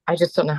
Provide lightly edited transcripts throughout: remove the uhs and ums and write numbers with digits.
I just don't know.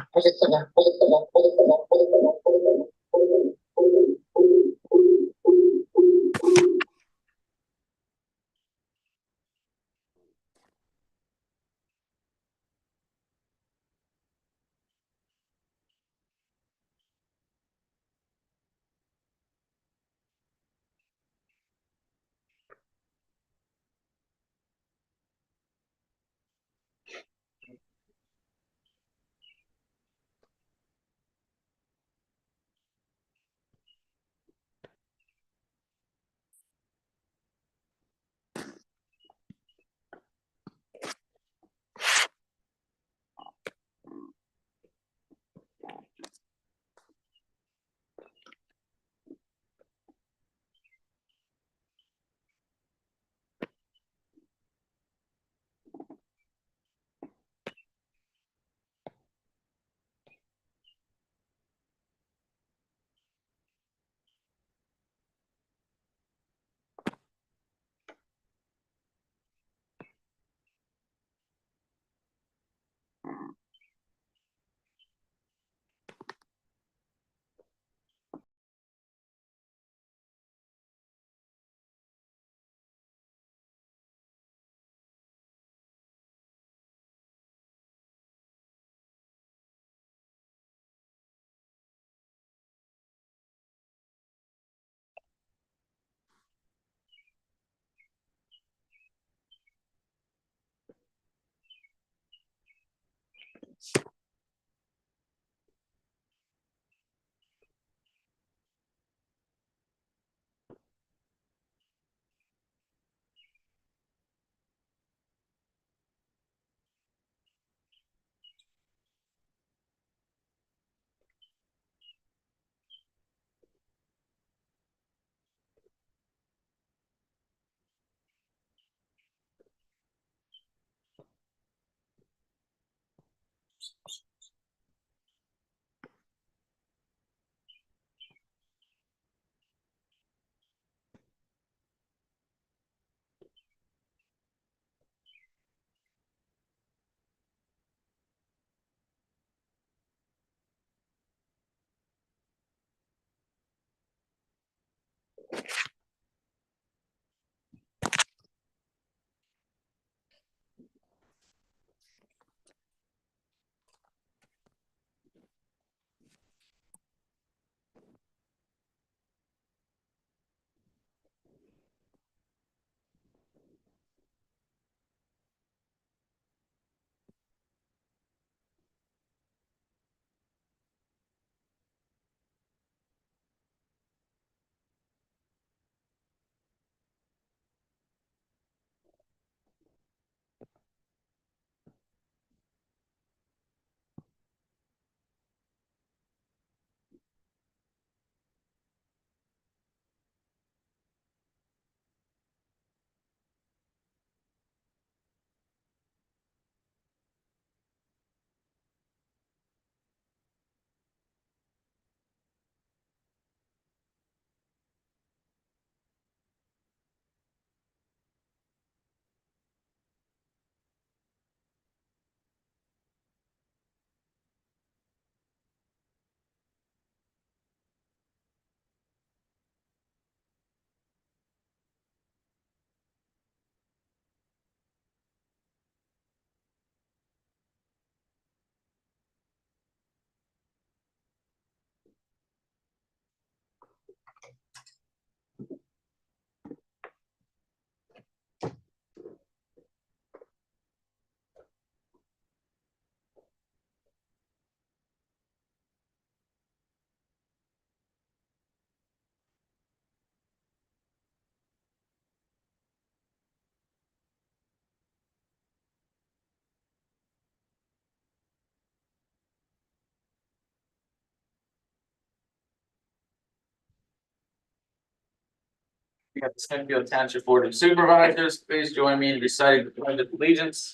We have the Smithfield Township Board of Supervisors. Please join me in reciting the pledge of allegiance.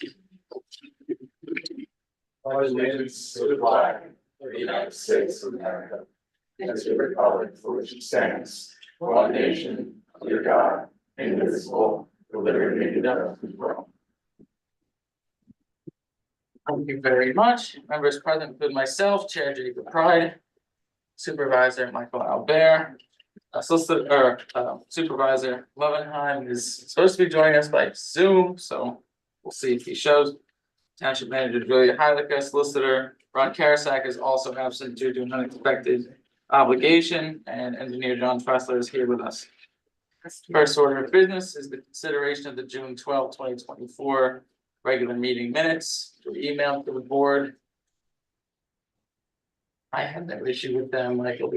Allegiance to the flag of the United States of America and to the republic for which it stands, one nation, under God, indivisible, with liberty and justice for all. Thank you very much. Members present include myself, Chair Jacob Pride, Supervisor Michael Albert, Supervisor Levenheim is supposed to be joining us by Zoom, so we'll see if he shows. Township Manager Julia Heilicke, Solicitor Ron Karasak is also absent due to an unexpected obligation, and Engineer John Tressler is here with us. First order of business is the consideration of the June 12, 2024 regular meeting minutes, emailed to the board. I had no issue with them, Michael.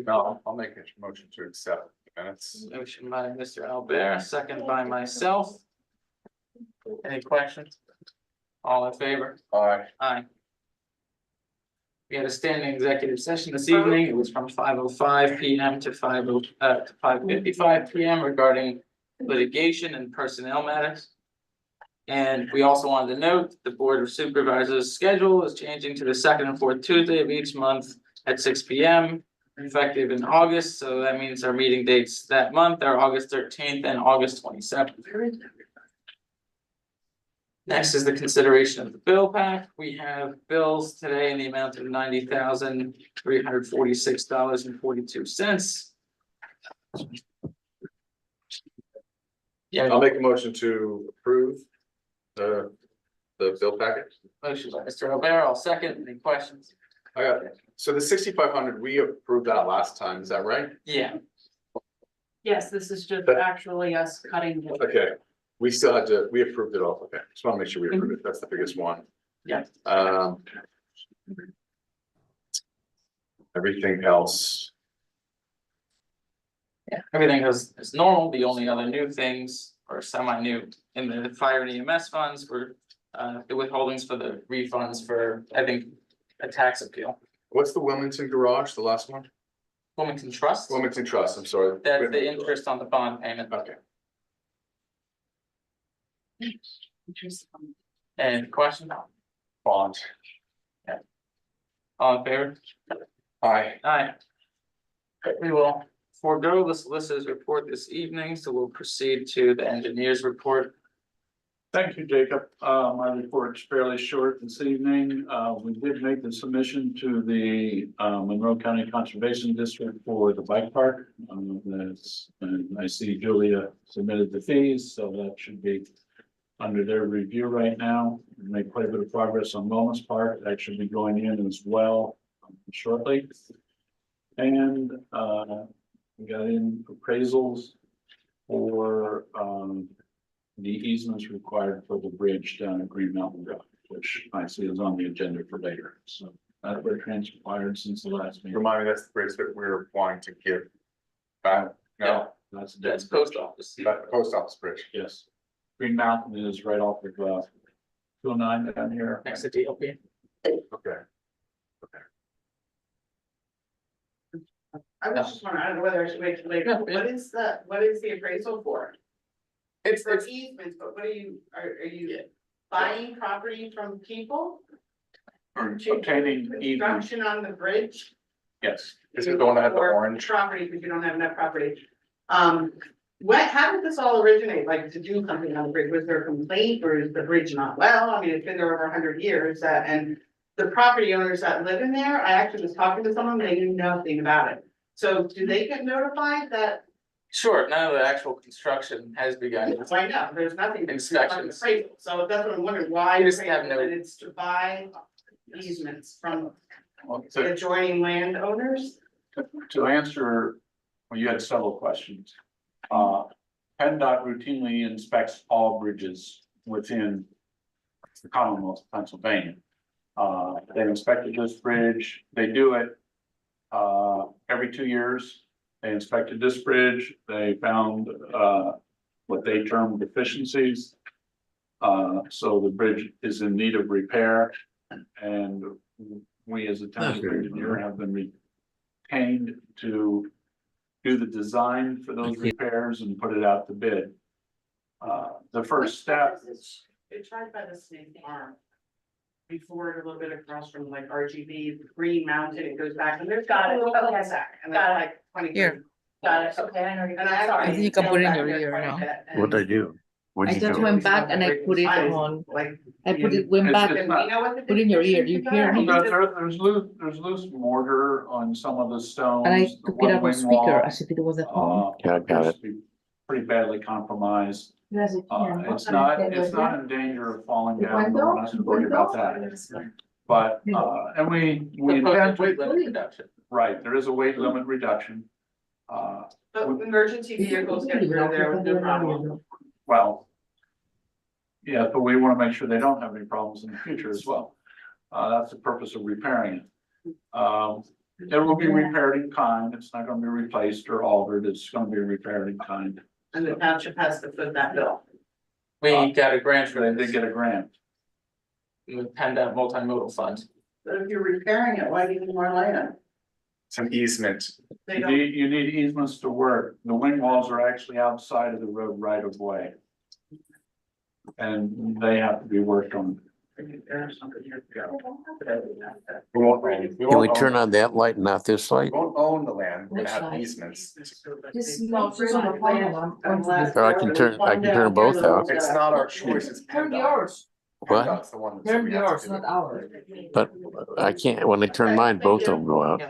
I'll make a motion to accept the minutes. Motion by Mr. Albert, second by myself. Any questions? All in favor? Aye. Aye. We had a standing executive session this evening. It was from 5:05 PM to 5:55 PM regarding litigation and personnel matters. And we also wanted to note the Board of Supervisors schedule is changing to the second and fourth Tuesday of each month at 6 PM, effective in August. So that means our meeting dates that month are August 13th and August 27th. Next is the consideration of the bill pack. We have bills today in the amount of $90,346.42. Yeah, I'll make a motion to approve the bill package. motion by Mr. Albert, I'll second. Any questions? I got it. So the 6,500, we approved that last time, is that right? Yeah, Yes, this is just actually us cutting. Okay, we still had to, we approved it all, okay, just want to make sure we approved it, that's the biggest one. yeah. Everything else, Yeah, everything is normal. The only other new things or semi-new in the fire and EMS funds were the withholdings for the refunds for, I think, a tax appeal. what's the Wilmington garage, the last one? Wilmington Trust, Wilmington Trust, I'm sorry. that's the interest on the bond payment. Okay, And question? bond. All in favor? Aye. Aye. We will forego the solicitor's report this evening, so we'll proceed to the engineer's report. Thank you, Jacob. My report's fairly short this evening. We did make the submission to the Monroe County Conservation District for the bike park. And I see Julia submitted the fees, so that should be under their review right now. We made quite a bit of progress on Wellness Park. That should be going in as well shortly. And we got in appraisals for the easements required for the bridge down at Green Mountain Road, which I see is on the agenda for later. So that what transpired since the last meeting. Remind me, that's the bridge that we were wanting to give back. No, That's post office. that's the post office bridge. Yes. Green Mountain is right off of 209 down here. Next to DLP. Okay. I was just wondering, I don't know whether I should wait till later, No, yeah. what is the appraisal for? It's For easements, but what are you buying property from people? Or To obtaining easements. Construction on the bridge? Yes. Is it the one that had the Or orange? Property, because you don't have enough property. How did this all originate, like to do something on the bridge? Was there a complaint or is the bridge not well? I mean, it's been there over 100 years, and the property owners that live in there, I actually was talking to someone, they knew nothing about it. So do they get notified that, Sure, none of the actual construction has begun. I know, there's nothing. Inspections. So that's what I'm wondering, why You just have no- it's to buy easements from So adjoining landowners? to answer, well, you had several questions. PennDOT routinely inspects all bridges within the Commonwealth of Pennsylvania. They inspected this bridge, they do it every 2 years. They inspected this bridge, they found what they term deficiencies. So the bridge is in need of repair, and we as a township engineer have been retained to do the design for those repairs and put it out to bid. The first step, It's right by the Snake Farm. Before it, a little bit across from like RGB, Green Mountain, it goes back and there's got a little cul-de-sac and that's like 20. Here. Got it, okay, I know. And I. I think you can put it in your ear now. What'd I do? I What'd you just do? went back and I put it on, Like. I put it, went It's- back, it's not- You know what the Put in your ear, do you deficiencies hear are? me? there's loose mortar on some of the stones. and I the took it out on one-wing speaker wall, as if it was at home. Yeah, I got appears to be pretty badly compromised. Yes, It's not in danger of falling down, we're not gonna worry about that. But, and we intend Weight to, limit reduction. right, there is a weight limit reduction. But emergency vehicles get through there with no problem. Well. Yeah, but we wanna make sure they don't have any problems in the future as well. That's the purpose of repairing it. It will be repaired in kind, it's not gonna be replaced or altered, it's gonna be repaired in kind. And the township has to foot that bill. We got a grant for They did this, get a grant. with PennDOT multimodal fund. But if you're repairing it, why do you need more land? It's an easement. They You don't. need easements to work. The wing walls are actually outside of the road right of way. And they have to be worked on. There's something here to go. We won't own. Can we turn on that light and not this We light? won't own the land, we're gonna Which have side? easements. Or I can turn both out. It's not our choice, it's PennDOT. What? PennDOT's the one that we have to do it. ours. But I can't, when I turn mine, both of them go out.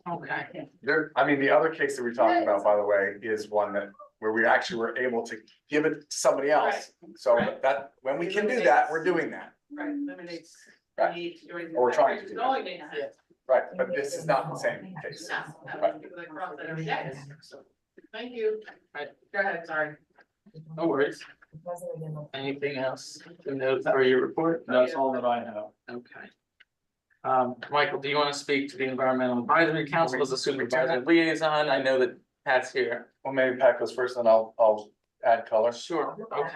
Okay. There, I mean, the other case that we talked about, by the way, is one that, where we actually were able to give it to somebody else. So that, when we can do that, we're doing that, Right, eliminates Right. the need to do anything. Or we're trying to do No, that. you may not. right? But this is not the same case. No, Right. people that cross that every day. Thank you. Right. Go ahead, sorry. No worries. Anything else to note for your report? That's all that I have. Okay. Michael, do you want to speak to the Environmental Advisory Council as a supervisor liaison? I know that Pat's here. Well, maybe Pat goes first, then I'll add color. Sure, okay.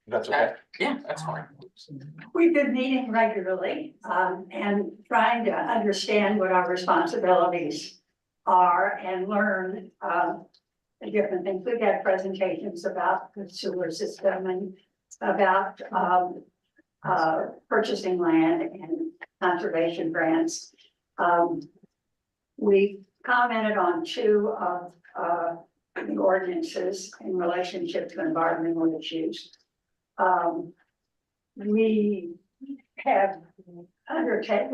That's okay. Yeah, that's fine. We've been meeting regularly, and trying to understand what our responsibilities are and learn, the different things. We've had presentations about the sewer system and about, purchasing land and conservation grants. We commented on two of, the ordinances in relationship to environmental issues. We have will undertake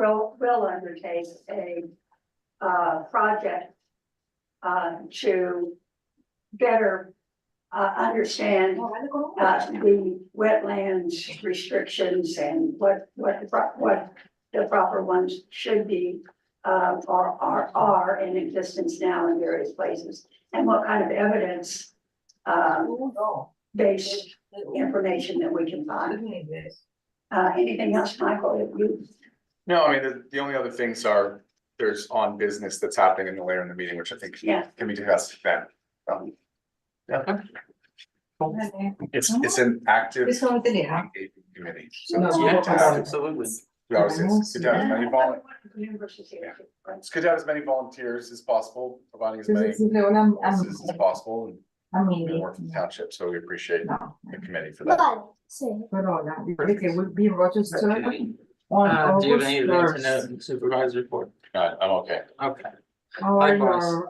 a, project, to better, understand, the wetlands restrictions and what the proper ones should be, or are in existence now in various places, and what kind of evidence, based information that we can find. Anything else, Michael, that you? No, I mean, the only other things are, there's on business that's happening in the later in the meeting, which I think Yeah. can be discussed then. It's an active This one, yeah. committee. So No, it's Yeah, good to have- absolutely. we always say it's good to have as many Members here. it's good to have as many volunteers as possible, providing as many This is services as possible, and we work for the no, township, so we appreciate the committee for that. Parola, perché will be in Rochester Okay. on Do you have August anything to note 1st. in the supervisor report? I'm okay. Okay, How are Likewise. your,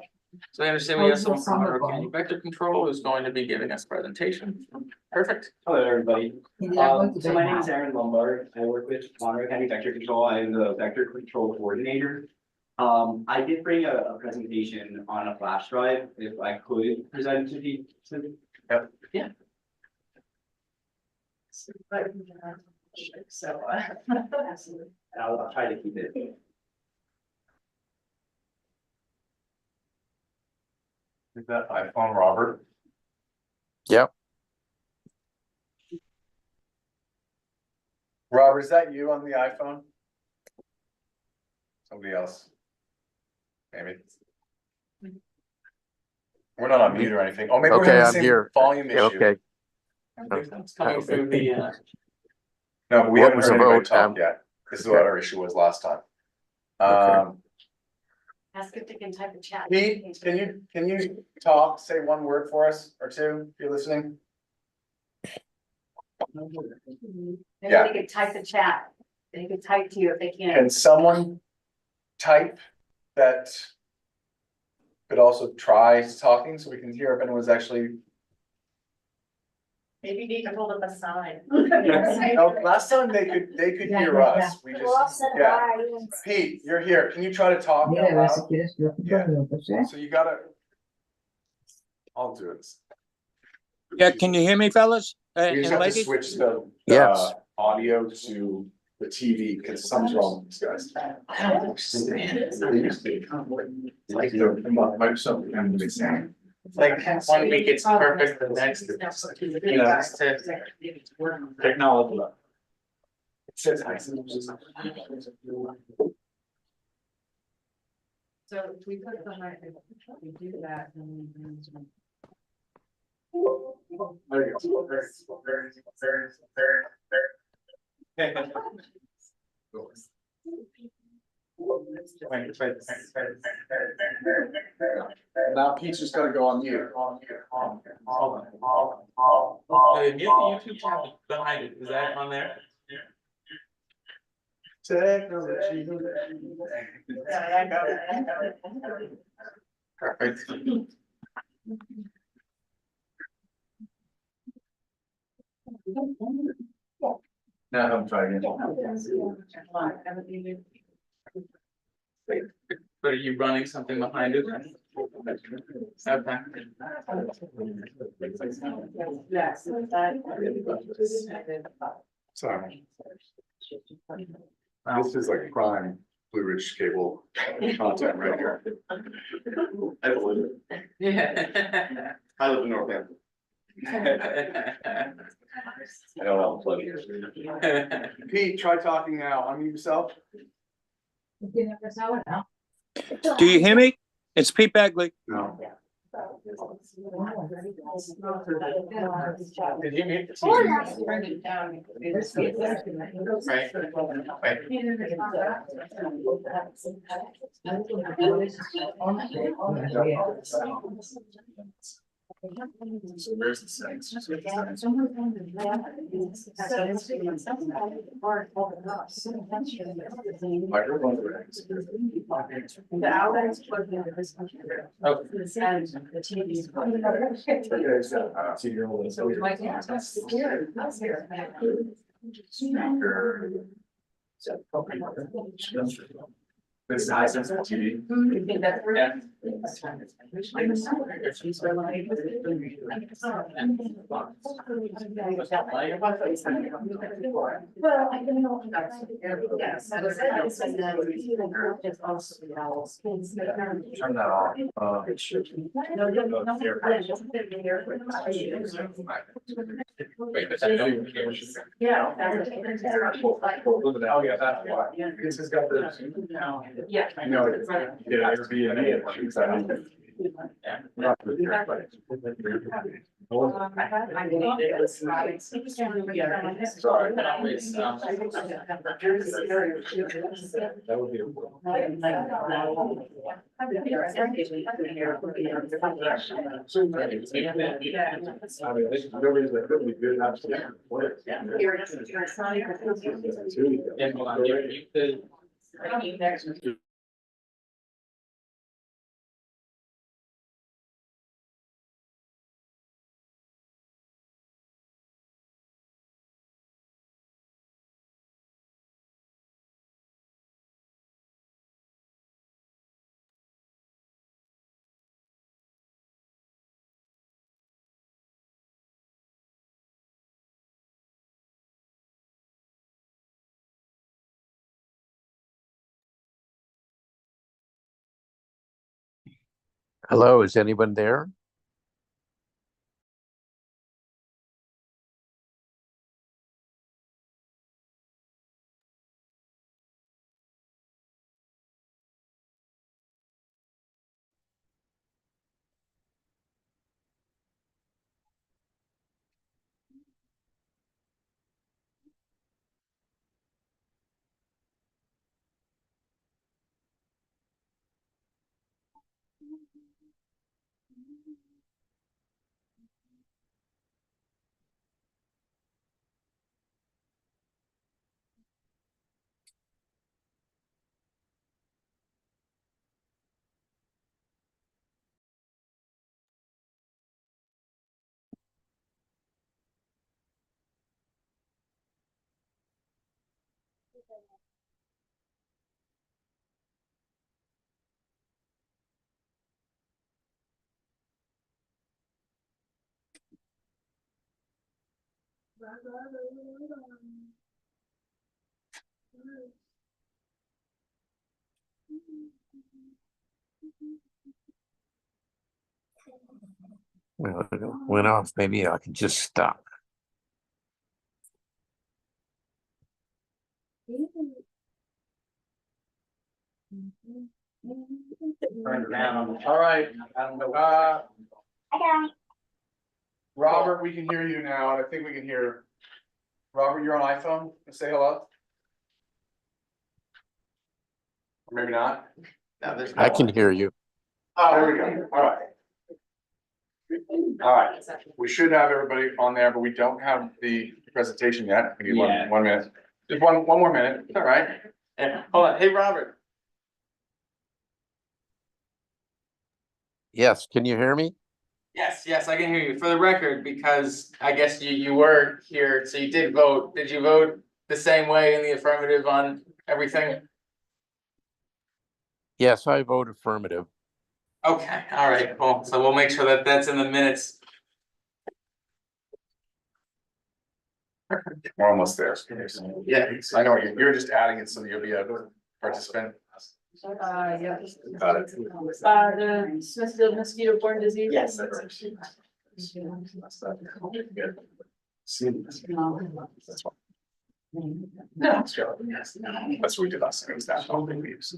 so I understand we have How's someone the from summer Monroe going? County Vector Control who's going to be giving us presentation. Perfect. Hello, everybody. they are going to So my name is now. Aaron Lombard. I work with Monroe County Vector Control. I am the Vector Control Coordinator. I did bring a presentation on a flash drive, if I could present to the. So, I'll try to keep it. Is that iPhone, Robert? Yep. Robert, is that you on the iPhone? Somebody else? Maybe. We're not on mute or anything. Oh, maybe we're Okay, having the I'm same here. volume Yeah, issue. okay. It's coming through the, No, but we What haven't was heard the anybody vote? talk yet. This is what our issue was last time. Okay. Ask if they can type a chat. Pete, can you talk, say one word for us or two, if you're listening? Maybe Yeah. they could type the chat. They could type to you if they can't. Can someone type that could also try talking so we can hear if anyone's actually, maybe you need to hold up a sign. no, last time they could Yeah, hear yeah, us, we just, yeah. Pete, you're here, can you try to talk out Mira, a ver si loud? quieres los Yeah. minutos, ¿eh? So you gotta. I'll do it. Yeah, can you hear me, fellas? We And just have to ladies? switch the Yes. audio to the TV because something's wrong with these guys. I don't understand. They used to. Like the Microsoft and the same. Like, one week it's perfect, the next, it's, you know, it's to- Technology. It says. So if we put the mic, if we do that, then we. There you go. Now Pete's just gotta go on mute. The YouTube channel behind it, is that on there? Technology. Perfect. Now I'm trying again. But are you running something behind it? Okay. Yes. Sorry. This is like prime Blue Ridge cable content right here. Yeah. I live in Northampton. I don't know, plenty. Pete, try talking now. Unmute yourself. Do you hear me? It's Pete Bagley. No. Did you mute the Bring it down. So where's the sex? Microphone. The outlets plug into this computer. And the TV's. Okay, so, so you're holding. So we might have to secure, that's here. Speaker. This is high sensitive TV. You think that's right? Well, I don't know. Yes. Turn that off. Wait, but I know your camera should. Yeah. Oh, yeah, that's why. This has got the. Yeah. I know it. Did I ever be in it? Shoots that out. Sorry. That would be. I mean, this is really good. Absolutely. Yeah, hold on, you could. Hello, is anyone there? Well, it went off. Maybe I can just stop. All right. Robert, we can hear you now, and I think we can hear. Robert, you're on iPhone, say hello. Or maybe not. No, there's. I can hear you. Oh, there we go, all right. All right, we should have everybody on there, but we don't have the presentation yet. We need Yeah. one minute, just one more minute, all right. Hold on, hey, Robert. Yes, can you hear me? Yes, I can hear you. For the record, because I guess you were here, so you did vote. Did you vote the same way in the affirmative on everything? Yes, I vote affirmative. Okay, all right, cool. So we'll make sure that that's in the minutes. We're almost there. Yeah. I know, you're just adding it so that you'll be a participant. Yeah. Got it. The Smithfield mosquito borne disease. Yes. See. That's fine. That's what we did last time, it was that whole thing we used.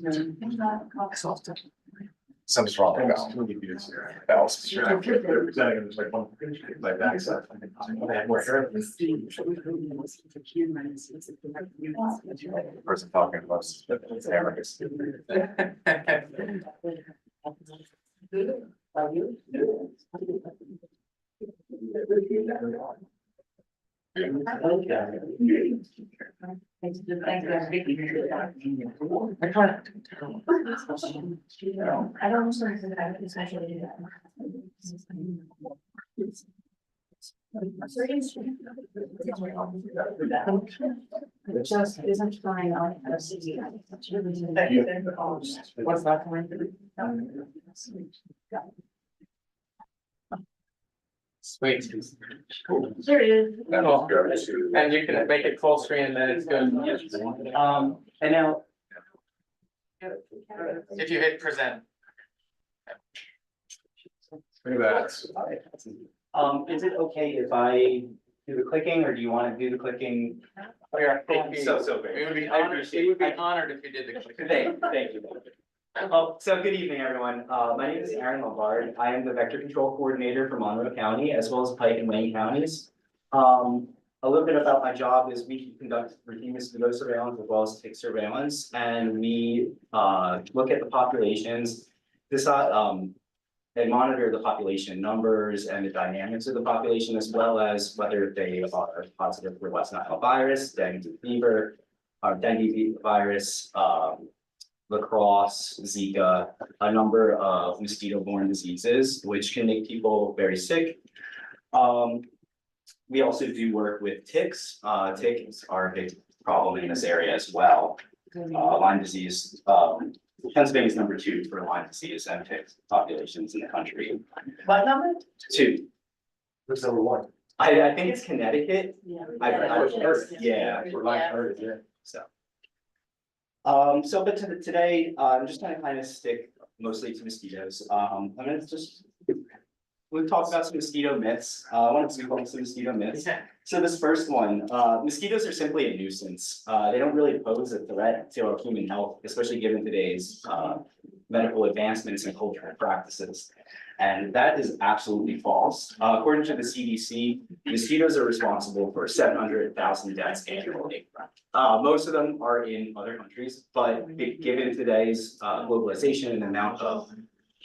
Something's wrong with that. Bells. Like that. Person talking about. I don't understand that it's actually. It just isn't flying on. What's that going to be? Sweet. There it is. Cool. And you can make it full screen and then it's good. And now, If you hit present. Look at that. is it okay if I do the clicking, or do you want to do the clicking? Thank you. So We would very. be I honored, appreciate we would be it. honored if you did the click. Thank you. So good evening, everyone. My name is Aaron Lombard. I am the vector control coordinator for Monroe County, as well as Pike and Wayne counties. A little bit about my job is we conduct routine mosquito surveillance as well as tick surveillance, and we look at the populations, decide and monitor the population numbers and the dynamics of the population, as well as whether they are positive for West Nile virus, dengue fever, or dengue virus, lacrosse, Zika, a number of mosquito-borne diseases, which can make people very sick. We also do work with ticks. Ticks are a big problem in this area as well. Lyme disease, Pennsylvania is number 2 for Lyme disease and tick populations in the country. What number? 2. What's number 1? I think it's Connecticut. I've heard, yeah. For life, heard, yeah. So. But today, I'm just gonna kind of stick mostly to mosquitoes. I'm gonna just, we've talked about some mosquito myths. I want to debunk some mosquito myths. So this first one, mosquitoes are simply a nuisance. They don't really pose a threat to our human health, especially given today's medical advancements and cultural practices. And that is absolutely false. According to the CDC, mosquitoes are responsible for 700,000 deaths annually. Most of them are in other countries, but given today's globalization and the amount of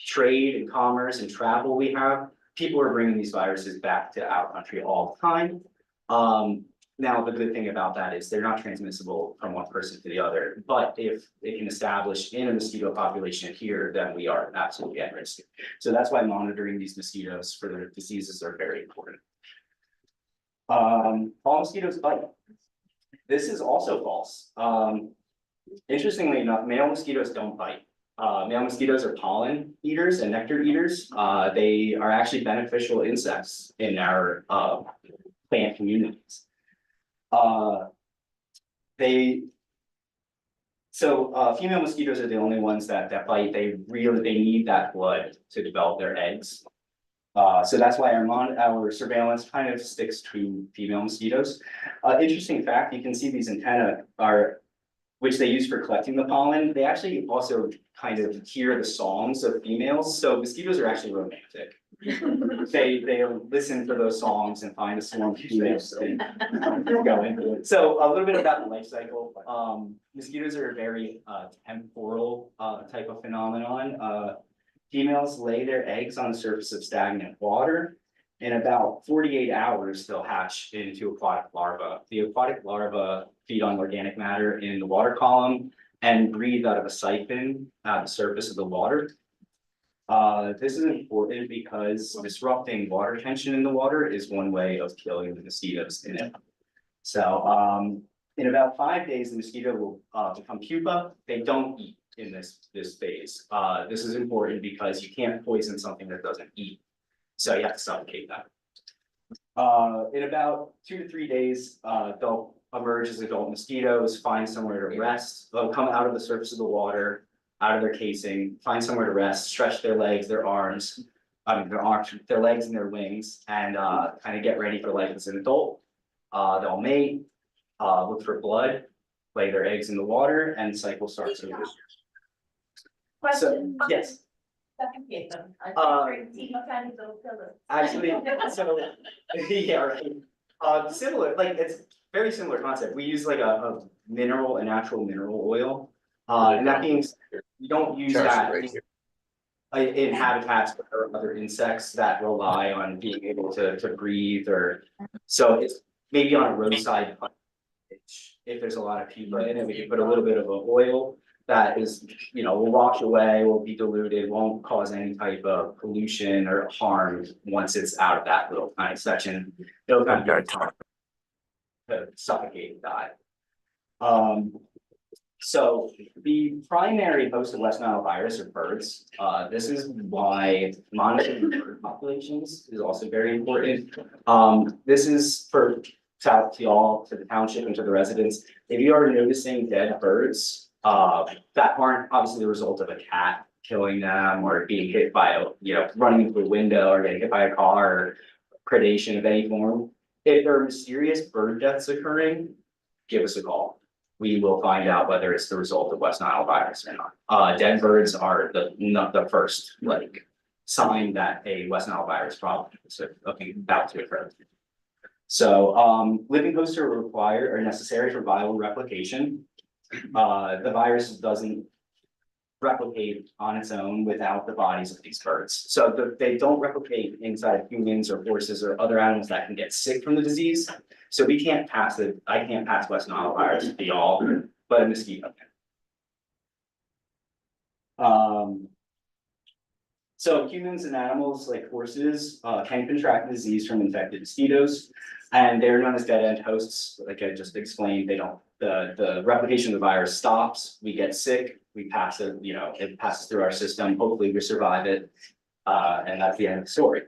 trade and commerce and travel we have, people are bringing these viruses back to our country all the time. Now, the good thing about that is they're not transmissible from one person to the other, but if they can establish in a mosquito population here, then we are absolutely at risk. So that's why monitoring these mosquitoes for their diseases are very important. All mosquitoes bite. This is also false. Interestingly enough, male mosquitoes don't bite. Male mosquitoes are pollen eaters and nectar eaters. They are actually beneficial insects in our plant communities. Female mosquitoes are the only ones that bite. They need that blood to develop their eggs. So that's why our surveillance kind of sticks to female mosquitoes. Interesting fact, you can see these antennae which they use for collecting the pollen. They actually also kind of hear the songs of females. So mosquitoes are actually romantic. They listen for those songs and find a swarm of females and go into it. So a little bit about the life cycle. Mosquitoes are a very temporal type of phenomenon. Females lay their eggs on the surface of stagnant water. In about 48 hours, they'll hatch into aquatic larvae. The aquatic larvae feed on organic matter in the water column and breathe out of a siphon at the surface of the water. This is important because disrupting water tension in the water is one way of killing the mosquitoes in it. So in about 5 days, the mosquito will become pupa. They don't eat in this phase. This is important because you can't poison something that doesn't eat. So you have to suffocate that. In about 2 to 3 days, they'll emerge as adult mosquitoes, find somewhere to rest. They'll come out of the surface of the water, out of their casing, find somewhere to rest, stretch their legs, their arms, their legs and their wings, and kind of get ready for life as an adult. They'll mate, look for blood, lay their eggs in the water, and the cycle starts over. So, yes. Actually, so, yeah, right. Similar, like it's very similar concept. We use like a natural mineral oil. And that means you don't use that. in habitats or other insects that rely on being able to breathe or, so it's maybe on a roadside. If there's a lot of pupa in it, we can put a little bit of an oil that is, will wash away, will be diluted, won't cause any type of pollution or harm once it's out of that little tiny section. It'll kind of to suffocate and die. So the primary host of West Nile virus are birds. This is why monitoring bird populations is also very important. This is for out to y'all, to the township and to the residents. If you are noticing dead birds, that aren't obviously the result of a cat killing them or being hit by running into a window or getting hit by a car or predation of any form. If there are mysterious bird deaths occurring, give us a call. We will find out whether it's the result of West Nile virus or not. Dead birds are the first sign that a West Nile virus problem is about to occur. So living hosts are necessary for viral replication. The virus doesn't replicate on its own without the bodies of these birds. So they don't replicate inside humans or horses or other animals that can get sick from the disease. So we can't pass it. I can't pass West Nile virus to y'all, but a mosquito can. So humans and animals like horses can contract the disease from infected mosquitoes, and they're known as dead-end hosts. Like I just explained, they don't. The replication of the virus stops. We get sick. We pass it. It passes through our system. Hopefully, we survive it, and that's the end of the story.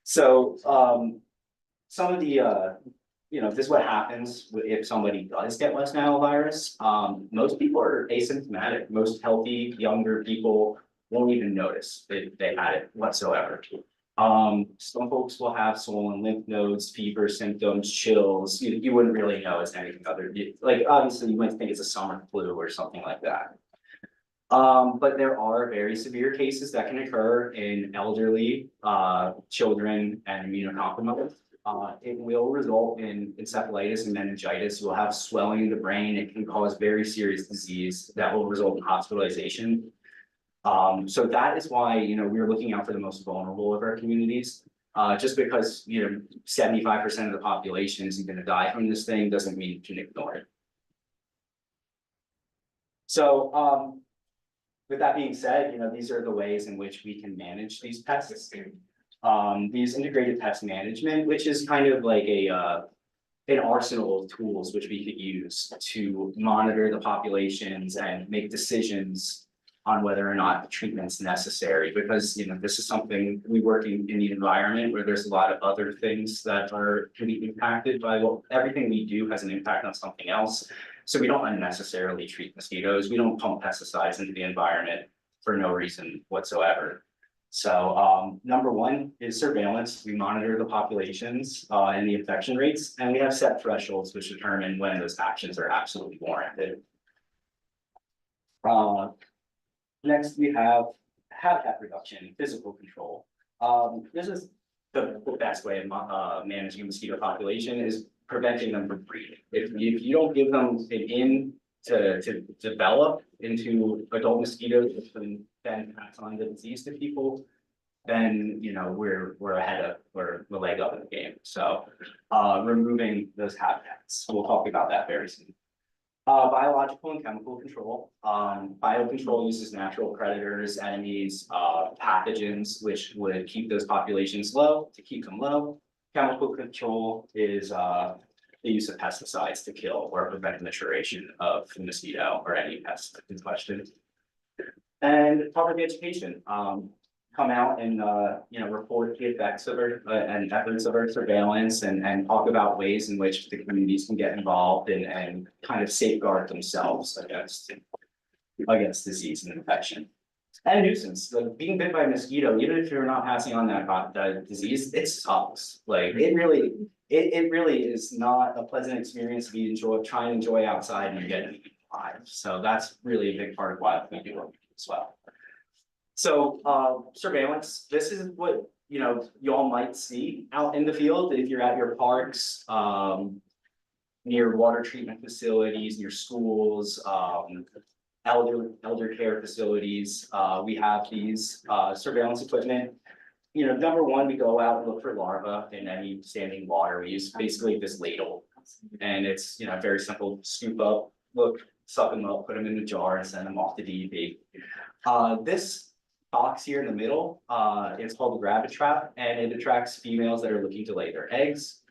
So some of the this is what happens if somebody does get West Nile virus. Most people are asymptomatic. Most healthy younger people won't even notice they had it whatsoever. Some folks will have swollen lymph nodes, fever symptoms, chills. You wouldn't really know it's anything other. Obviously you might think it's a summer flu or something like that. But there are very severe cases that can occur in elderly, children, and immunocompromised. It will result in encephalitis and meningitis. You'll have swelling in the brain. It can cause very serious disease that will result in hospitalization. So that is why, we're looking out for the most vulnerable of our communities. Just because, 75% of the population is going to die from this thing doesn't mean you can ignore it. So, with that being said, these are the ways in which we can manage these pests. These integrated pest management, which is kind of like an arsenal of tools which we could use to monitor the populations and make decisions on whether or not the treatment's necessary, because this is something we work in the environment where there's a lot of other things that can be impacted by everything we do has an impact on something else. So we don't unnecessarily treat mosquitoes. We don't pump pesticides into the environment for no reason whatsoever. So number one is surveillance. We monitor the populations and the infection rates, and we have set thresholds which determine when those actions are absolutely warranted. Next, we have habitat reduction, physical control. This is the best way of managing a mosquito population is preventing them from breeding. If you don't give them an in to develop into adult mosquitoes, which then pass on the disease to people, then we're a leg up in the game. So removing those habitats. We'll talk about that very soon. Biological and chemical control. Biocontrol uses natural predators, enemies, pathogens, which would keep those populations low, to keep them low. Chemical control is the use of pesticides to kill or prevent maturation of the mosquito or any pest in question. And public education. Come out and report the effects of our and efforts of our surveillance and talk about ways in which the communities can get involved and kind of safeguard themselves against disease and infection. And nuisance, like being bit by a mosquito, even if you're not passing on that disease, it sucks. Like it really is not a pleasant experience to be trying to enjoy outside and you're getting alive. So that's really a big part of why we do what we do as well. So surveillance, this is what y'all might see out in the field if you're at your parks, near water treatment facilities, near schools, elder care facilities. We have these surveillance equipment. You know, number one, we go out and look for larvae in any standing water. We use basically this ladle. And it's, you know, very simple, scoop up, look, suck them up, put them in a jar and send them off to DEP. This box here in the middle, it's called the rabbit trap, and it attracts females that are looking to lay their eggs.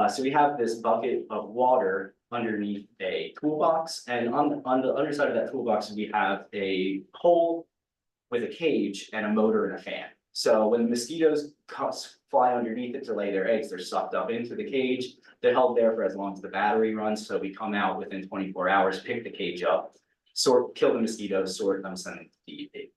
So we have this bucket of water underneath a toolbox, and on the underside of that toolbox, we have a hole with a cage and a motor and a fan. So when the mosquitoes fly underneath it to lay their eggs, they're sucked up into the cage. They're held there for as long as the battery runs. So we come out within 24 hours, pick the cage up, kill the mosquitoes, sort them, send them to DEP.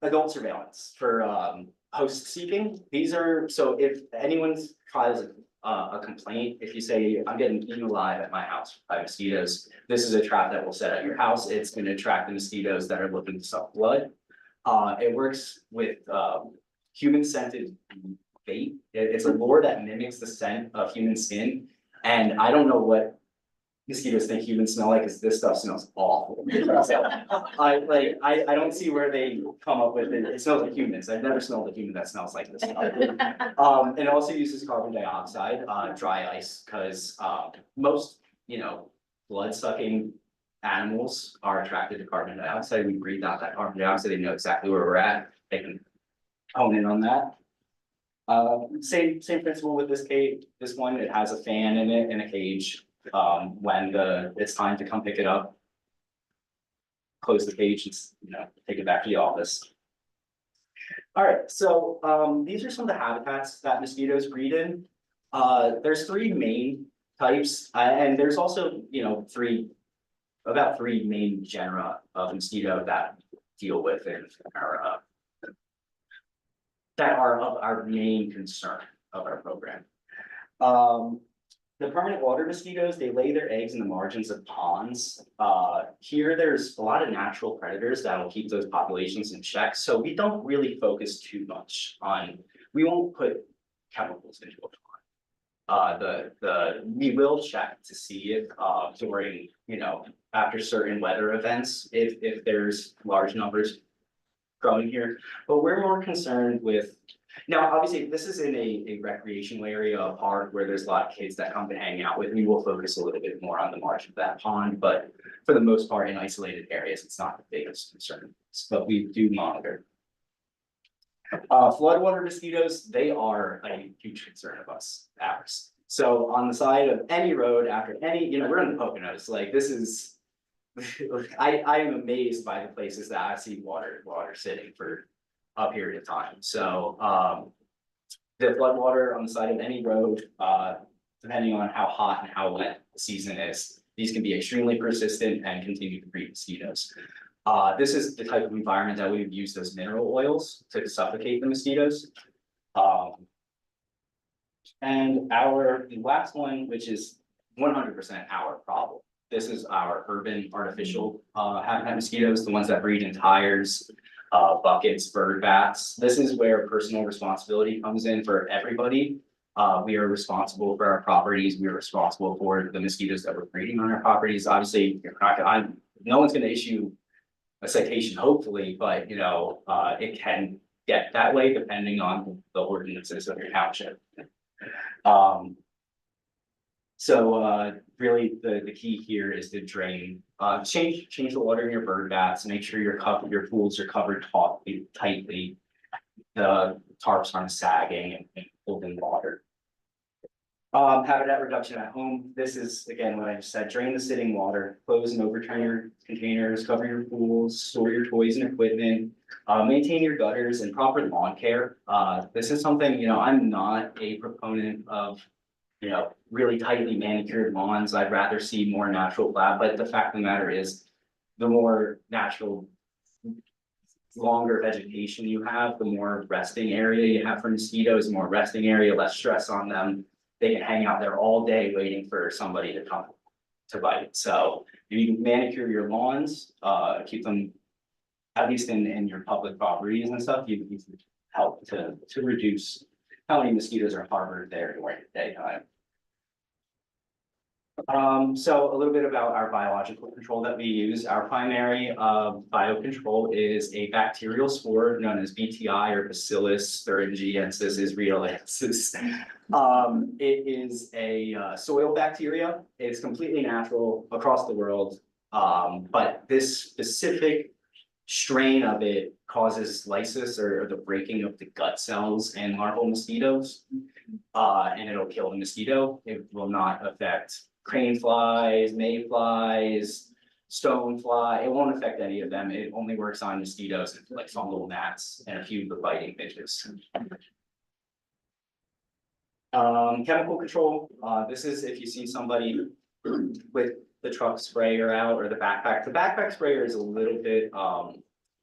Adult surveillance for host seeking. These are, so if anyone files a complaint, if you say, I'm getting eaten alive at my house by mosquitoes, this is a trap that will set at your house. It's going to attract the mosquitoes that are looking to suck blood. It works with human scented bait. It's a lure that mimics the scent of human skin. And I don't know what mosquitoes think humans smell like, because this stuff smells awful. So, I don't see where they come up with it. It smells like humans. I've never smelled a human that smells like this stuff. It also uses carbon dioxide, dry ice, because most, you know, blood sucking animals are attracted to carbon dioxide. We breathe out that carbon dioxide. They know exactly where we're at. They can hone in on that. Same principle with this one. It has a fan in it and a cage. When it's time to come pick it up, close the cage and, you know, take it back to the office. All right, so these are some of the habitats that mosquitoes breed in. There's 3 main types, and there's also, you know, about 3 main genera of mosquito that deal with and are that are of our main concern of our program. The permanent water mosquitoes, they lay their eggs in the margins of ponds. Here, there's a lot of natural predators that will keep those populations in check. So we don't really focus too much on, we won't put chemicals into a pond. We will check to see if during, you know, after certain weather events, if there's large numbers growing here. But we're more concerned with, now, obviously, this is in a recreational area, a park where there's a lot of kids that come to hang out with. We will focus a little bit more on the margin of that pond, but for the most part, in isolated areas, it's not the biggest concern, but we do monitor. Floodwater mosquitoes, they are a huge concern of ours. So on the side of any road, after any, you know, we're in the Poconos, like this is, I am amazed by the places that I see water sitting for a period of time. So the floodwater on the side of any road, depending on how hot and how wet the season is, these can be extremely persistent and continue to breed mosquitoes. This is the type of environment that we would use those mineral oils to suffocate the mosquitoes. And the last one, which is 100% our problem. This is our urban artificial habitat mosquitoes, the ones that breed in tires, buckets, bird baths. This is where personal responsibility comes in for everybody. We are responsible for our properties. We are responsible for the mosquitoes that we're breeding on our properties. Obviously, no one's going to issue a citation, hopefully, but you know, it can get that way depending on the ordinances of your township. Really the key here is to drain, change the water in your bird baths, make sure your pools are covered tightly. The tarps aren't sagging and holding water. Habitat reduction at home. This is again what I just said, drain the sitting water, close and overturn your containers, cover your pools, store your toys and equipment, maintain your gutters and proper lawn care. This is something, you know, I'm not a proponent of, you know, really tightly manicured lawns. I'd rather see more natural flat, but the fact of the matter is, the more natural, longer vegetation you have, the more resting area you have for mosquitoes, more resting area, less stress on them. They can hang out there all day waiting for somebody to come to bite. So if you can manicure your lawns, keep them, at least in your public properties and stuff, you can help to reduce how many mosquitoes are harbored there during the daytime. So a little bit about our biological control that we use. Our primary biocontrol is a bacterial spore known as BTI or Bacillus thuringiensis israelensis. It is a soil bacteria. It's completely natural across the world. But this specific strain of it causes lysis or the breaking of the gut cells in larval mosquitoes. And it'll kill the mosquito. It will not affect crane flies, mayflies, stonefly. It won't affect any of them. It only works on mosquitoes, like fungal gnats and a few of the biting midges. Chemical control. This is if you see somebody with the truck sprayer out or the backpack. The backpack sprayer is a little bit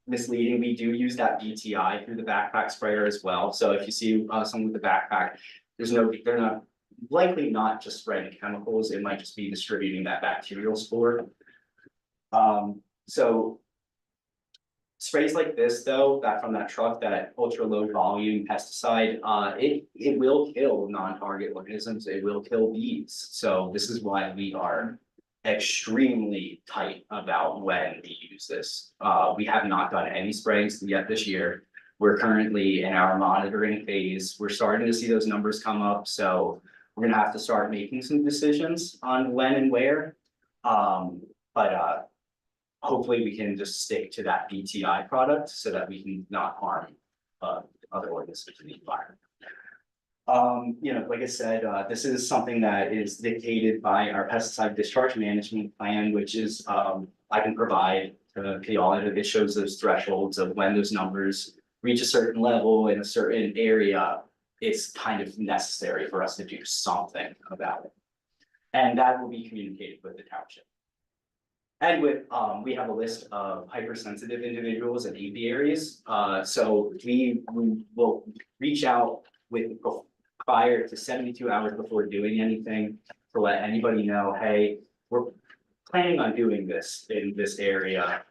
misleading. We do use that BTI through the backpack sprayer as well. So if you see someone with a backpack, they're not likely not just spraying chemicals. It might just be distributing that bacterial spore. So sprays like this, though, that from that truck, that ultra low volume pesticide, it will kill non-target organisms. It will kill bees. So this is why we are extremely tight about when we use this. We have not done any sprays yet this year. We're currently in our monitoring phase. We're starting to see those numbers come up. So we're gonna have to start making some decisions on when and where. But hopefully we can just stick to that BTI product so that we can not harm other organisms in the environment. You know, like I said, this is something that is dictated by our pesticide discharge management plan, which is I can provide to the auditor. It shows those thresholds of when those numbers reach a certain level in a certain area. It's kind of necessary for us to do something about it. And that will be communicated with the township. And with, we have a list of hypersensitive individuals and apiaries. So we will reach out with prior to 72 hours before doing anything to let anybody know, hey, we're planning on doing this in this area.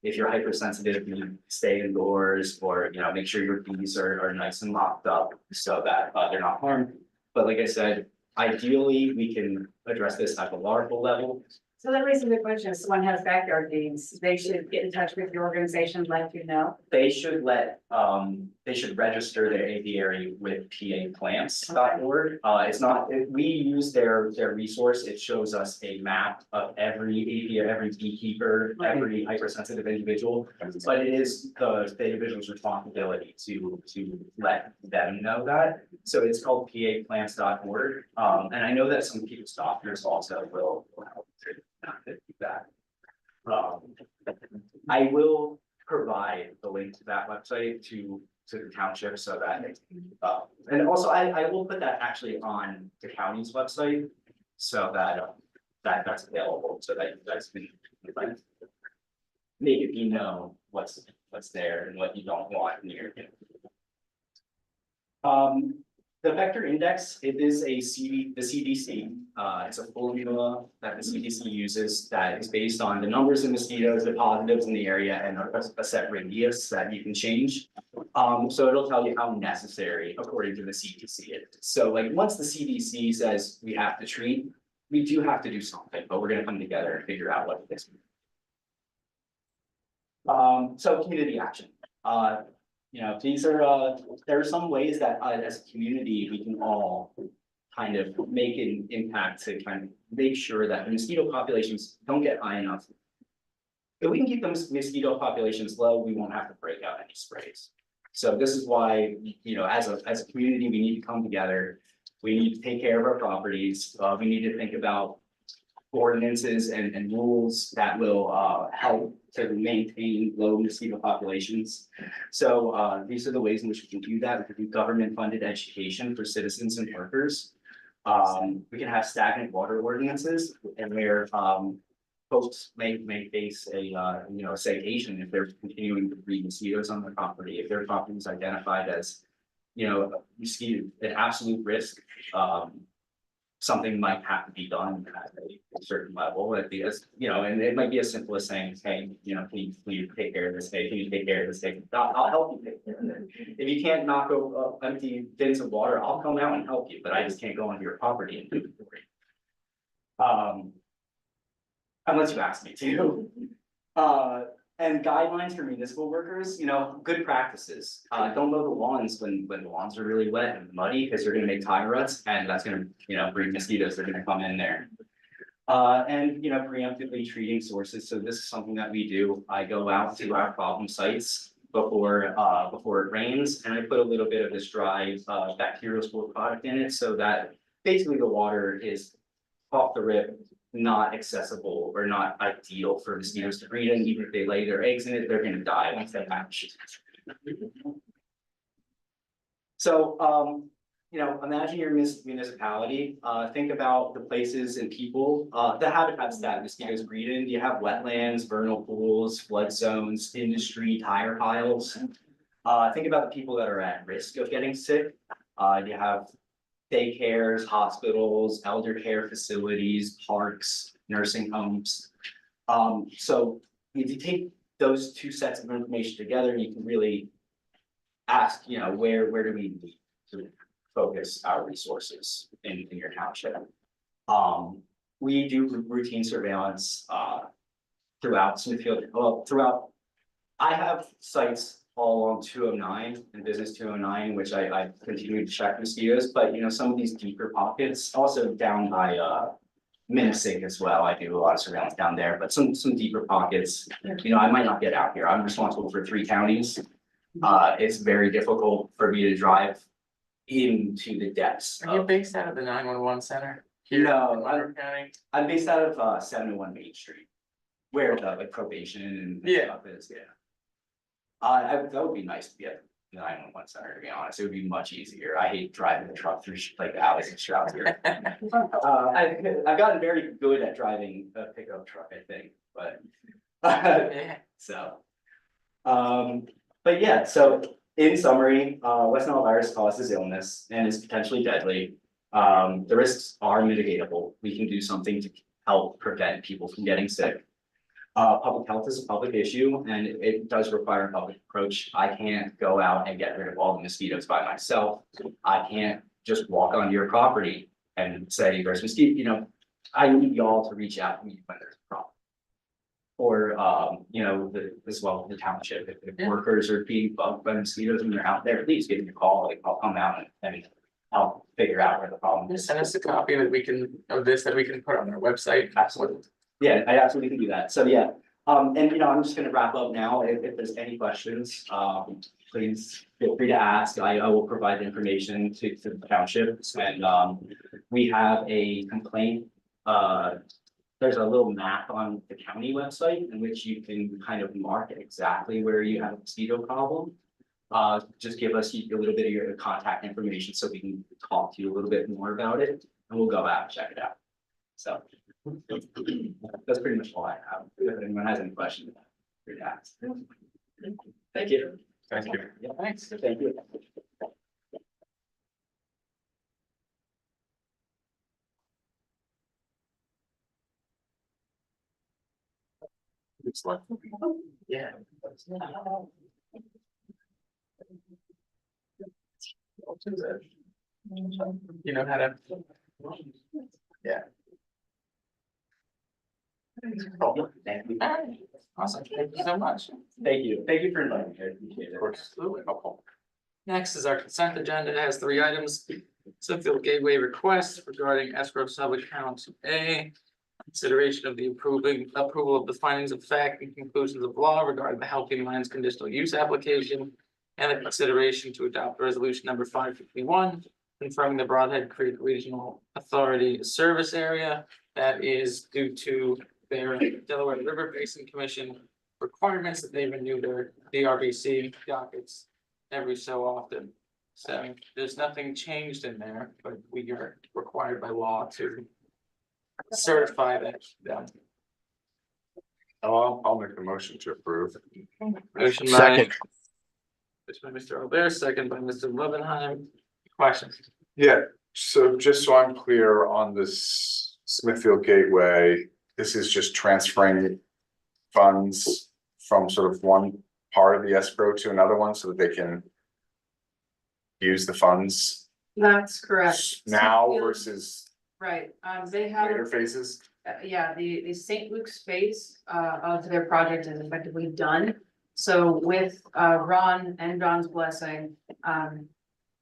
If you're hypersensitive, you stay indoors, or make sure your bees are nice and locked up so that they're not harmed. But like I said, ideally we can address this at the larval level. So that raises the question, if someone has backyard bees, they should get in touch with your organization, let you know. They should register their apiary with paplants.org. It's not, we use their resource. It shows us a map of every apiary, every beekeeper, every hypersensitive individual. But it is the individual's responsibility to let them know that. So it's called paplants.org. And I know that some people's doctors also will help to do that. I will provide the link to that website to the township so that and also I will put that actually on the county's website so that that's available so that you guys can make it be known what's there and what you don't want near you. The vector index, it is the CDC. It's a formula that the CDC uses that is based on the numbers of mosquitoes, the positives in the area, and a set radius that you can change. So it'll tell you how necessary, according to the CDC, it is. So like once the CDC says we have to treat, we do have to do something, but we're going to come together and figure out what it is. So community action. These are, there are some ways that as a community, we can all kind of make an impact to kind of make sure that the mosquito populations don't get high enough. If we can keep the mosquito populations low, we won't have to break out any sprays. So this is why, as a community, we need to come together. We need to take care of our properties. We need to think about ordinances and rules that will help to maintain low mosquito populations. So these are the ways in which we can do that. We can do government-funded education for citizens and workers. We can have stagnant water ordinances, and where folks may face a citation if they're continuing to breed mosquitoes on their property. If their property is identified as mosquito an absolute risk, something might have to be done at a certain level. And it might be as simple as saying, hey, please take care of this. Hey, can you take care of this? Hey, I'll help you take care of it. If you can't knock over empty bins of water, I'll come out and help you, but I just can't go onto your property and do it for you. Unless you ask me to. And guidelines for municipal workers, good practices. Don't mow the lawns when the lawns are really wet and muddy, because you're gonna make tire ruts, and that's gonna, breed mosquitoes that are gonna come in there. And, preemptively treating sources. So this is something that we do. I go out to our problem sites before it rains, and I put a little bit of this dry, bacterial spore product in it, so that basically the water is off the rip, not accessible or not ideal for mosquitoes to breed in. Even if they lay their eggs in it, they're gonna die once they hatch. So, imagine your municipality, think about the places and people, the habitats that mosquitoes breed in. You have wetlands, vernal pools, flood zones, industry, tire piles. Think about the people that are at risk of getting sick. You have daycares, hospitals, elder care facilities, parks, nursing homes. So if you take those two sets of information together, you can really ask, where do we need to focus our resources in your township? We do routine surveillance throughout Smithfield, I have sites all along 209 and business 209, which I continue to check mosquitoes, but some of these deeper pockets, also down by Minnesink as well. I do a lot of surveillance down there, but some deeper pockets, I might not get out here. I'm responsible for 3 counties. It's very difficult for me to drive into the depths. Are you based out of the 911 center? No, County? I'm based out of 701 Main Street, where the probation and stuff is, yeah. That would be nice to be at the 911 center, to be honest. It would be much easier. I hate driving the truck through like the alleys and shit out here. I've gotten very good at driving a pickup truck, I think, but but yeah, so in summary, West Nile virus causes illness and is potentially deadly. The risks are mitigatable. We can do something to help prevent people from getting sick. Public health is a public issue, and it does require a public approach. I can't go out and get rid of all the mosquitoes by myself. I can't just walk onto your property and say there's mosquito, I need y'all to reach out to me when there's a problem. Or, as well, the township, if workers are being bugged by mosquitoes and they're out there, please give me a call, like, I'll come out and I'll figure out where the problem is. Send us a copy that we can put on our website. Absolutely. Yeah, I absolutely can do that. So, yeah, and I'm just gonna wrap up now. If there's any questions, please feel free to ask. I will provide information to the township, and we have a complaint. There's a little map on the county website in which you can kind of mark exactly where you have a mosquito problem. Just give us a little bit of your contact information so we can talk to you a little bit more about it, and we'll go out and check it out. So that's pretty much all I have. If anyone has any questions, free to ask. Thank you. Thank you. Yeah, thanks. Thank you. It's like, yeah. You know how to. Yeah. Thank you. Awesome, thank you so much. Thank you. Thank you for inviting me. I appreciate it. Of course, absolutely helpful. Next is our consent agenda. It has 3 items. Smithfield Gateway request regarding escrow sub-account A. Consideration of the approval of the findings of fact and conclusions of law regarding the Helping Lands conditional use application. And the consideration to adopt resolution number 551, confirming the Broadhead Creek Regional Authority service area. That is due to their Delaware River Basin Commission requirements that they renew their DRBC dockets every so often. So there's nothing changed in there, but we are required by law to certify that. I'll make a motion to approve. Motion Second. by Mr. Albert, second by Mr. Levenheim. Questions? Yeah, so just so I'm clear on this Smithfield Gateway, this is just transferring funds from sort of one part of the escrow to another one so that they can use the funds That's correct. now Smithfield- versus Right, they have, interfaces? yeah, the St. Luke's phase, of their project is effectively done. So with, Ron and John's blessing,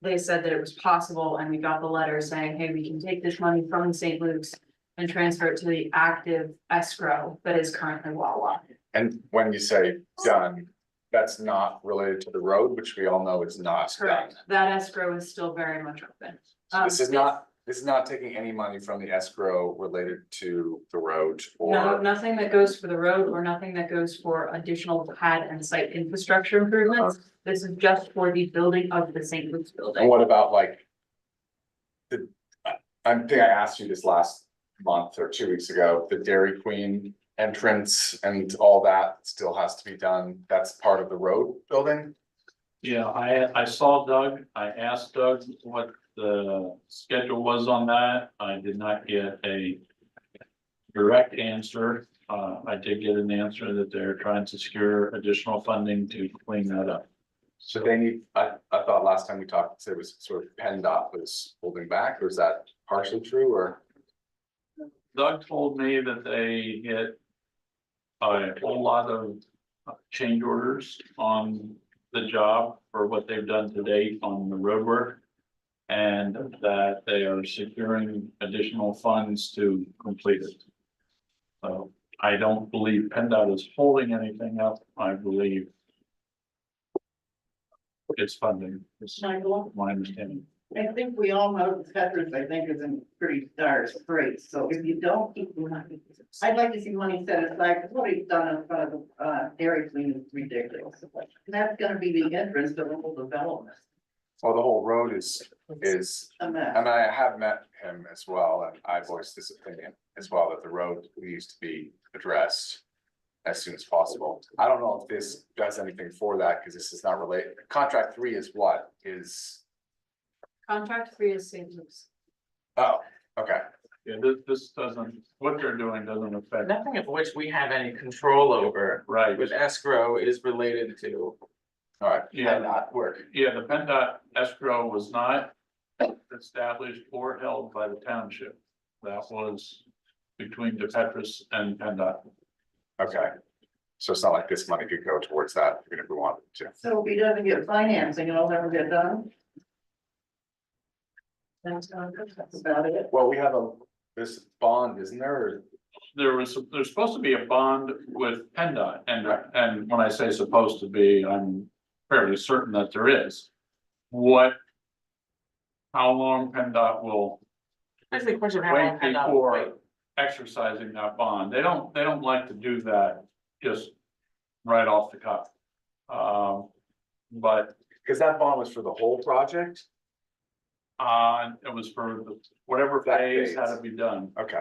they said that it was possible, and we got the letter saying, hey, we can take this money from St. Luke's and transfer it to the active escrow that is currently Wawa. And when you say done, that's not related to the road, which we all know is not done. Correct, that escrow is still very much open. So this is not taking any money from the escrow related to the road No, or, nothing that goes for the road or nothing that goes for additional pad and site infrastructure improvements. This is just for the building of the St. Luke's and building. what about like? I think I asked you this last month or 2 weeks ago, the Dairy Queen entrance and all that still has to be done. That's part of the road building? Yeah, I saw Doug. I asked Doug what the schedule was on that. I did not get a direct answer. I did get an answer that they're trying to secure additional funding to clean that up. So they need, I thought last time we talked, it was sort of PennDOT was holding back, or is that partially true, or? Doug told me that they hit a whole lot of change orders on the job for what they've done to date on the road work. And that they are securing additional funds to complete it. So I don't believe PennDOT is holding anything up. I believe it's funding. It's Michael, my understanding. I think we all know the Tetris, I think, is in pretty dire straits, so if you don't keep the money. I'd like to see money set aside, because what he's done in front of the Dairy Queen is ridiculous. And that's gonna be the entrance to the whole development. Well, the whole road is, A mess. and I have met him as well, and I voiced this opinion as well, that the road needs to be addressed as soon as possible. I don't know if this does anything for that, because this is not related. Contract 3 is what? Is, Contract 3 is St. Luke's. oh, okay. Yeah, this doesn't, what they're doing doesn't affect, Nothing of which we have any control over right? with escrow is related to. All right, Yeah. PennDOT work. Yeah, the PennDOT escrow was not established or held by the township. That was between DePetris and PennDOT. Okay. So it's not like this money could go towards that, even if we wanted to. So if he doesn't get financing, it'll never get done. That's about it. Well, we have this bond, isn't there? There's supposed to be a bond with PennDOT, Right. and when I say supposed to be, I'm fairly certain that there is. How long PennDOT will That's the question. How wait long PennDOT will before wait. exercising that bond? They don't like to do that just right off the cuff. But Because that bond was for the whole project? it was for whatever That phase had phase. to be done. Okay.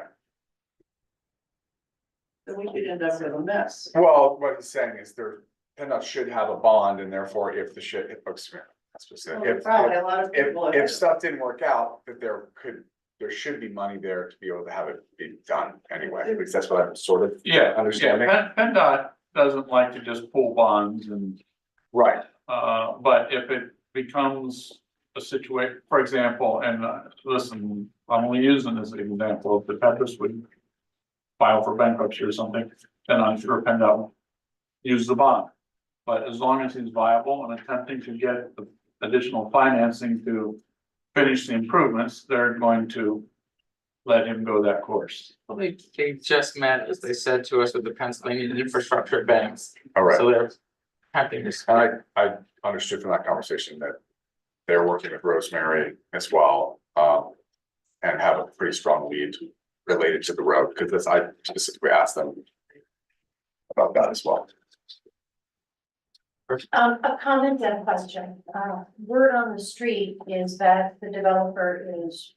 Then we could end up with a mess. Well, what he's saying is PennDOT should have a bond, and therefore if the shit, that's what I Well, said. Probably a lot of people. If stuff didn't work out, that there should be money there to be able to have it be done anyway, because that's what I'm sort of Yeah, understanding. PennDOT doesn't like to just pull bonds and, Right, but if it becomes a situation, for example, and listen, I'm only using this as an example, if the Petrus would file for bankruptcy or something, then I'm sure PennDOT will use the bond. But as long as he's viable and attempting to get the additional financing to finish the improvements, they're going to let him go that course. Well, they just met, as they said to us, with the Pennsylvania Infrastructure Banks. all right. So they're attempting to. And I understood from that conversation that they're working with Rosemary as well, and have a pretty strong lead related to the road, because I specifically asked them about that as well. A comment and a question. Word on the street is that the developer is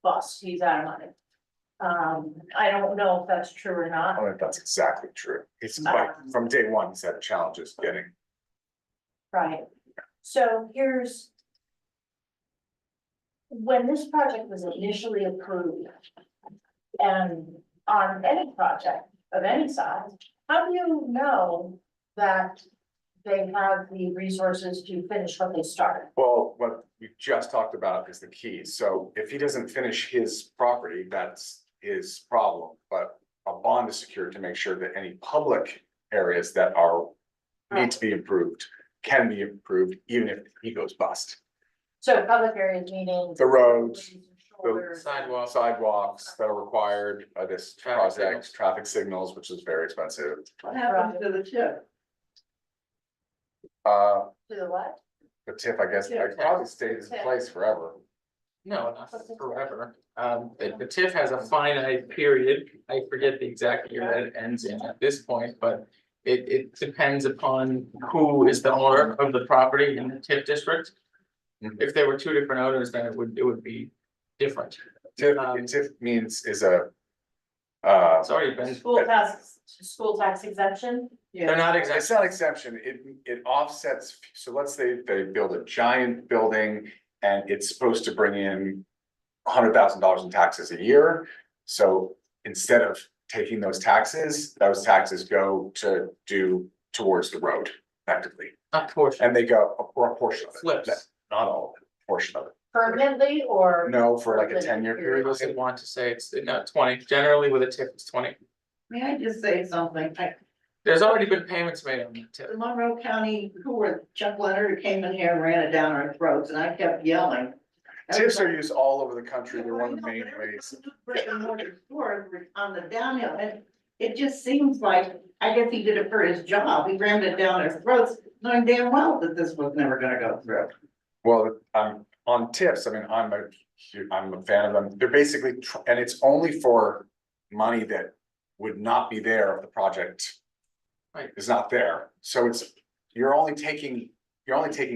bust, he's out of money. I don't know if that's true or I not. don't think that's exactly true. It's like, from day one, he's had challenges getting, Right. So here's. When this project was initially approved. And on any project of any size, how do you know that they have the resources to finish what they started? well, what we just talked about is the key. So if he doesn't finish his property, that's his problem. But a bond is secured to make sure that any public areas that are, need to be improved, can be improved, even if he goes bust. So public areas meaning. The roads, shoulders, sidewalks that are required by this Traffic project, signals. traffic signals, which is very expensive. What happened to the tip? Uh, To the what? the TIF, I guess, I probably stayed in place forever. No, not forever. The TIF has a finite period. I forget the exact year that it ends in at this point, but it depends upon who is the owner of the property in the TIF district. If there were two different owners, then it would be different. TIF means is a. It's already been, School tax exemption? they're not It's exempt. not exemption, it offsets, so let's say they build a giant building and it's supposed to bring in. $100,000 in taxes a year, so instead of taking those taxes go to do towards the road effectively. Not portion. And they go a portion of it. Flips. Not all of it, a portion of it. Permanently or? No, for like a 10-year period. I want to say it's not 20, generally with a TIF, it's 20. May I just say something? There's already been payments made on that TIF. The Monroe County, who were Chuck Leonard, who came in here and ran it down our throats, and I kept yelling. TIFs are used all over the country, they're one of the main ways. Brick and mortar stores were on the downhill, and it just seems like, I guess he did it for his job, he rammed it down their throats, knowing damn well that this was never gonna go through. Well, on TIFs, I mean, I'm a fan of them, they're basically, and it's only for money that would not be there if the project. Right. Is not there, so it's, you're only taking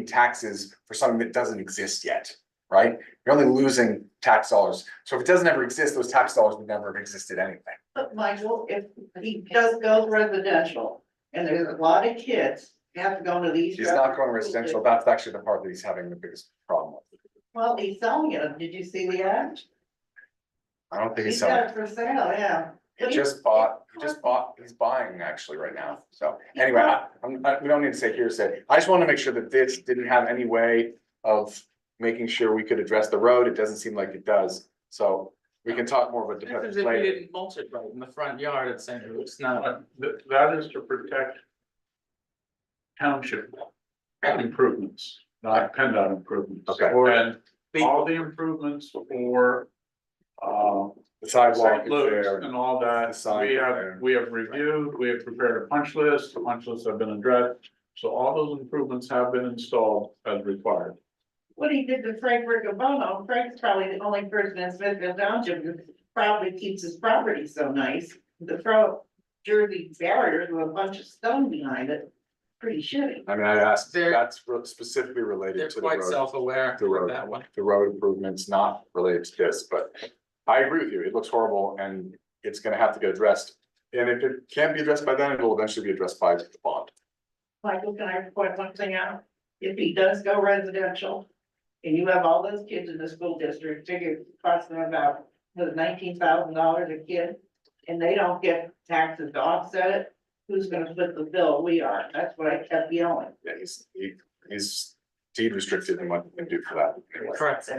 taxes for something that doesn't exist yet, right? You're only losing tax dollars, so if it doesn't ever exist, those tax dollars would never have existed anyway. But Michael, if he just goes residential, and there's a lot of kids, you have to go into these. He's not going residential, that's actually the part that he's having the biggest problem with. Well, he's selling it, did you see the ad? I don't think he's He's got selling, it for sale, yeah. he just bought, he's buying actually right now, so, anyway, we don't need to say hearsay. I just wanna make sure that this didn't have any way of making sure we could address the road, it doesn't seem like it does, so we can talk more about This the is if you later. didn't mulch it right in the front yard at St. Luke's, not. That is to protect township improvements, not PennDOT improvements. Okay. And all the improvements for, The sidewalk St. is Luke's there. and all that, The sign is there. we have reviewed, we have prepared a punch list, the punch lists have been addressed. So all those improvements have been installed as required. What he did to Frank Riccobono, Frank's probably the only person in Smithfield Township who probably keeps his property so nice. To throw Jersey barriers with a bunch of stone behind it, pretty shitty. I mean, I asked, They're- that's specifically They're related to the quite road, self-aware the with road. that one. the road improvements, not related to this, but. I agree with you, it looks horrible and it's gonna have to get addressed, and if it can't be addressed by then, it will eventually be addressed by the bond. Michael, can I point one thing out? If he does go residential, and you have all those kids in the school district, figure it costs them about, $19,000 a kid. And they don't get taxes to offset it, who's gonna foot the bill? We are, that's what I kept yelling. Yeah, he's deed restricted in what he can do for that. anyway. Correct.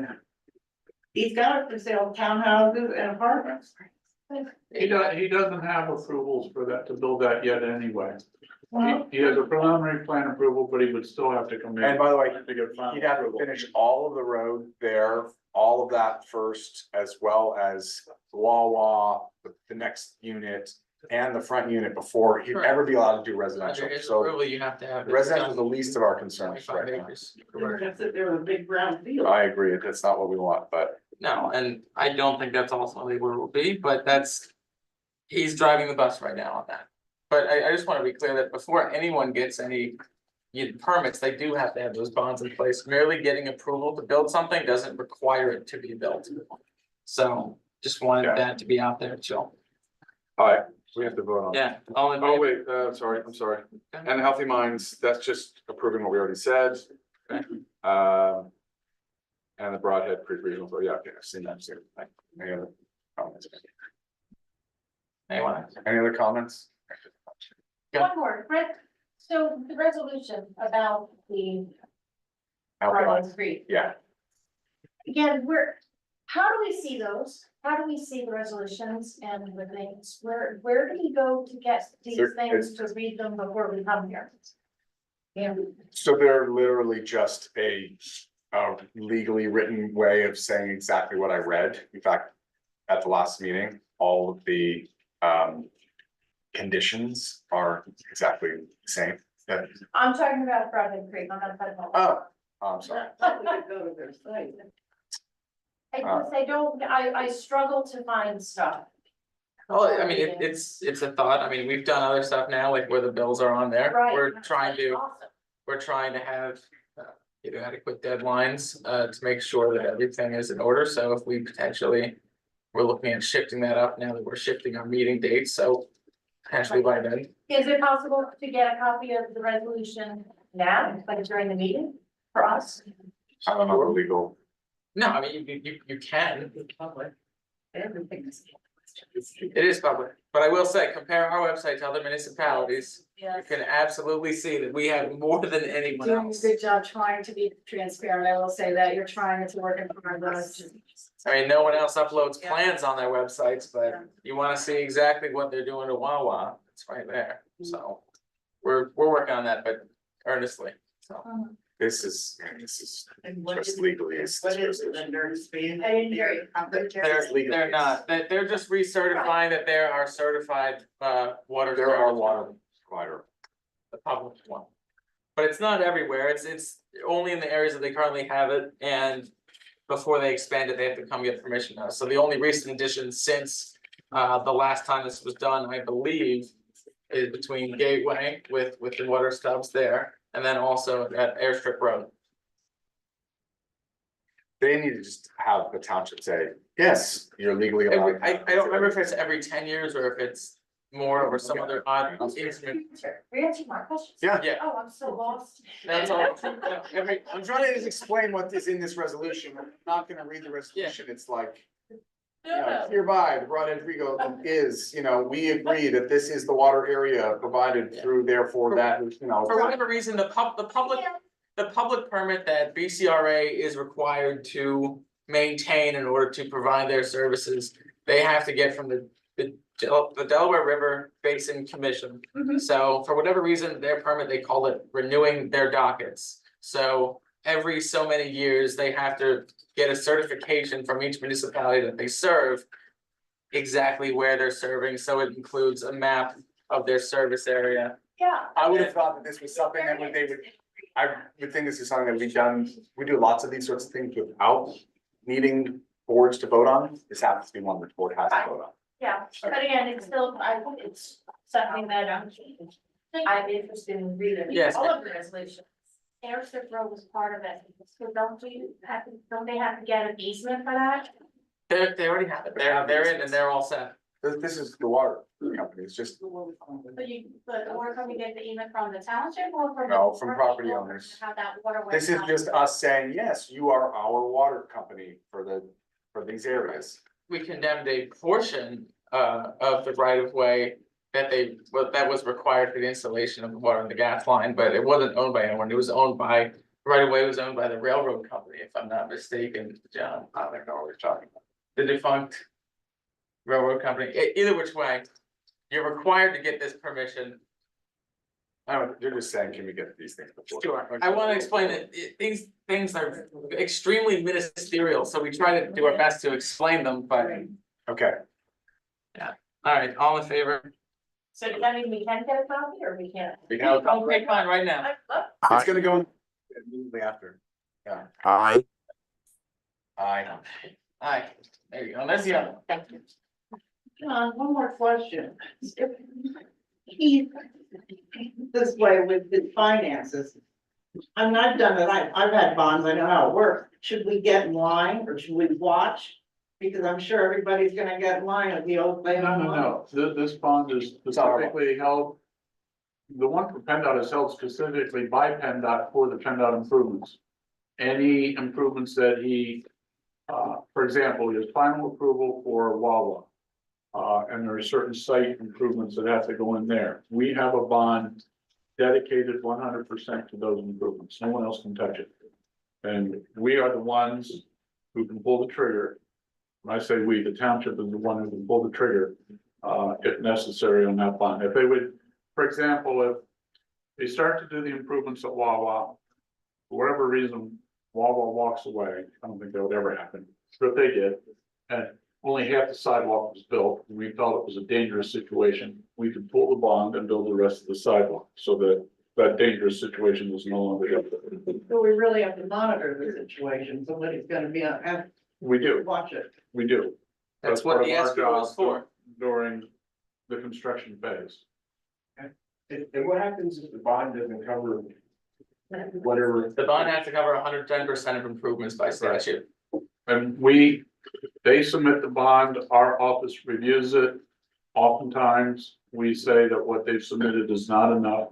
He's got it for sale, townhouses and apartments. He doesn't have approvals for that, to build that yet anyway. Well, He has a preliminary plan approval, but he would still have to come in. And by the way, to get final he'd have to approval. finish all of the road there, all of that first, as well as the Wawa, the next unit. And the front unit before he'd ever be allowed to do residential, Under his so approval, you have to have. it residential is done the least of our concerns 25 right now. acres. they're gonna sit there with a big brown field. I agree, that's not what we want, but No, and I don't think that's ultimately where it will be, but that's. He's driving the bus right now on that. But I just wanna be clear that before anyone gets any. Permits, they do have to have those bonds in place. Merely getting approval to build something doesn't require it to be built. So just wanted Yeah. that to be out there too. alright, we have to vote on. Yeah, all in Oh, favor? wait, sorry, I'm sorry. And Healthy Minds, that's just approving what we already said. Okay. And the Broadhead Creek Regional, yeah, okay, I've seen that too. Any other comments? Anyone? Any other comments? Yeah. One more, Brett, so the resolution about the Healthy Garland Minds, Street, yeah, again, how do we see those? How do we see the resolutions and the things? Where do we go to get these There- things to read them before we come here? Yeah, So they're literally just a legally written way of saying exactly what I read. In fact, at the last meeting, all of the conditions are exactly the same. That- I'm talking about Broadhead Creek, I'm not talking about. Oh, I'm sorry. Go to their site. I struggle to find stuff. Well, I mean, it's a thought. I mean, we've done other stuff now, like where the bills are on there. Right. We're trying to, Awesome. we're trying to have. Adequate deadlines, to make sure that everything is in order. So if we potentially. We're looking at shifting that up now that we're shifting our meeting dates, so potentially by then. Is it possible to get a copy of the resolution now, like during the meeting for us? I don't know the legal. No, I mean, you can. It is public, but I will say, compare our website to other municipalities. You Yes. can absolutely see that we have more than anyone Doing a else. good job trying to be transparent. I will say that you're trying to work in front of us. I mean, no one else uploads plans on their websites, but you wanna see exactly what they're doing to Wawa, it's right there, so. We're working on that, but earnestly, so. This is just legally. It's What is it, the nerd speed? I didn't hear you. They're not, they're just recertifying that they're our certified, water. There are water provider. The public one. But it's not everywhere, it's only in the areas that they currently have it, and before they expand it, they have to come get permission now. So the only recent addition since the last time this was done, I believe, is between Gateway with the water stubs there, and then also at Airstrip Road. They need to just have the township say, yes, you're legally allowed. I don't remember if it's every 10 years or if it's more or some other odd instrument. We answered my questions. Yeah. Yeah, Oh, I'm so lost. that's all. I'm trying to just explain what is in this resolution. I'm not gonna read the resolution. It's like. No. Hereby, the Broad Edge Rego is, we agree that this is the water area provided through, therefore that, For whatever reason, the public permit that BCRA is required to maintain in order to provide their services, they have to get from the Delaware River Basin Commission. Mhm. So for whatever reason, their permit, they call it renewing their dockets. So every so many years, they have to get a certification from each municipality that they serve. Exactly where they're serving, so it includes a map of their service area. Yeah. I would have thought that this was something that I would think this is something that we've done, we do lots of these sorts of things without needing boards to vote on. This happens to be one that the board has to vote on. Yeah, but again, it's still, I think it's something that I'm interested in reading. Yes. All of the resolutions. Airstrip Road was part of it, so don't they have to get an easement for that? They already have it, they're in and they're all set. This is the water company, it's just, But or can we get the easement from the township or from? No, from property owners. How that waterway. this is just us saying, yes, you are our water company for these areas. We condemned a portion of the right of way that was required for the installation of the water and the gas line, but it wasn't owned by anyone, it was owned by. Right of way was owned by the railroad company, if I'm not mistaken, John. I don't know what you're talking about. The defunct. Railroad company, either which way, you're required to get this permission. You're just saying, can we get these things before? Sure, I wanna explain that these things are extremely ministerial, so we try to do our best to explain them, but. Okay, Alright, all in favor? So does that mean we can get a copy or we can't? we have, Okay, fine, right now. it's gonna go immediately after. Aye. I, Alright, there you go, that's the other. Thank you. John, one more question. If he this way with the finances. I mean, I've done it, I've had bonds, I know how it works. Should we get in line or should we watch? Because I'm sure everybody's gonna get in line at the old play No, online. this bond is specifically held. The one for PennDOT is held specifically by PennDOT for the PennDOT improvements. Any improvements that he, for example, his final approval for Wawa. And there are certain site improvements that have to go in there. We have a bond dedicated 100% to those improvements. No one else can touch it. And we are the ones who can pull the trigger. When I say we, the township is the one who can pull the trigger, if necessary on that bond. If they would, for example, if they start to do the improvements at Wawa, for whatever reason, Wawa walks away, I don't think that would ever happen, but if they did, and only half the sidewalk was built, and we felt it was a dangerous situation, we could pull the bond and build the rest of the sidewalk, so that that dangerous situation was no longer. So we really have to monitor the situation, somebody's gonna be on, have We to do, watch it. we do. That's what part the of our escrow is job for. During the construction phase. And what happens if the bond doesn't cover whatever? The bond has to cover 110% of improvements by statute. And they submit the bond, our office reviews it. Oftentimes, we say that what they've submitted is not enough.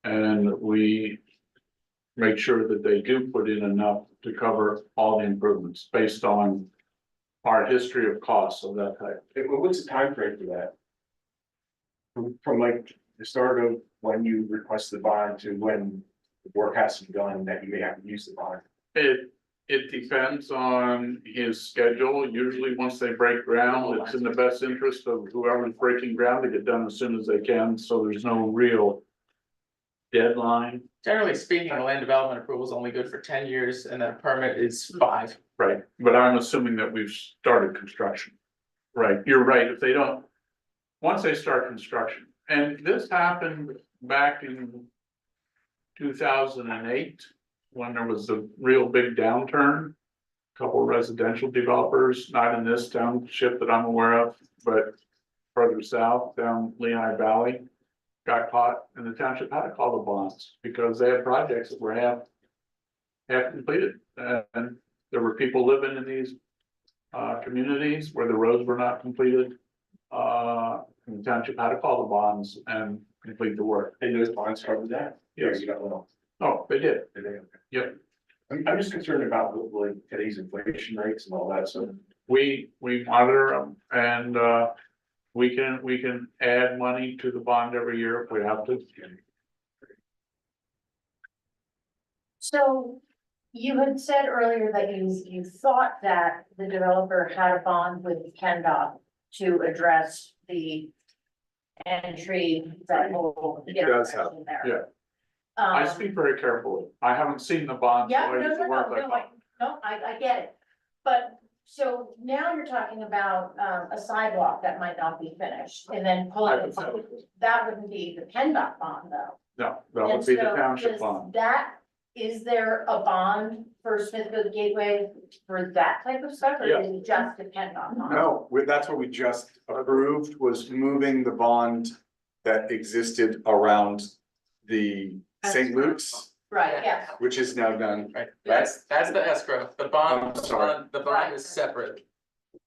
And we make sure that they do put in enough to cover all the improvements based on our history of costs of that type. What's the time frame for that? From like the start of when you request the bond to when the work has to be done, that you may have to use the bond? It depends on his schedule. Usually, once they break ground, it's in the best interest of whoever's breaking ground to get done as soon as they can, so there's no real deadline. Generally speaking, a land development approval is only good for 10 years and then a permit is 5. Right, but I'm assuming that we've started construction. Right, you're right, if they don't, once they start construction, and this happened back in 2008, when there was a real big downturn. Couple residential developers, not in this township that I'm aware of, but further south, down Lehigh Valley, got caught, and the township had to call the bonds, because they had projects that were half completed, and there were people living in these communities where the roads were not completed. And the township had to call the bonds and complete the work. And those bonds cover that? Yes. You don't know. Oh, they did. Did they? Yep. I'm just concerned about like today's inflation rates and all that, so. We monitor them, and we can add money to the bond every year if we have to. So you had said earlier that you thought that the developer had a bond with PennDOT to address the entry that will get does have, in there. yeah. I Um, speak very carefully. I haven't seen the bond. so Yeah, I no, use the no, words no, I no, thought. no, I get it. But so now you're talking about a sidewalk that might not be finished and then pulling it. That wouldn't be the PennDOT bond though. No, that And would be the so township does bond. is there a bond for Smithfield Gateway for that type of stuff, or Yeah. is it just a PennDOT bond? No, that's what we just approved, was moving the bond that existed around the St. Luke's, Right, yes. which is now done. Right, that's the escrow, the bond, I'm sorry. the bond is separate.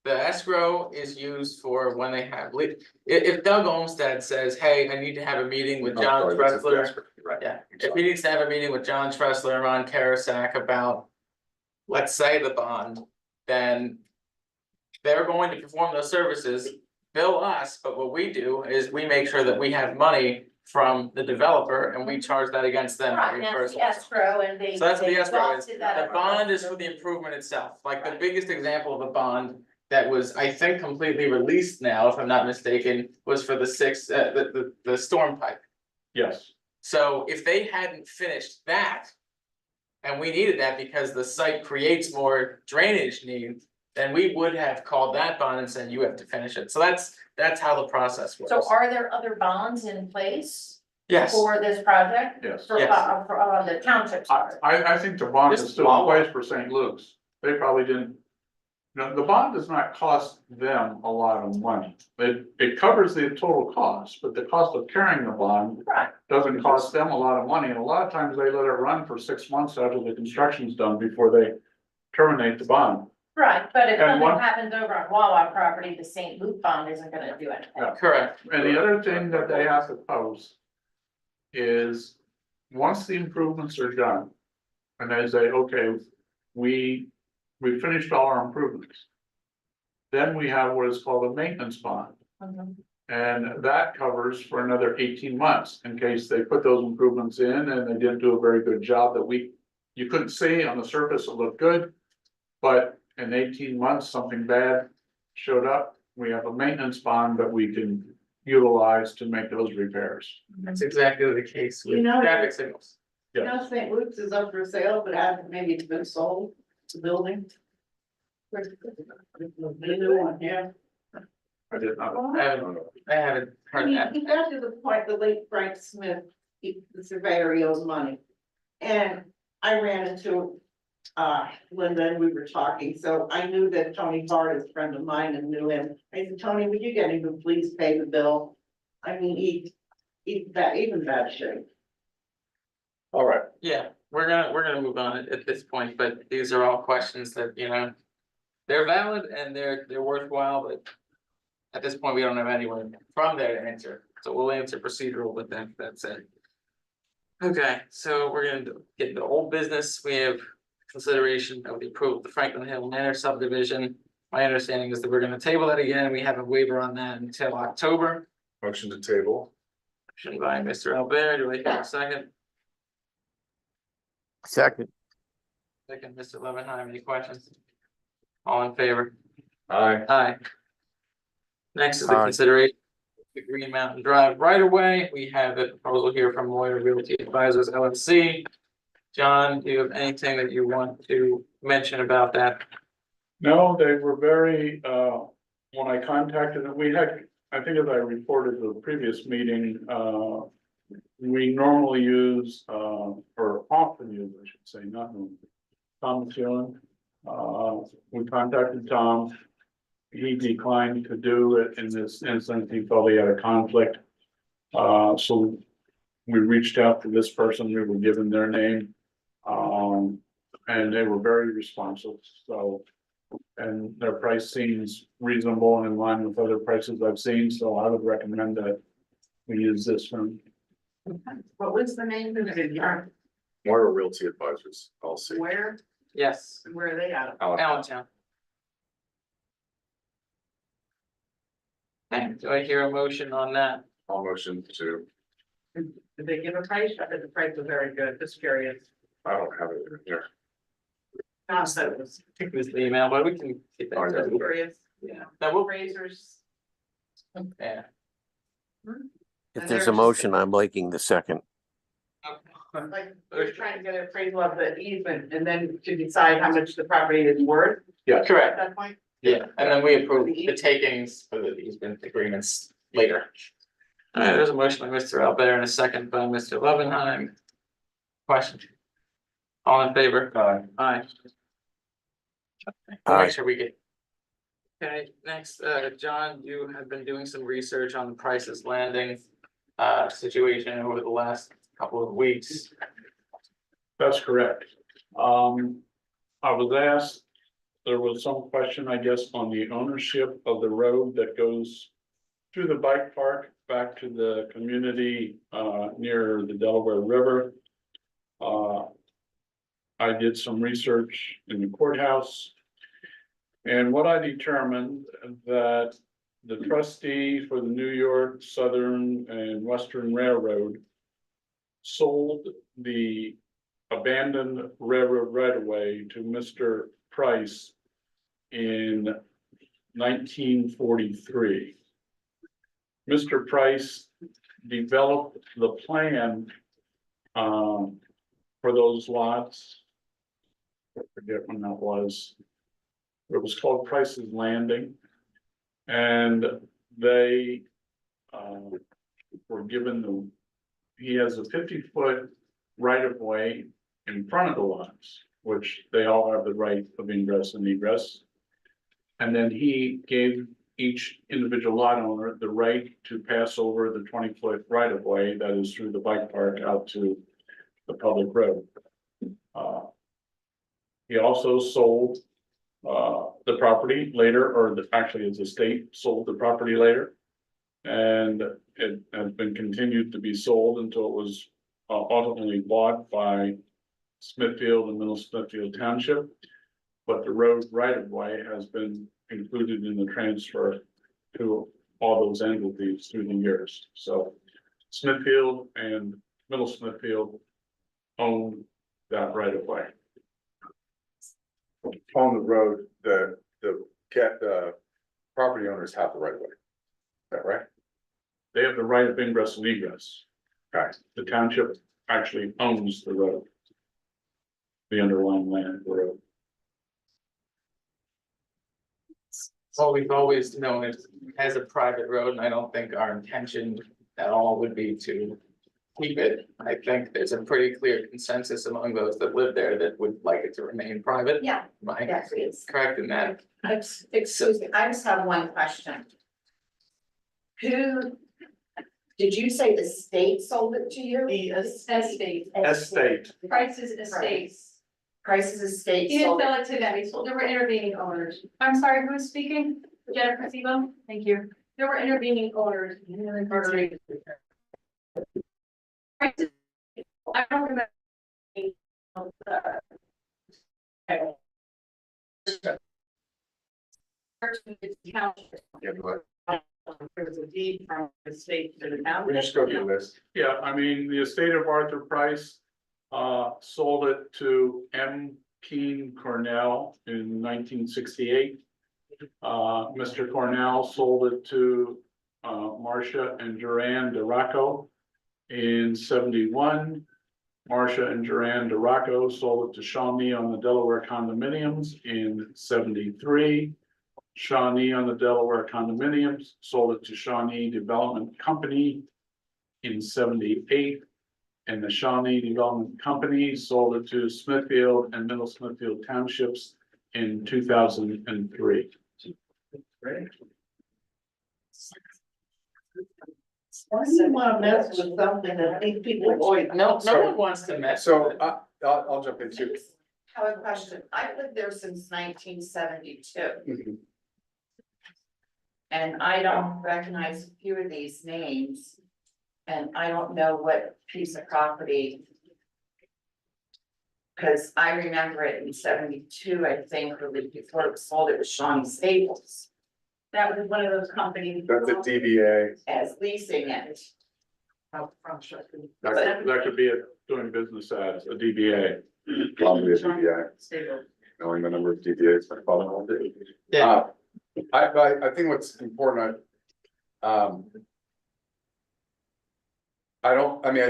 The escrow is used for when they have, if Doug Olmsted says, hey, I need to have a meeting with John Oh, sorry, that's Tressler. escrow, right. Yeah, if he needs to have a meeting with John Tressler and Ron Karasak about, let's say, the bond, then they're going to perform those services, bill us, but what we do is we make sure that we have money from the developer and we charge that against them. Right, and that's the escrow and they. So that's what the they escrow is, exhausted that the bond is for the improvement itself, like the biggest example of a bond. That was, I think, completely released now, if I'm not mistaken, was for the the storm pipe. Yes, So if they hadn't finished that. And we needed that because the site creates more drainage needs, then we would have called that bond and said, you have to finish it. So that's how the process works. So are there other bonds in place Yes, for this project? yes. For, Yes. for the township side? I think the bond is Just still in Wawa. place for St. Luke's. They probably didn't. No, the bond does not cost them a lot of money. It covers the total cost, but the cost of carrying the bond Right. doesn't cost them a lot of money. And a lot of times they let it run for 6 months after the construction's done before they terminate the bond. Right, but if And something one- happens over on Wawa property, the St. Luke bond isn't gonna do anything. Yeah. correct. And the other thing that they have to post is, once the improvements are done, and they say, okay, we finished all our improvements. Then we have what is called a maintenance bond, Mhm. and that covers for another 18 months in case they put those improvements in and they didn't do a very good job that you couldn't see on the surface, it looked good. But in 18 months, something bad showed up, we have a maintenance bond that we can utilize to make those repairs. That's exactly the case with You know- traffic signals. You know, St. Luke's is up for sale, but hasn't maybe it's been sold, the building. The new one, yeah. I did not. I haven't heard that. He got to the point, the late Frank Smith, the surveyor, he owes money. And I ran into, Linda, and we were talking, so I knew that Tony Bart is a friend of mine and knew him. I said, Tony, would you get him to please pay the bill? I mean, he's even bad shape. All right, Yeah, we're gonna move on at this point, but these are all questions that, you know. They're valid and they're worthwhile, but. At this point, we don't have anyone from there to answer, so we'll answer procedural with them, that's it. Okay, so we're gonna get into old business, we have consideration of the approval of the Franklin Hill Manor subdivision. My understanding is that we're gonna table that again, we have a waiver on that until October. motion to table. Motion by Mr. Albert, do I hear a second? Second. Second, Mr. Levenheim, any questions? All in favor? Aye. Aye. Next is the Aye. consideration of the Green Mountain Drive right away. We have a proposal here from Moyer Realty Advisors LLC. John, do you have anything that you want to mention about that? No, they were very, when I contacted them, we had, I think as I reported the previous meeting, we normally use, or often use, I should say, not normally, Tom Phelan. We contacted Tom. He declined to do it in this instance. He felt he had a conflict. So we reached out to this person. We were given their name. And they were very responsive, so. And their price seems reasonable and in line with other prices I've seen, so I would recommend that we use this one. What was the name of it? Moira Realty Advisors, I'll see. Where, Yes, where are they at? Allentown. Okay, do I hear a motion on that? I'll motion to, Did they give a price? I bet the price was very good, just curious. I don't have it in here. Not so it was I think it was the email, but we can keep Oh, that. yeah. curious. Yeah, that will, Razors. yeah. If there's a motion, I'm making the second. Like, we're trying to get an appraisal of the easement and then to decide how much the property is worth at Correct, that point. yeah, and then we approve the takings for the easement agreements later. All right, there's a motion by Mr. Albert and a second by Mr. Levenheim. Question? All in favor? Aye. Aye. Make sure we get. Okay, next, John, you have been doing some research on the Price's Landing situation over the last couple of weeks. That's correct. I was asked, there was some question, I guess, on the ownership of the road that goes through the bike park back to the community near the Delaware River. I did some research in the courthouse. And what I determined that the trustee for the New York Southern and Western Railroad sold the abandoned railroad right of way to Mr. Price in 1943. Mr. Price developed the plan for those lots. I forget when that was. It was called Price's Landing. And they were given he has a 50-foot right of way in front of the lots, which they all have the right of ingress and egress. And then he gave each individual lot owner the right to pass over the 20-foot right of way that is through the bike park out to the public road. He also sold the property later, or actually his estate sold the property later. And it has been continued to be sold until it was ultimately bought by Smithfield and Middle Smithfield Township. But the road right of way has been included in the transfer to all those entities through the years. So Smithfield and Middle Smithfield own that right of way. own the road, the property owners have the right of way. Is that right? They have the right of ingress and egress. Okay. The township actually owns the road. The underlying land, the road. Well, we've always known it as a private road, and I don't think our intention at all would be to keep it. I think there's a pretty clear consensus among those that live there that would like it to remain private. Yeah, Right, that's it. correct in that. Excuse me, I just have one question. Who, did you say the state sold it to you? The estate. Estate. Prices estates. Prices estate He didn't sold it. sell it to them, he sold, there were intervening owners. I'm sorry, who is speaking? Jennifer Sebo, thank you. There were intervening owners. Prices- I don't remember. Yeah, but There's a deed from the state to the town. we just go through this. Yeah, I mean, the estate of Arthur Price sold it to M. Keene Cornell in 1968. Mr. Cornell sold it to Marcia and Duran DeRocco in 71. Marcia and Duran DeRocco sold it to Shawnee on the Delaware condominiums in 73. Shawnee on the Delaware condominiums sold it to Shawnee Development Company in 78. And the Shawnee Development Company sold it to Smithfield and Middle Smithfield Townships in 2003. Why do you wanna mess with something that these people avoid? No one wants to mess So with it. I'll jump into. I have a question. I've lived there since 1972. And I don't recognize a few of these names. And I don't know what piece of property. Cause I remember it in 72, I think, or before it was sold, it was Shawnee Staples That was one of those companies. That's a DBA. as leasing it. That could be a doing business as a DBA. Probably a DBA, knowing the number of DBAs my father did. Yeah. I think what's important, I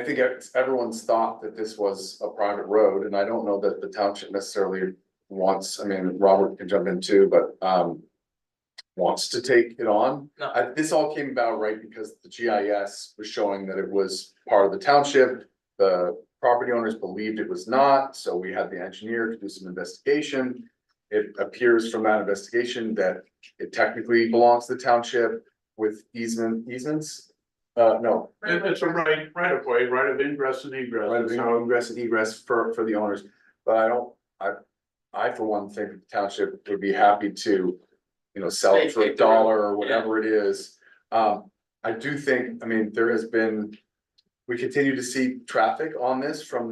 think everyone's thought that this was a private road, and I don't know that the township necessarily wants, Robert can jump in too, but, wants to take it on. No. This all came about right because the GIS was showing that it was part of the township. The property owners believed it was not, so we had the engineer to do some investigation. It appears from that investigation that it technically belongs to the township with easements. No, It's a right of way, right of ingress and egress. right, ingress and egress for the owners, but I for one think the township would be happy to, sell it for Take the road. $1 or whatever it is. I do think, there has been, we continue to see traffic on this from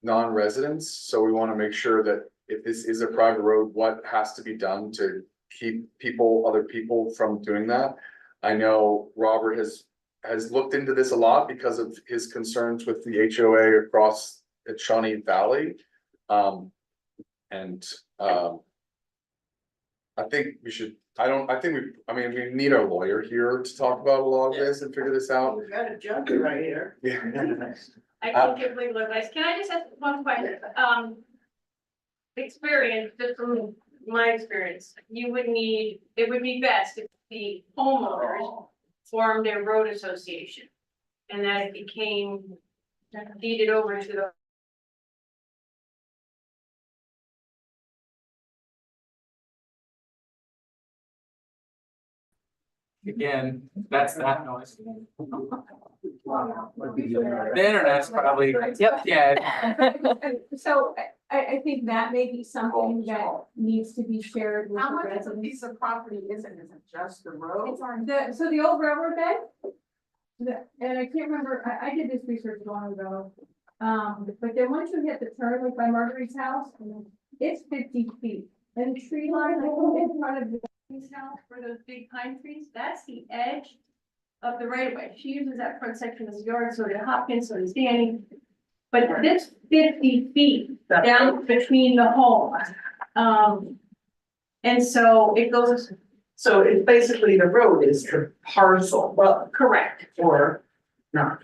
non-residents, so we wanna make sure that if this is a private road, what has to be done to keep other people from doing that? I know Robert has looked into this a lot because of his concerns with the HOA across at Shawnee Valley. I think we should, we need our lawyer here to talk about a lot of this and figure this out. We've got a judge right here. Yeah. I think give legal advice. Can I just ask one question? Experience, just from my experience, it would be best if the homeowners formed their road association. And that it became deeded over to the. Again, that's that noise. The internet's probably, Yep. yeah, So I think that may be something that needs to be shared with How the much of a residents. piece of property is it? Is it just the road? So the old railroad bed. And I can't remember, I did this research long ago. But then once you hit the turn, like by Marguerite's house, it's 50 feet. And the tree line, like in front of the House for those big pine trees, that's the edge of the right of way. She uses that front section as yard, so did Hopkins, so does Danny. but this 50 feet down between the homes. And so it goes, So it's basically the road is the parcel, well, correct, or not?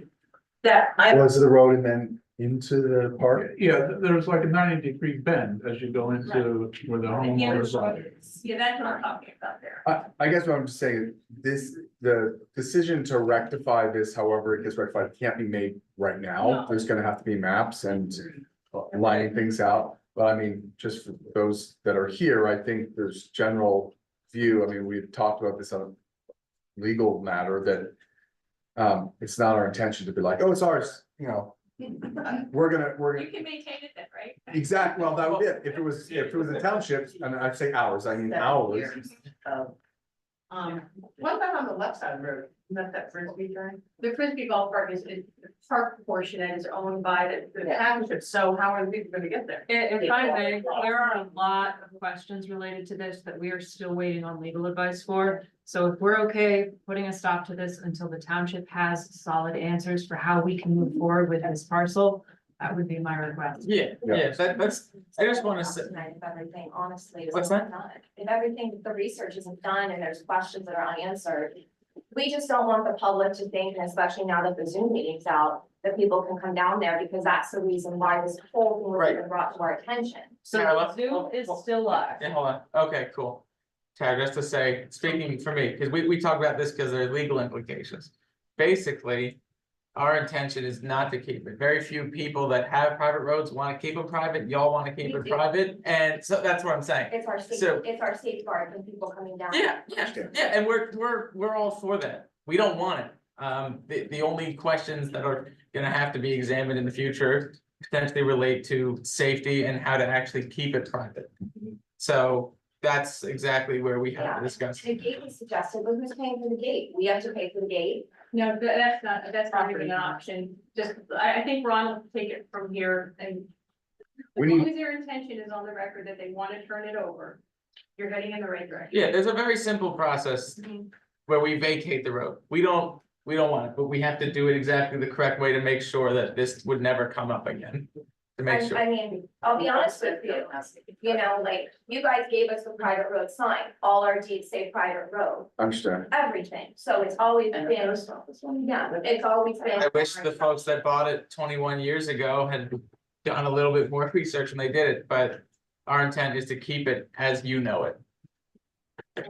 that I, Was the road and then into the park? Yeah, there's like a 90-degree bend as you go into where the homeowners are. yeah, that's what I'm talking about there. I guess what I'm just saying, the decision to rectify this, however it gets rectified, can't be made right now. No. There's gonna have to be maps and lining things out. But I mean, just for those that are here, I think there's general view, I mean, we've talked about this on a legal matter that it's not our intention to be like, oh, it's ours, you know. We're You gonna, can maintain it then, right? exactly, well, that would be it. If it was a township, and I'd say ours, I mean ours. What about on the left side of the road? Isn't that Frisbee drive? The Frisbee Golf Park is the park portion that is owned by the township, so how are the people gonna get there? If I may, there are a lot of questions related to this that we are still waiting on legal advice for. So if we're okay putting a stop to this until the township has solid answers for how we can move forward with this parcel, that would be my request. Yeah, that's, I just wanna say, If everything honestly is What's not done, if everything, the research isn't done and there's questions that are unanswered. We just don't want the public to think, and especially now that the Zoom meeting's out, that people can come down there because that's the reason why this whole thing was Right. even brought to our attention. So Carla? Zoom is still live. yeah, hold on, okay, cool. Tara, just to say, speaking for me, because we talk about this because there are legal implications. Basically, our intention is not to keep it. Very few people that have private roads want to keep them private. Y'all want to keep We it do. private, and so that's what I'm saying. It's our So- it's our safeguard when people coming down. Yeah, and we're all for that. We don't want it. The only questions that are gonna have to be examined in the future potentially relate to safety and how to actually keep it private. So that's exactly where we have to discuss. The gate was suggested, but who's paying for the gate? We have to pay for the gate. No, that's not even an option, just, I think Ron will take it from here and. We As long need- as their intention is on the record that they want to turn it over, you're heading in the right direction. Yeah, there's a very simple process where we vacate the road. We don't want it, but we have to do it exactly the correct way to make sure that this would never come up again. To make sure. I mean, I'll be honest with you know, like, you guys gave us the private road sign, all our deeds say private road, Understand. everything, so it's always been, yeah, it's always been. I wish the folks that bought it 21 years ago had done a little bit more research when they did it, but our intent is to keep it as you know it. Okay.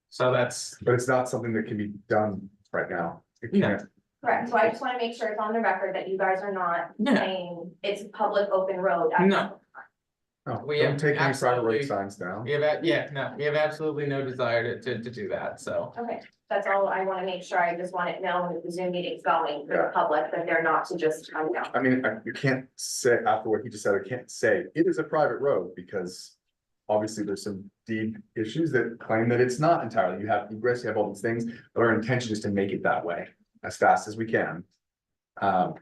So that's, But it's not something that can be done right now. It No. can't. Correct, so I just wanna make sure it's on the record that you guys are not Yeah. saying it's a public open road. No. No, We don't have take any private road absolutely- signs down. we have, we have absolutely no desire to do that, so. Okay, that's all I wanna make sure, I just want it known that the Zoom meeting's going for the public, that they're not to just come down. I mean, you can't say, after what he just said, I can't say it is a private road because obviously there's some deed issues that claim that it's not entirely. You have egress, you have all these things, but our intention is to make it that way as fast as we can. Let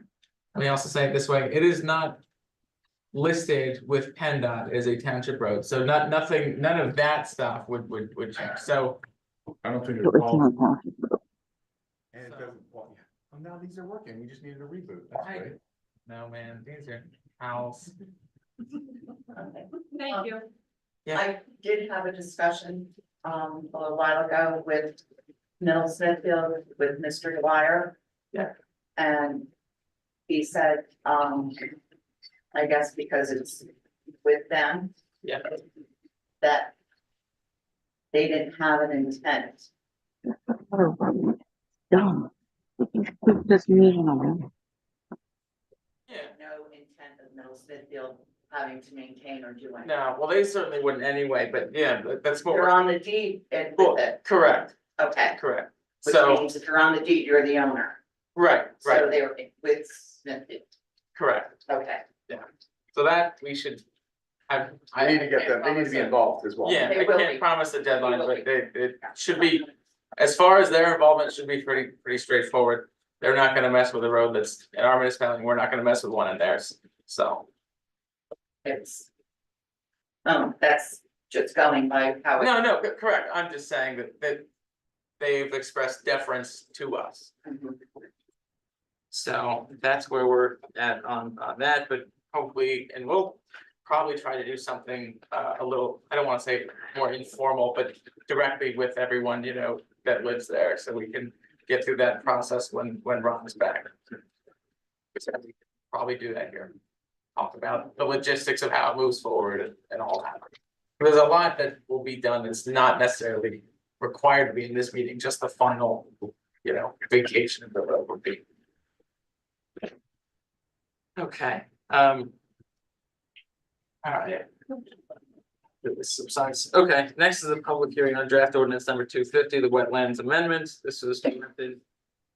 me also say it this way, it is not listed with PennDOT as a township road, so nothing, none of that stuff would change, so. I don't think it's all. And it doesn't, well, now these are working. We just needed a reboot. That's Right. great. No, man, these are owls. Thank you. Yeah. I did have a discussion, a little while ago with Middle Smithfield with Mr. Dwyer. Yeah. And he said, I guess because it's with them. Yeah. That they didn't have an intent, Yeah, no intent of Middle Smithfield having to maintain or do anything. no, well, they certainly wouldn't anyway, but yeah, that's what You're we're, on the deed and well, with it, correct, okay, correct. which So, means if you're on the deed, you're the owner, right, so right, they were with Smithfield, correct. okay. So that we should have. I need to get them, they need to be involved as well. Yeah, They I will can't be. promise a deadline, They will but it should be, as far as their involvement should be pretty straightforward. They're not gonna mess with a road that's in our municipality, we're not gonna mess with one in theirs, so. It's. That's just going by how it. No, correct, I'm just saying that they've expressed deference to us. So that's where we're at on that, but hopefully, and we'll probably try to do something a little, I don't wanna say more informal, but directly with everyone, you know, that lives there, so we can get through that process when Ron is back. So we can probably do that here. Talk about the logistics of how it moves forward and all that. There's a lot that will be done that's not necessarily required to be in this meeting, just the final, you know, vacation of the road would be. Okay, all right. This subsides. Okay, next is a public hearing on draft ordinance number 250, the wetlands amendments. This was drafted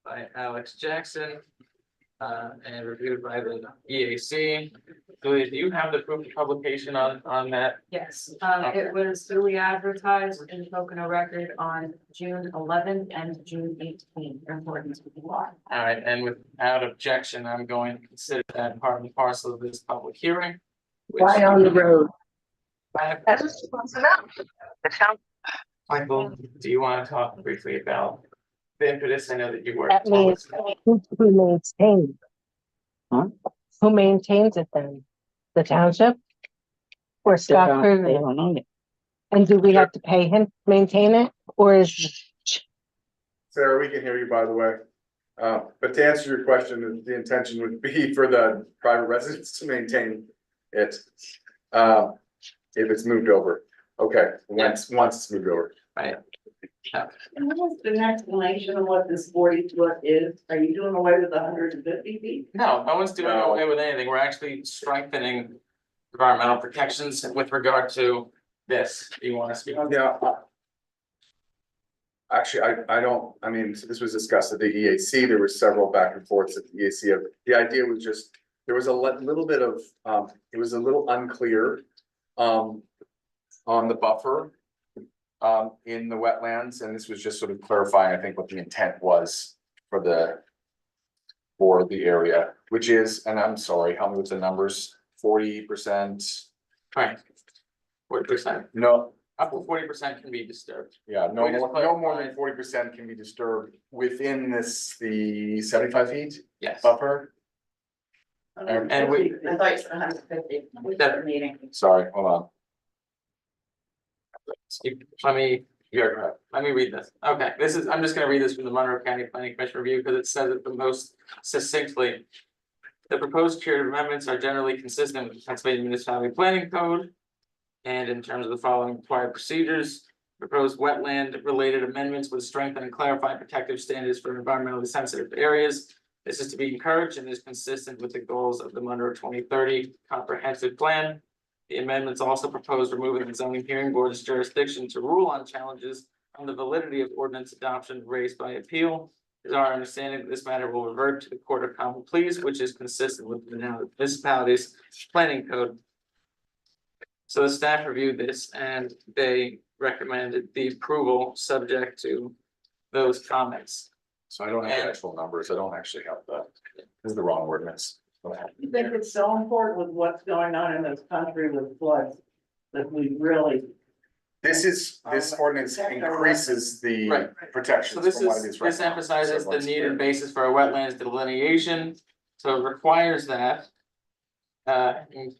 by Alex Jackson. And reviewed by the EAC. Julia, do you have the proof of publication on that? Yes, it was duly advertised in Pocono Record on June 11th and June 18th, in accordance with the law. All right, and without objection, I'm going to consider that part and parcel of this public hearing. Why on the road? Michael, do you want to talk briefly about the impetus? I know that you were. That means who maintains? Huh? Who maintains it then? The township? Or Scott They Kruger? don't own it. And do we have to pay him to maintain it, or is? Sarah, we can hear you, by the way. But to answer your question, the intention would be for the private residents to maintain it. If it's moved over. Okay, once it's moved over. Right. And what is the explanation of what this 40-foot is? Are you doing away with 150 feet? No, no one's doing No. away with anything. We're actually strengthening environmental protections with regard to this. Do you want to speak on? Yeah. Actually, I don't, I mean, so this was discussed at the EAC, there were several back and forths at the EAC. The idea was just, there was a little bit of, it was a little unclear. On the buffer. In the wetlands, and this was just sort of clarifying, I think, what the intent was for the. For the area, which is, and I'm sorry, help me with the numbers, 40%. Right. 40%. No, Up to 40% can be disturbed. yeah, We no just more clarified. than 40% can be disturbed within the 75 feet Yes. buffer. And we, I thought you said 150. That- meeting. Sorry, hold on. let me read this. Okay, this is, I'm just gonna read this from the Monroe County Planning Commission review because it says it the most succinctly. The proposed curative amendments are generally consistent with the Pennsylvania Municipality Planning Code. And in terms of the following required procedures, proposed wetland related amendments would strengthen and clarify protective standards for environmentally sensitive areas. This is to be encouraged and is consistent with the goals of the Monroe 2030 comprehensive plan. The amendments also propose removing the zoning hearing board's jurisdiction to rule on challenges on the validity of ordinance adoption raised by appeal. It is our understanding that this matter will revert to the Court of Common Pleas, which is consistent with the municipality's planning code. So the staff reviewed this and they recommended the approval subject to those comments. So I don't have the actual numbers, I don't actually have this is the wrong ordinance. You think it's so important with what's going on in this country with floods that we really. This ordinance increases the Right. So protections this from what it is, is right this now. emphasizes So the once- need and basis for a wetlands delineation, so it requires that.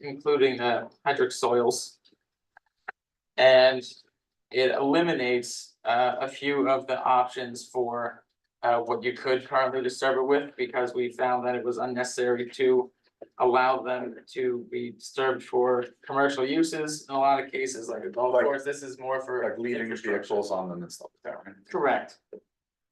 Including hydric soils. And it eliminates a few of the options for what you could currently disturb it with, because we found that it was unnecessary to allow them to be disturbed for commercial uses in a lot of cases, like a golf course. This is more for Like leaving infrastructure. vehicles on them and stuff like that, right? Correct.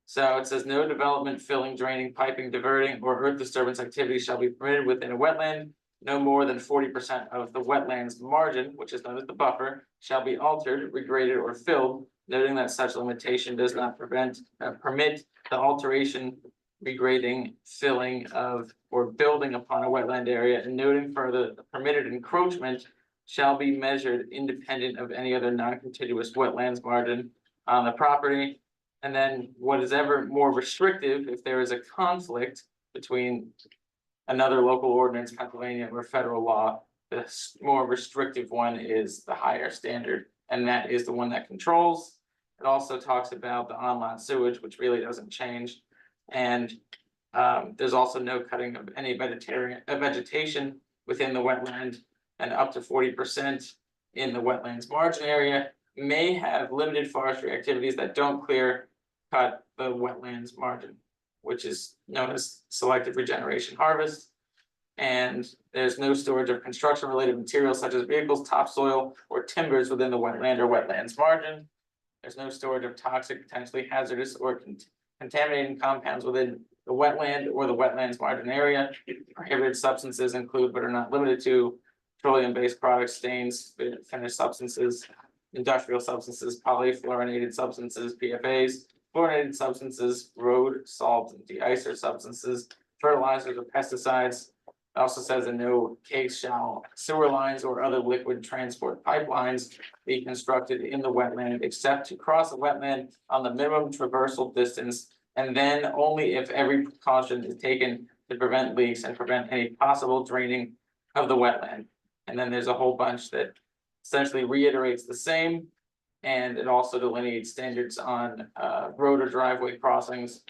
So it says no development, filling, draining, piping, diverting, or earth disturbance activities shall be permitted within a wetland. No more than 40% of the wetlands margin, which is known as the buffer, shall be altered, regraded, or filled. Noting that such limitation does not permit the alteration, regrading, filling of, or building upon a wetland area, and noting further, the permitted encroachment shall be measured independent of any other non-contiguous wetlands margin on the property. And then what is ever more restrictive, if there is a conflict between another local ordinance, Pennsylvania, or federal law, the more restrictive one is the higher standard, and that is the one that controls. It also talks about the on-lot sewage, which really doesn't change, and There's also no cutting of any vegetation within the wetland, and up to 40% in the wetlands margin area may have limited forestry activities that don't clear cut the wetlands margin, which is known as selective regeneration harvest. And there's no storage of construction related materials such as vehicles, topsoil, or timbers within the wetland or wetlands margin. There's no storage of toxic, potentially hazardous, or contaminating compounds within the wetland or the wetlands margin area. Prohibited substances include but are not limited to petroleum-based products, stains, finished substances, industrial substances, polyfluorinated substances, PFAs, fluorinated substances, road salt and de-icer substances, fertilizers or pesticides. It also says in no case shall sewer lines or other liquid transport pipelines be constructed in the wetland except to cross the wetland on the minimum traversal distance, and then only if every precaution is taken to prevent leaks and prevent any possible draining of the wetland. And then there's a whole bunch that essentially reiterates the same. And it also delineates standards on road or driveway crossings,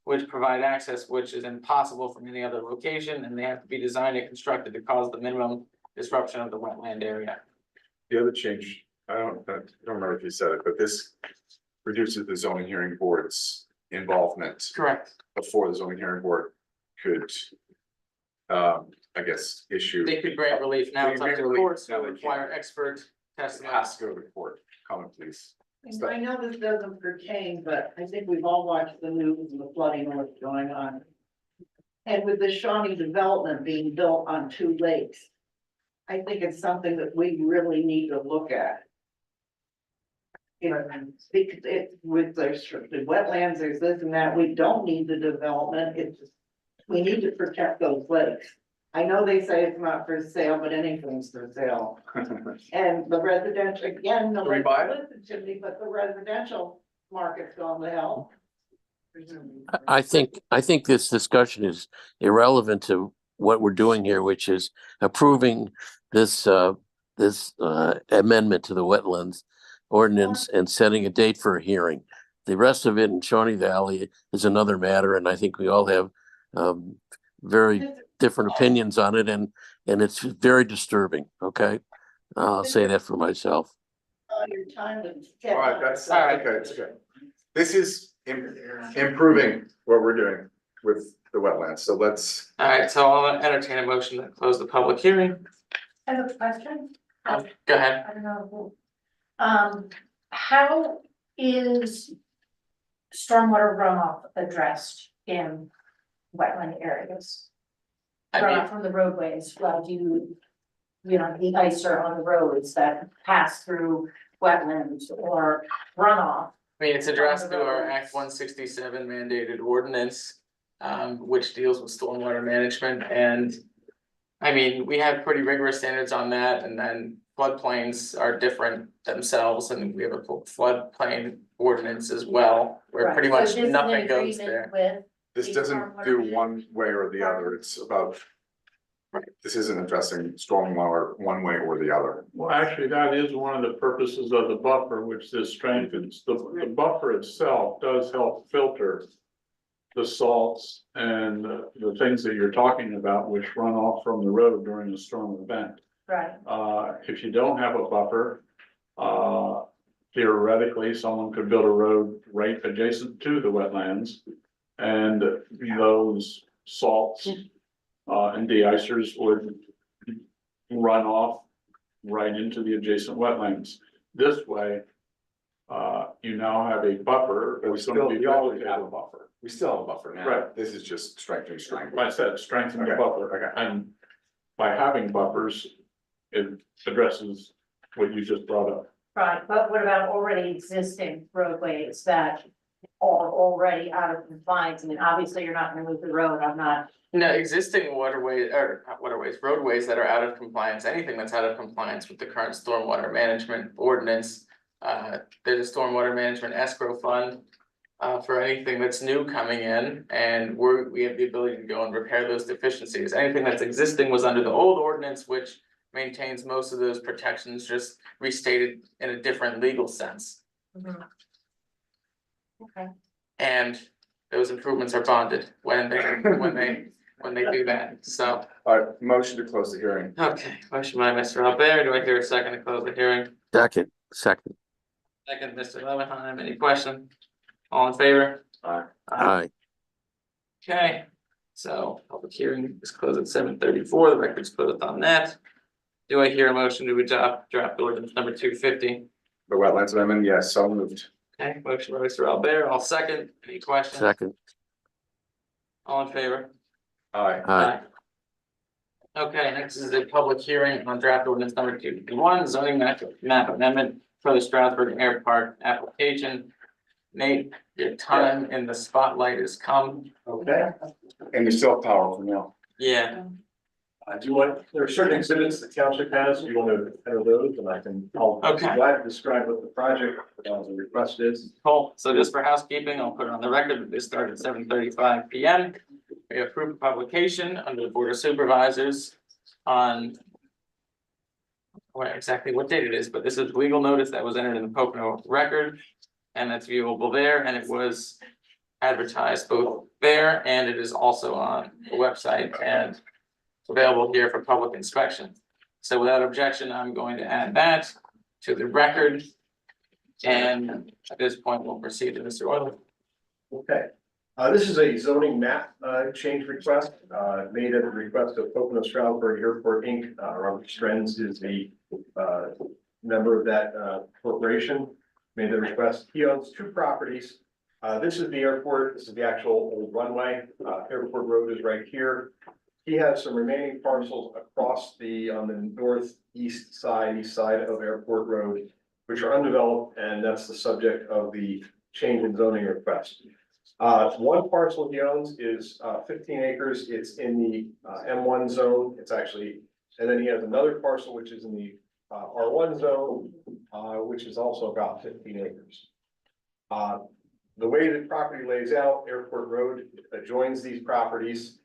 which provide access which is impossible from any other location, and they have to be designed and constructed to cause the minimum disruption of the wetland area. The other change, I don't remember if you said it, but this reduces the zoning hearing board's involvement Correct. before the zoning hearing board could, I guess, issue. They could grant relief. Now it's up to courts to Now they require can't. expert It testimony. has to go to the court. Comment, please. I know this doesn't pertain, but I think we've all watched the news and the flooding and what's going on. And with the Shawnee development being built on 2 lakes, I think it's something that we really need to look at. You know, because with the wetlands, there's this and that, we don't need the development, we need to protect those lakes. I know they say it's not for sale, but anything's for sale. And the residential, again, nobody listens to me, but the residential market's going to hell. I think this discussion is irrelevant to what we're doing here, which is approving this amendment to the wetlands ordinance and setting a date for a hearing. The rest of it in Shawnee Valley is another matter, and I think we all have very different opinions on it, and it's very disturbing. Okay, I'll say that for myself. Your time to All right, that's okay, it's good. This is improving what we're doing with the wetlands, so let's. All right, so I'll entertain a motion to close the public hearing. I have a question. Go ahead. I don't know. How is stormwater runoff addressed in wetland areas? I mean, Runoff from the roadways, well, do you know, the icer on the roads that pass through wetlands or runoff? it's addressed through our Act 167 mandated ordinance, which deals with stormwater management. And I mean, we have pretty rigorous standards on that, and then floodplains are different themselves, and we have a floodplain ordinance as well, where pretty Right, much so this is an nothing goes agreement there. This doesn't do one way or the other, it's about. This isn't addressing stormwater one way or the other. Well, actually, that is one of the purposes of the buffer, which this strengthens. The buffer itself does help filter the salts and the things that you're talking about, which run off from the road during a storm event. Right, If you don't have a buffer, theoretically, someone could build a road right adjacent to the wetlands. And those salts and de-icers would run off right into the adjacent wetlands. This way, you now have a buffer. But we always have a buffer. We still have a buffer now. Right. This is just strengthening. Like I said, strengthen the Okay, buffer. okay. And by having buffers, it addresses what you just brought up. right, but what about already existing roadways that are already out of compliance? I mean, obviously, you're not gonna move the road, I'm not. No, existing waterways, or not waterways, roadways that are out of compliance, anything that's out of compliance with the current stormwater management ordinance. There's a stormwater management escrow fund for anything that's new coming in, and we have the ability to go and repair those deficiencies. Anything that's existing was under the old ordinance, which maintains most of those protections, just restated in a different legal sense. Okay. And those improvements are bonded when they do that, so. All right, motion to close the hearing. Okay, motion by Mr. Albert, do I hear a second to close the hearing? second. Second, Mr. Levenheim, any question? All in favor? Aye. Okay, so public hearing is closed at 7:34. The record's closed on that. Do I hear a motion to adopt draft ordinance number 250? The wetlands amendment, yes, so moved. Okay, motion by Mr. Albert, I'll second. Any questions? Second. All in favor? Aye. Aye. Okay, next is a public hearing on draft ordinance number 251, zoning map amendment for the Stroudsburg Airport application. Nate, your time in the spotlight has come. Okay, And you're still powerful now. Yeah, do you want, there are certain exhibits the township has, do you want to enter those, and I'll Okay. be glad to describe what the project, the request is. cool. So just for housekeeping, I'll put it on the record that this started at 7:35 PM. We approved publication under the Board of Supervisors on what date it is, but this is legal notice that was entered in the Pocono record. And that's viewable there, and it was advertised both there and it is also on the website and available here for public inspection. So without objection, I'm going to add that to the record. And at this point, we'll proceed to Mr. Oil. Okay, this is a zoning map, change request, made at the request of Pocono Stroudsburg Airport Inc. Robert Strenz is the, member of that, corporation. Made the request. He owns two properties. This is the airport. This is the actual old runway. Airport Road is right here. He has some remaining parcels across on the northeast side, east side of Airport Road, which are undeveloped, and that's the subject of the change in zoning request. One parcel he owns is 15 acres. It's in the M1 zone. It's actually, and then he has another parcel which is in the R1 zone, which is also about 15 acres. The way the property lays out, Airport Road adjoins these properties.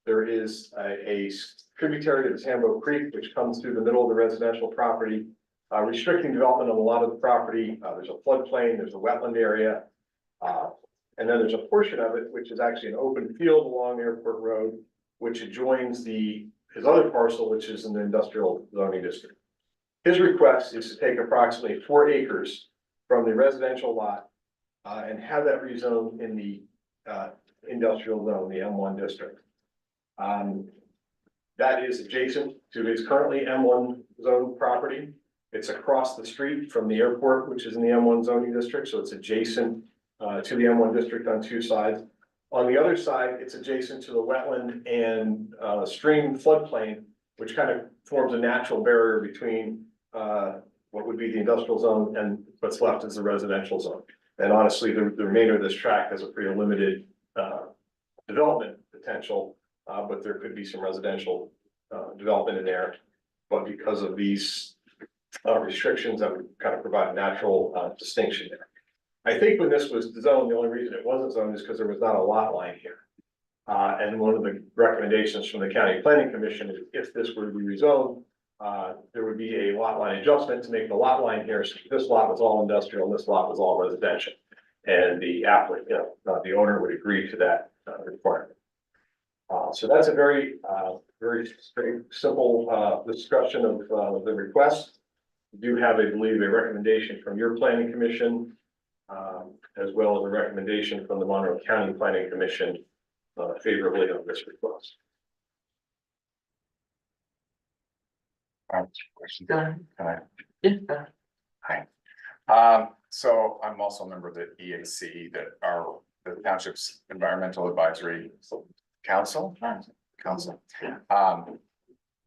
There is a tributary to the Tambo Creek, which comes through the middle of the residential property, restricting development on a lot of the property. There's a floodplain, there's a wetland area. And then there's a portion of it, which is actually an open field along Airport Road, which adjoins his other parcel, which is in the industrial zoning district. His request is to take approximately 4 acres from the residential lot and have that rezoned in the industrial zone, the M1 district. That is adjacent to his currently M1 zone property. It's across the street from the airport, which is in the M1 zoning district, so it's adjacent to the M1 district on 2 sides. On the other side, it's adjacent to the wetland and stream floodplain, which kind of forms a natural barrier between what would be the industrial zone and what's left is the residential zone. And honestly, the remainder of this tract has a pretty limited development potential, but there could be some residential development in there. But because of these restrictions, that would kind of provide a natural distinction there. I think when this was zoned, the only reason it wasn't zoned is because there was not a lot line here. And one of the recommendations from the County Planning Commission is if this were to be rezoned, there would be a lot line adjustment to make the lot line here. So this lot was all industrial and this lot was all residential. And the applicant, the owner would agree to that requirement. So that's a very simple discussion of the request. We do have, I believe, a recommendation from your planning commission, as well as a recommendation from the Monroe County Planning Commission favorably on this request. Question. Go ahead. Can I? Yeah. Hi. So I'm also a member of the EAC, that are the Township's Environmental Advisory Council.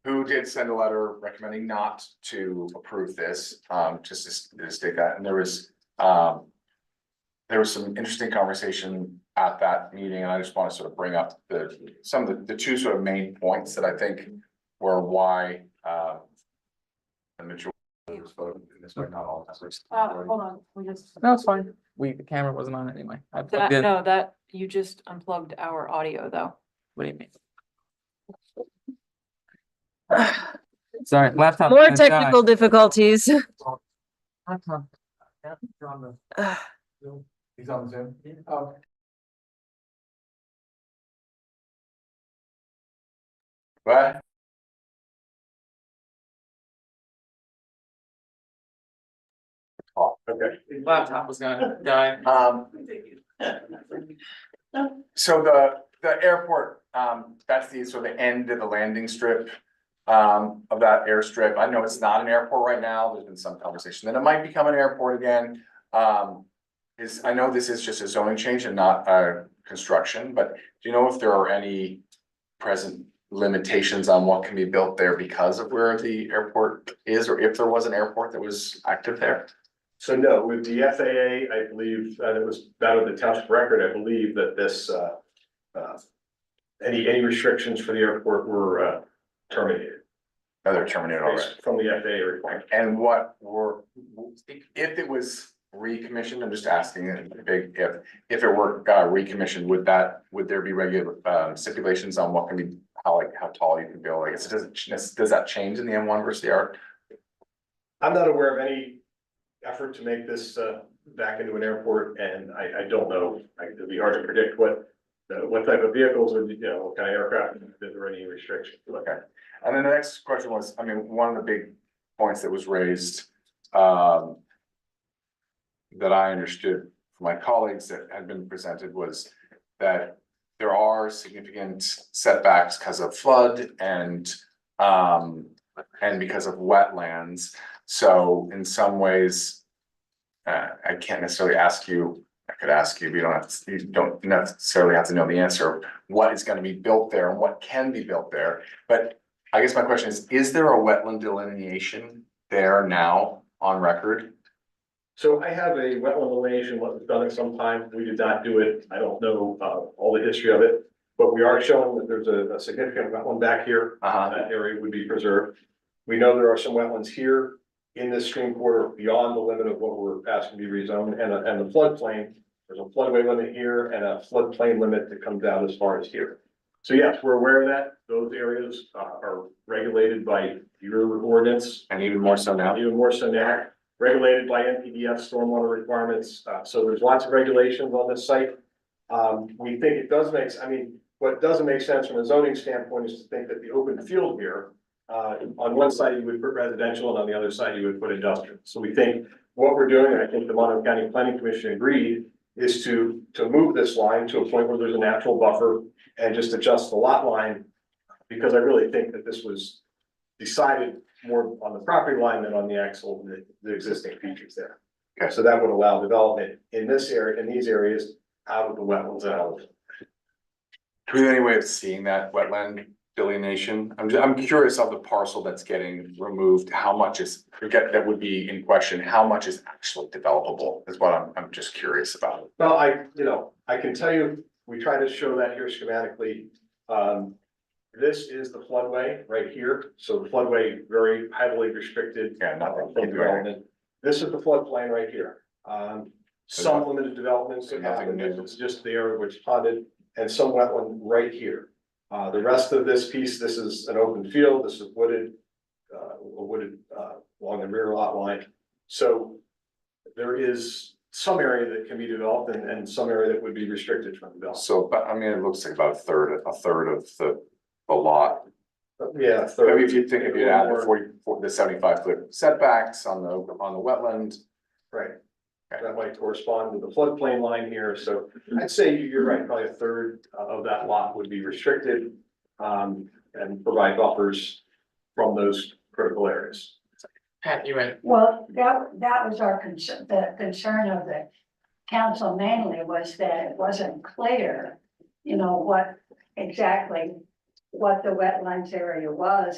Who did send a letter recommending not to approve this, just to state that, and there was some interesting conversation at that meeting, and I just want to sort of bring up some of the 2 sort of main points that I think were why the majority was voted in this way, not all members. Hold on, we just. No, it's fine. The camera wasn't on anyway. I plugged in. No, that, you just unplugged our audio though. What do you mean? Sorry, laptop. More has died. technical difficulties. Laptop. Yeah, you're on the- He's on Zoom. Oh. What? Oh, okay. Laptop was gonna die. So the airport, that's the sort of end of the landing strip. Of that airstrip. I know it's not an airport right now. There's been some conversation that it might become an airport again. I know this is just a zoning change and not a construction, but do you know if there are any present limitations on what can be built there because of where the airport is, or if there was an airport that was active there? So no, with the FAA, I believe, and it was that of the township record, I believe that this, any restrictions for the airport were, terminated. No, they're terminated already. From the FAA requirement. And what were, if it was recommissioned, I'm just asking a big if it were recommissioned, would there be regular stipulations on what can be, how tall you can build? I guess does that change in the M1 versus the R? I'm not aware of any effort to make this back into an airport, and I don't know, it'd be hard to predict what type of vehicles or, what kind of aircraft, if there are any restrictions. Okay, and then the next question was, I mean, one of the big points that was raised, that I understood from my colleagues that had been presented was that there are significant setbacks because of flood and because of wetlands. So in some ways, I can't necessarily ask you, I could ask you, but you don't necessarily have to know the answer of what is going to be built there and what can be built there. But I guess my question is there a wetland delineation there now on record? So I have a wetland delineation, what was done at some time. We did not do it. I don't know all the history of it, but we are showing that there's a significant wetland back here. That area would be preserved. We know there are some wetlands here in this stream corridor beyond the limit of what we're asking to be rezoned, and the floodplain. There's a floodway limit here and a floodplain limit that comes out as far as here. So yes, we're aware of that. Those areas are regulated by your ordinance. And even more so now? Even more so now, regulated by NPDF stormwater requirements. So there's lots of regulations on this site. We think it does make, what doesn't make sense from a zoning standpoint is to think that the open field here, on one side you would put residential and on the other side you would put industrial. So we think what we're doing, and I think the Monroe County Planning Commission agreed, is to move this line to a point where there's a natural buffer and just adjust the lot line. Because I really think that this was decided more on the property line than on the actual, the existing features there. Okay. So that would allow development in this area, in these areas, out of the wetlands and out of. Do we have any way of seeing that wetland delineation? I'm curious of the parcel that's getting removed, how much is, that would be in question, how much is actually developable is what I'm just curious about. Well, I can tell you, we try to show that here schematically. This is the floodway right here. So the floodway very heavily restricted. Yeah, nothing. From development. This is the floodplain right here. Some limited developments. So nothing new. It's just the area which ponded and some wetland right here. The rest of this piece, this is an open field. This is wooded, along the rear lot line. So there is some area that can be developed and some area that would be restricted from development. So, but it looks like about a third of the lot. Yeah. Maybe if you add the 75-foot setbacks on the wetland. Right. That might correspond with the floodplain line here. So I'd say you're right, probably a third of that lot would be restricted, and provide buffers from those critical areas. Pat, you went. Well, that was our concern, the concern of the council mainly was that it wasn't clear, what exactly what the wetlands area was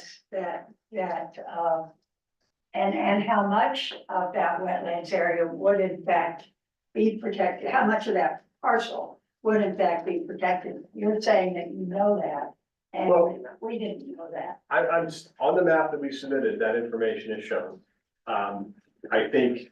and how much of that wetlands area would in fact be protected, how much of that parcel would in fact be protected. You're saying that you know that, and Well, we didn't know that. I'm just, on the map that we submitted, that information is shown. I think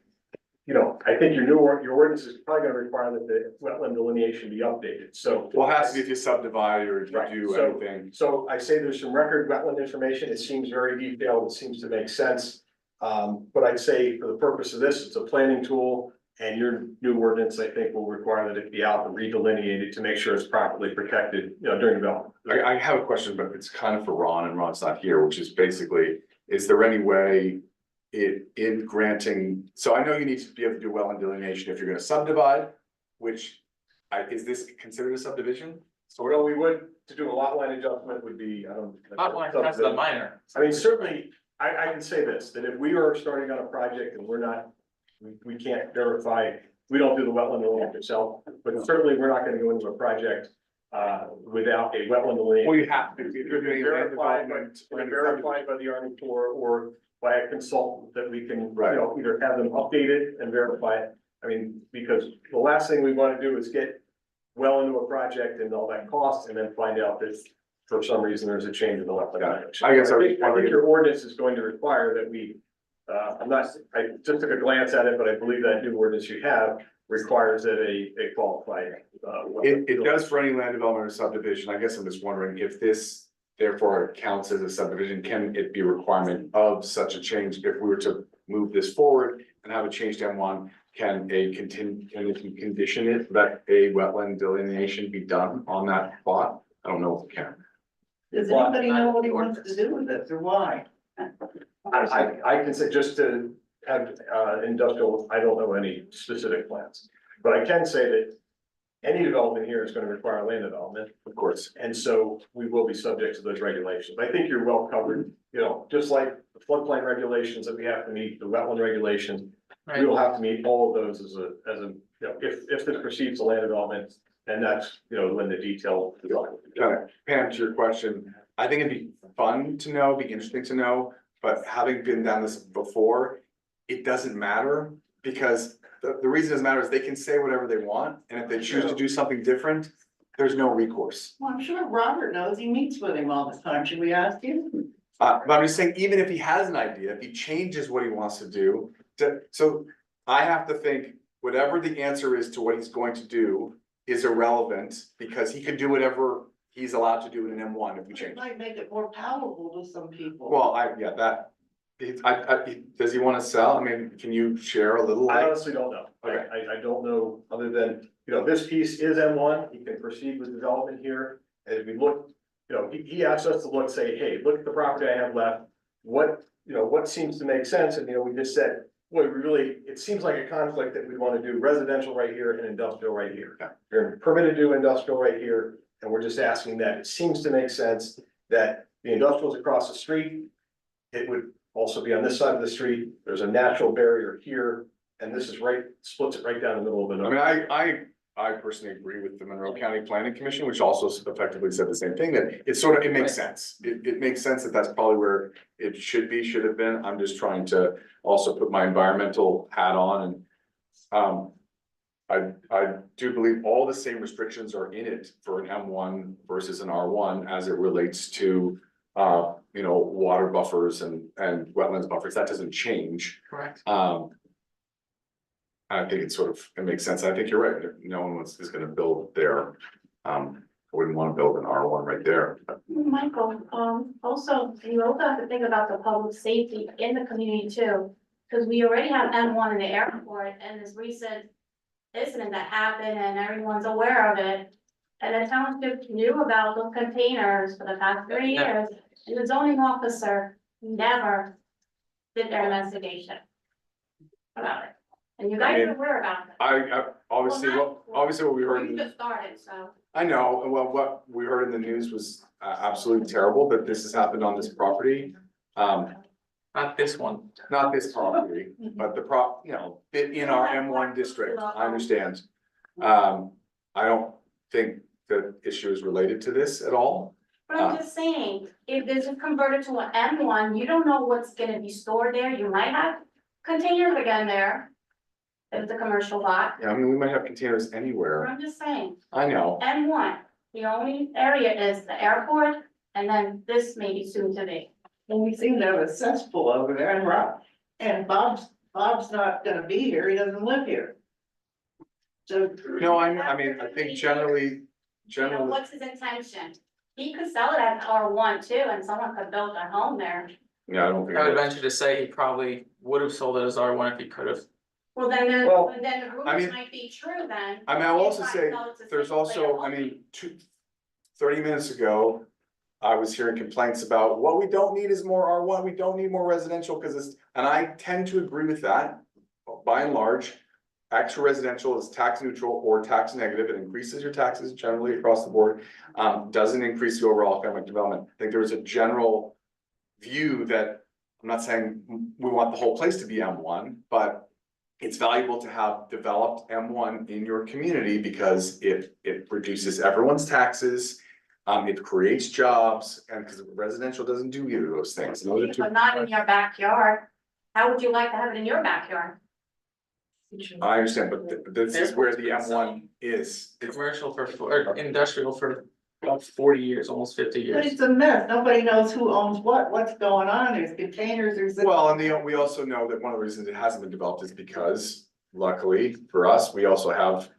your ordinance is probably gonna require that the wetland delineation be updated, so. Well, it has to be if you subdivide or if you Right, do so- anything. So I say there's some record wetland information. It seems very detailed. It seems to make sense. But I'd say for the purpose of this, it's a planning tool And your new ordinance, I think, will require that it be out and redelineated to make sure it's properly protected, during development. I have a question, but it's kind of for Ron, and Ron's not here, which is basically, is there any way in granting, so I know you need to be able to do wetland delineation if you're gonna subdivide, which is this considered a subdivision? So what we would, to do a lot line adjustment would be, I don't. Lot line, that's the minor. I mean, certainly, I can say this, that if we are starting on a project and we're not, we can't verify, we don't do the wetland delineation itself, but certainly we're not gonna go into a project without a wetland delineation. Well, you have to, if you're doing land Verified by, development. verified by the Army Corps or by a consultant that we can, Right. either have them update it and verify it. I mean, because the last thing we wanna do is get well into a project and all that cost and then find out that for some reason there's a change in the wetland. Yeah. direction. I guess I was I wondering- think your ordinance is going to require that we, I just took a glance at it, but I believe that new ordinance you have requires that a qualified. It does for any land development or subdivision. I guess I'm just wondering if this therefore counts as a subdivision, can it be a requirement of such a change? If we were to move this forward and have a change to M1, can if you condition it that a wetland delineation be done on that plot? I don't know if it can. Does anybody know what he wants to do with this or why? I can say just to have industrial, I don't know any specific plans, but I can say that any development here is gonna require land development. Of course. And so we will be subject to those regulations. I think you're well covered, just like the floodplain regulations that we have to meet, the wetland regulations. We will have to meet all of those as a, if this proceeds to land development, and that's, when the detail. Pam, to your question, I think it'd be fun to know, be interesting to know, but having been down this before, it doesn't matter because the reason it doesn't matter is they can say whatever they want, and if they choose to do something different, there's no recourse. Well, I'm sure Robert knows, he meets with him all the time, should we ask him? But I'm just saying, even if he has an idea, if he changes what he wants to do, so I have to think, whatever the answer is to what he's going to do is irrelevant, because he could do whatever he's allowed to do in an M1 if we It change. might make it more palatable to some people. Well, does he wanna sell? I mean, can you share a little I light? honestly don't know. Okay. I don't know, other than, this piece is M1, he can proceed with development here. And if we look, he asked us to look, say, hey, look at the property I have left. What seems to make sense? And, we just said, boy, it seems like a conflict that we wanna do residential right here and industrial right here. Yeah. You're permitted to do industrial right here, and we're just asking that. It seems to make sense that the industrial's across the street. It would also be on this side of the street. There's a natural barrier here, and this is splits it right down the middle of the. I mean, I personally agree with the Monroe County Planning Commission, which also effectively said the same thing, that it makes sense. It makes sense that that's probably where it should have been. I'm just trying to also put my environmental hat on and. I do believe all the same restrictions are in it for an M1 versus an R1 as it relates to. Water buffers and wetlands buffers, that doesn't change. Correct. I think it makes sense. I think you're right. No one is gonna build there. I wouldn't wanna build an R1 right there. Michael, also, you also have to think about the public safety in the community too. Cause we already have M1 in the airport and this recent incident that happened and everyone's aware of it. And the township knew about those containers for the past 3 years, and the zoning officer never did their investigation about it. And you guys are aware about it. I obviously what we heard. You just started, so. I know, well, what we heard in the news was absolutely terrible that this has happened on this property. Not this one. Not this property, but in our M1 district, I understand. I don't think the issue is related to this at all. But I'm just saying, if this is converted to an M1, you don't know what's gonna be stored there, you might have containers again there. If it's a commercial lot, Yeah, I mean, we might have containers but anywhere. I'm just saying, I know. M1, the only area is the airport, and then this may be soon to be. And we seem to have a cesspool over there and Bob's not gonna be here, he doesn't live here. So. No, I mean, I think generally. What's his intention? He could sell it as R1 too, and someone could build a home there. Yeah, I don't think. I would venture to say he probably would have sold it as R1 if he could have. Well, then, Well, then the I mean- rumors might be true then. I mean, I'll also If I say, tell it's a there's single also, player I mean, 30 minutes ago, I was hearing complaints about what we don't need is more R1, we don't need more residential, because it's, and I tend to agree with that. By and large, extra residential is tax neutral or tax negative, it increases your taxes generally across the board. Doesn't increase the overall economic development. I think there's a general view that, I'm not saying we want the whole place to be M1, but it's valuable to have developed M1 in your community because it reduces everyone's taxes. It creates jobs, and because residential doesn't do either of those things. Those are two- But not in your backyard. How would you like to have it in your backyard? I understand, but this is where the M1 is. It's- Commercial or industrial for about 40 years, almost 50 But years. it's a mess. Nobody knows who owns what's going on. There's containers, there's. Well, and we also know that one of the reasons it hasn't been developed is because luckily for us, we also have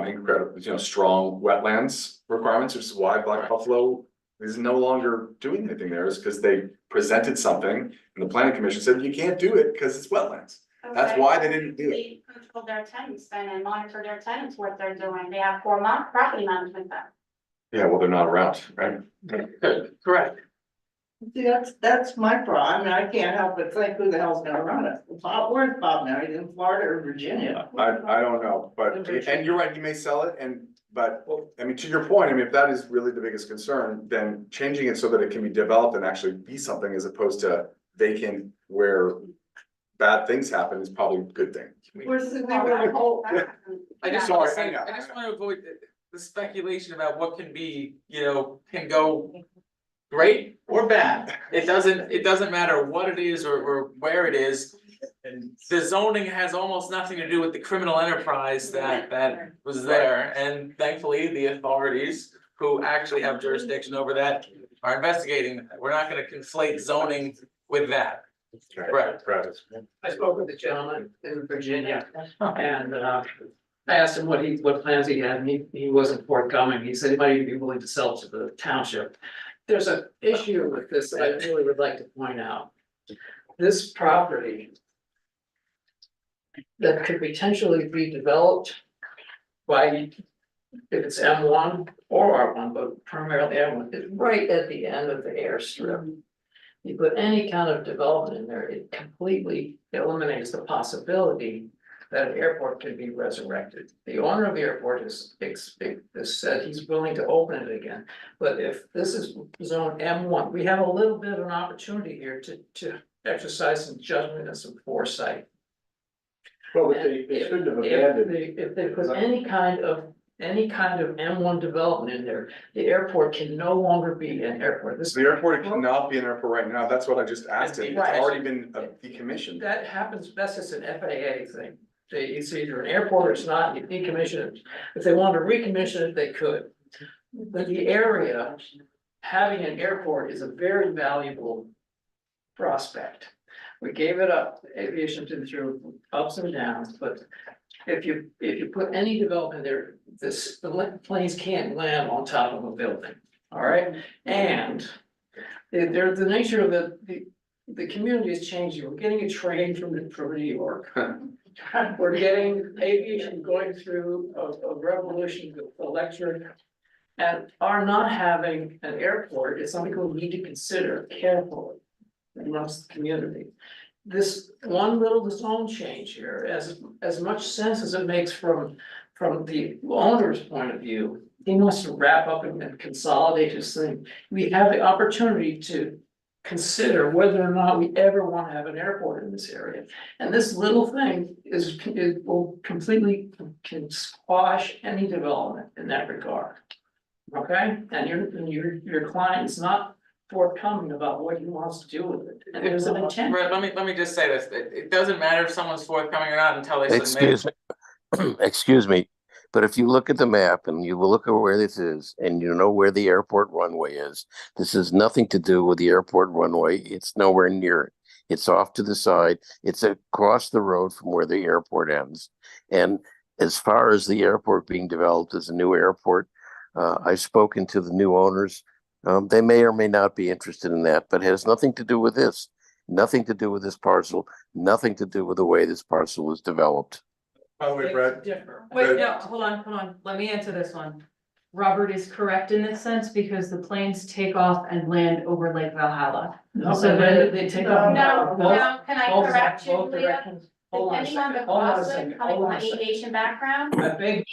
incredible, strong wetlands requirements, which is why Black Buffalo is no longer doing anything there, is because they presented something and the planning commission said you can't do it because it's wetlands. That's Okay. why they didn't do it. They control their tenants then and monitor their tenants, what they're doing. They have poor property management then. Yeah, well, they're not around, right? Correct. See, that's my problem. I mean, I can't help but think who the hell's gonna run it. Where's Bob now? He's in Florida or Virginia? I don't know, but, and you're right, you may sell it but, I mean, to your point, I mean, if that is really the biggest concern, then changing it so that it can be developed and actually be something as opposed to vacant where bad things happen is probably a good thing. Where's the whole? I just Sorry, want to say, I know. I just want to avoid the speculation about what can be, can go great or bad. It doesn't matter what it is or where it is. And the zoning has almost nothing to do with the criminal enterprise that was there. And thankfully, the authorities who actually have jurisdiction over that are investigating that. We're not gonna conflate zoning with that. Correct. I spoke with a gentleman in Virginia and I asked him what plans he had, and he wasn't forthcoming. He said he might even be willing to sell to the township. There's an issue with this that I really would like to point out. This property that could potentially be developed by, if it's M1 or R1, but primarily M1, is right at the end of the airstrip. You put any kind of development in there, it completely eliminates the possibility that an airport can be resurrected. The owner of the airport has said he's willing to open it again. But if this is zone M1, we have a little bit of an opportunity here to exercise some judgment and some foresight. Well, but they shouldn't have abandoned. If they put any kind of M1 development in there, the airport can no longer be an airport. This The airport cannot be an airport right now. That's what I just asked him. It's already been decommissioned. That happens, that's just an FAA thing. It's either an airport or it's not, you decommission it. If they wanted to recommission it, they could. But the area, having an airport is a very valuable prospect. We gave it up, aviation through ups and downs, but if you put any development there, the planes can't land on top of a building, all right? And the nature of the community is changing. We're getting a train from New York. We're getting aviation going through a revolution with electric. And our not having an airport is something we need to consider carefully amongst the community. This one little zone change here, as much sense as it makes from the owner's point of view, he wants to wrap up and consolidate his thing. We have the opportunity to consider whether or not we ever want to have an airport in this area. And this little thing will completely can squash any development in that regard. Okay, and your client is not forthcoming about what he wants to do with it, and there's an intent. Right, let me just say this, it doesn't matter if someone's forthcoming or not until they submit. Excuse me, but if you look at the map and you will look at where this is and you know where the airport runway is, this has nothing to do with the airport runway. It's nowhere near it. It's off to the side. It's across the road from where the airport ends. And as far as the airport being developed as a new airport, I've spoken to the new owners. They may or may not be interested in that, but it has nothing to do with this. Nothing to do with this parcel. nothing to do with the way this parcel is developed. By the way, It's Brett, different. Wait, no, hold on, let me answer this one. Robert is correct in this sense because the planes take off and land over Lake Valhalla. No, So they take off. No, both- no, can I both- correct you, both Leah? directions. Hold on a Depending on the second, hold on a crossing, second, coming hold from on an a second. aviation background, That big,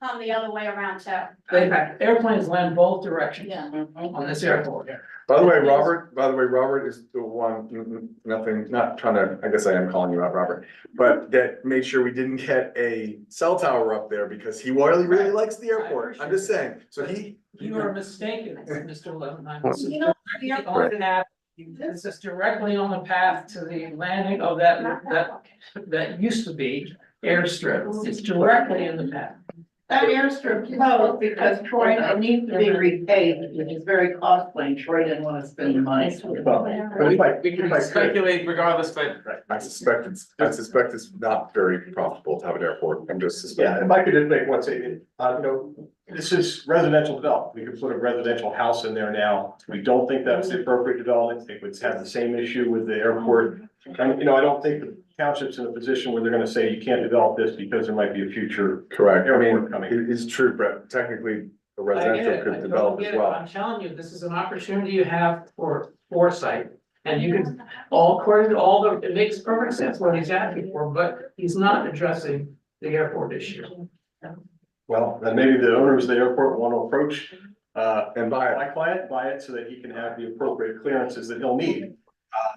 come the other way around too. they, airplanes land both directions. Yeah. On this airport. by the way, Robert is the one, nothing, not trying to, I guess I am calling you out, Robert. But that made sure we didn't get a cell tower up there because he really likes the airport. I'm just saying, so he. You are mistaken, Mr. Levenheim. You know, the Directly on the path- This is directly on the path to the landing of that used to be airstrip. It's directly in the path. That airstrip closed because Troy needs to be repaid, which is very costly, and Troy didn't wanna spend the money. Well, but if I, We if can I could, speculate regardless, but I suspect it's not very profitable to have an airport. I'm just Yeah, suspecting. if I could just make one statement, this is residential development. We could put a residential house in there now. We don't think that's the appropriate development. It would have the same issue with the airport. And, I don't think the township's in a position where they're gonna say you can't develop this because there might be a future. Correct. I Airport mean, coming. it's true, Brett. Technically, a I get residential it, I could develop totally as get it. well. I'm telling you, this is an opportunity you have for foresight. And you can, all according to all the, it makes perfect sense what he's asking for, but he's not addressing the airport issue. Well, then maybe the owners of the airport want to approach, And buy it. my client, buy it so that he can have the appropriate clearances that he'll need.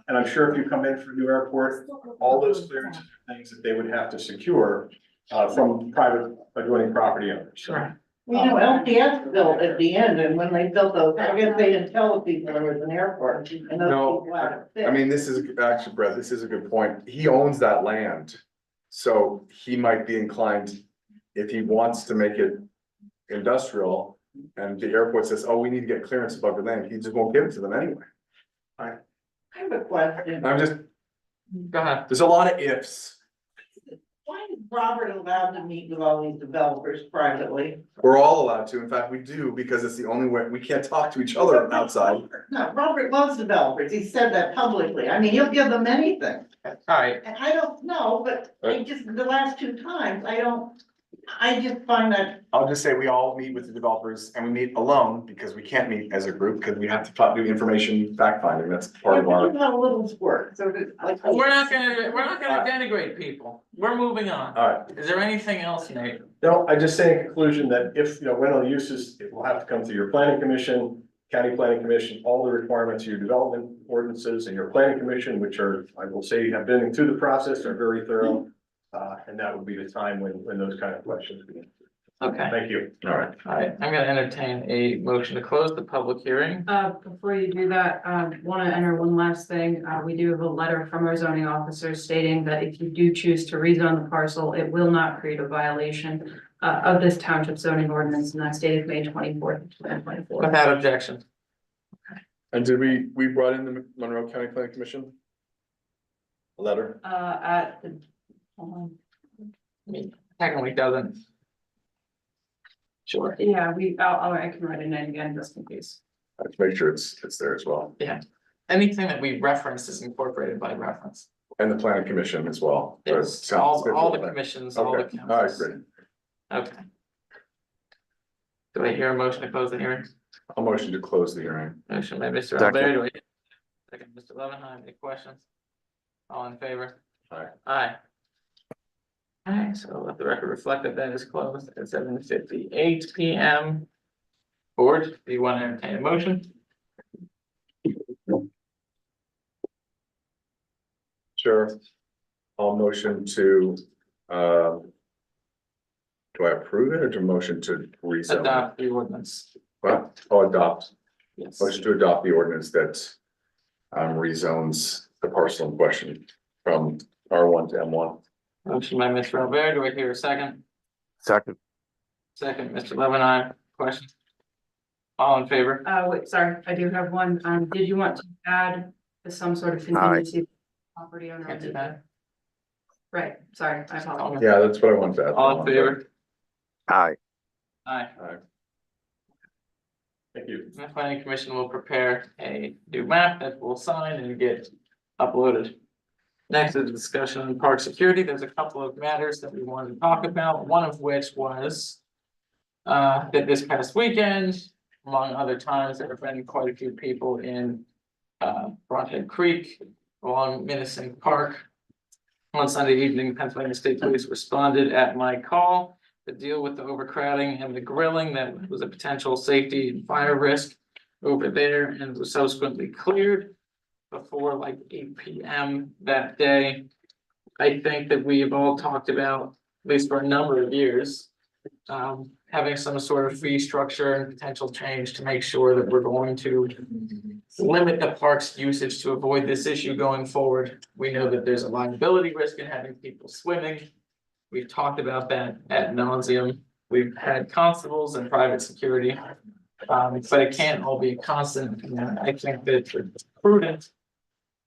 And I'm sure if you come in for a new airport, all those clearances are things that they would have to secure, from private adjoining property owners. Sure. Well, LPS built at the end, and when they built those, I guess they didn't tell the people there was an airport, and those No, people had it fixed. I mean, this is actually, Brett, this is a good point. He owns that land. So he might be inclined, if he wants to make it industrial. And the airport says, oh, we need to get clearance above your land, he just won't give it to them anyway. I have a question. I'm just, go ahead. there's a lot of ifs. Why is Robert allowed to meet with all these developers privately? We're all allowed to. In fact, we do because it's the only way, we can't talk to each other outside. No, Robert loves developers. He said that publicly. I mean, he'll give them anything. Alright, And I don't know, but I just, the last two times, I just find that. I'll just say we all meet with the developers and we meet alone because we can't meet as a group because we have to do information fact finding. That's part of our. How little work, so that, like. we're not gonna denigrate people. We're moving on. All right, Is there anything else, Nate? No, I just say in conclusion that if, rental uses, it will have to come through your planning commission, county planning commission, all the requirements of your development ordinances and your planning commission, which are, I will say, have been through the process, are very thorough. And that would be the time when those kind of questions begin. Okay, Thank you. all right. alright, I'm gonna entertain a motion to close the public hearing. Before you do that, wanna enter one last thing. We do have a letter from our zoning officer stating that if you do choose to rezone the parcel, it will not create a violation of this township zoning ordinance, and that's dated May 24th, 2024. Without objection. And did we brought in the Monroe County Planning Commission? A letter? At the, hold Technically doesn't. Sure. on. Yeah, I can write it in again, just in case. Let's make sure it's there as well. Anything that we reference is incorporated by reference. And the planning commission as well. Yes, all the commissions, all the Okay, all right, councils. great. Okay. Do I hear a motion to close the hearing? I'll motion to close the hearing. Motion by Mr. Second. Albert, do I hear? Second, Mr. Levenheim, any questions? All in favor? Aye. Aye. Alright, so let the record reflect that that is closed at 7:58 PM. Board, do you want to entertain a motion? Sure. I'll motion to, do I approve it or to motion to rezone? Adopt the ordinance. What? Oh, adopt. Yes. Motion to adopt the ordinance that rezones the parcel in question from R1 to M1. Motion by Mr. Albert, do I hear a second? Second, Second, Mr. Levenheim, question? All in favor? Wait, sorry, I do have one. Did you want to add some sort of contingency? Property owner? Can't do that. Right, sorry, I apologize. Yeah, that's what I wanted to add. All in favor? aye. Aye. Thank you. The planning commission will prepare a new map that will sign and get uploaded. Next is a discussion on park security. There's a couple of matters that we wanted to talk about, one of which was that this past weekend, among other times, there have been quite a few people in Broadhead Creek along Minnesink Park. On Sunday evening, Pennsylvania State Police responded at my call to deal with the overcrowding and the grilling that was a potential safety and fire risk over there, and was subsequently cleared before like 8 p.m. that day. I think that we have all talked about, at least for a number of years, having some sort of fee structure and potential change to make sure that we're going to limit the park's usage to avoid this issue going forward. We know that there's a liability risk in having people swimming. We've talked about that ad nauseum. We've had constables and private security. But it can't all be a constant. And I think that it's prudent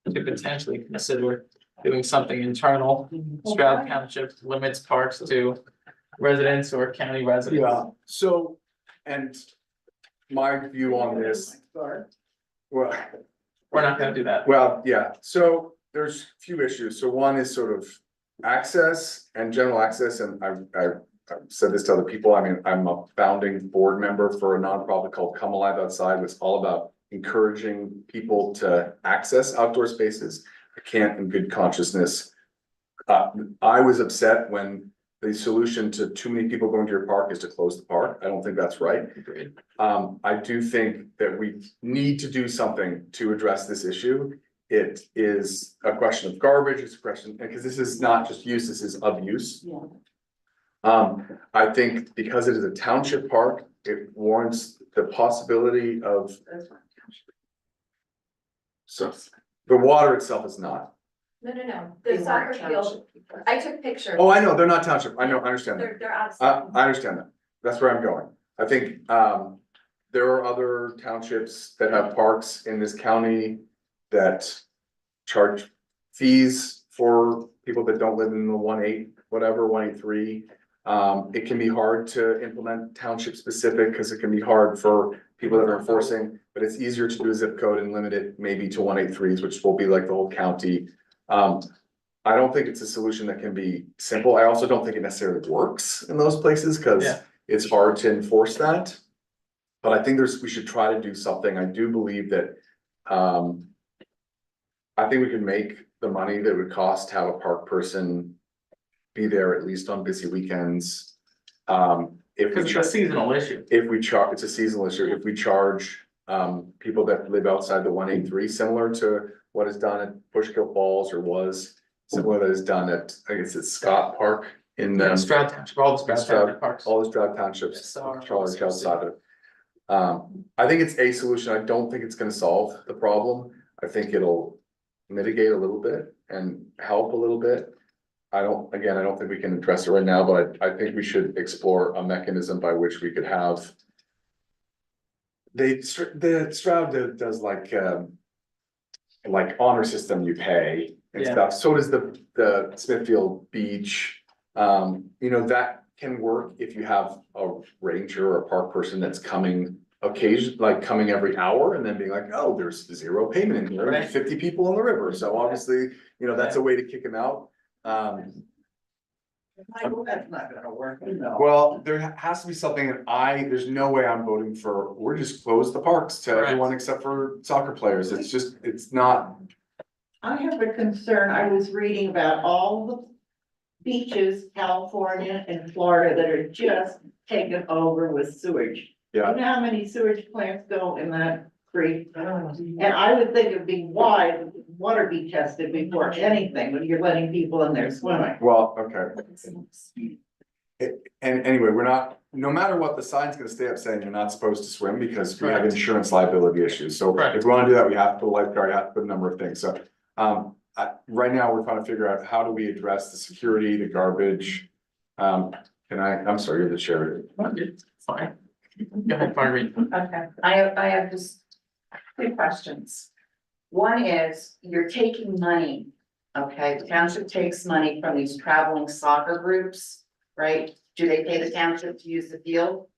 to potentially consider doing something internal. Stroud Township limits parks to residents or county residents. Yeah, so, and my view on this. Well, We're not gonna do that. well, yeah, so there's a few issues. So one is sort of access and general access, and I've said this to other people. I mean, I'm a founding board member for a nonprofit called Come Alive Outside, which is all about encouraging people to access outdoor spaces. I can't in good consciousness. I was upset when the solution to too many people going to your park is to close the park. I don't think that's right. Agreed. I do think that we need to do something to address this issue. It is a question of garbage, it's a question, because this is not just use, this is abuse. I think because it is a township park, it warrants the possibility of. So, the water itself is not. No, the soccer field, I took pictures. Oh, I know, they're not township, I know, I understand that. They're outside. I understand that, that's where I'm going. I think, there are other townships that have parks in this county that charge fees for people that don't live in the 183. It can be hard to implement township specific, because it can be hard for people that are enforcing, but it's easier to do a zip code and limit it maybe to 183s, which will be like the whole county. I don't think it's a solution that can be simple. I also don't think it necessarily works in those places, because Yeah. it's hard to enforce that. But I think we should try to do something. I do believe that, I think we can make the money that it would cost to have a park person be there at least on busy weekends. If we Because it's a seasonal issue. it's a seasonal issue. If we charge, people that live outside the 183, similar to what is done at Bushkill Falls, or was similar that is done at, I guess it's Scott Park in the. Stroud Township, all the Stroud Township parks. All the Stroud Townships, SR, Charlie outside of. I think it's a solution. I don't think it's gonna solve the problem. I think it'll mitigate a little bit and help a little bit. I don't think we can address it right now, but I think we should explore a mechanism by which we could have. The Stroud does like honor system you pay and Yeah. stuff. So does the Smithfield Beach. That can work if you have a ranger or a park person that's coming coming every hour and then being like, oh, there's 0 payment in here, Right. 50 people on the river. So obviously, that's a way to kick them out. That's not gonna work. Well, there has to be something there's no way I'm voting for, we're just close the parks to Correct. everyone except for soccer players. It's not. I have a concern. I was reading about all the beaches, California and Florida, that are just taken over with sewage. Yeah. You know how many sewage plants go in that creek? And I would think it'd be wise, that water be tested before anything, when you're letting people in there swimming. Well, okay. And anyway, no matter what, the sign's gonna stay up saying you're not supposed to swim because we have Correct. insurance liability issues. So Correct. if we wanna do that, we have to put a lifeguard, you have to put a number of things. So, right now, we're trying to figure out how do we address the security, the garbage. I'm sorry, you're the chair. Fine. Go ahead, Marguerite. Okay, I have just 2 questions. One is, you're taking money, okay, the township takes money from these traveling soccer groups, right? Do they pay the township to use the field?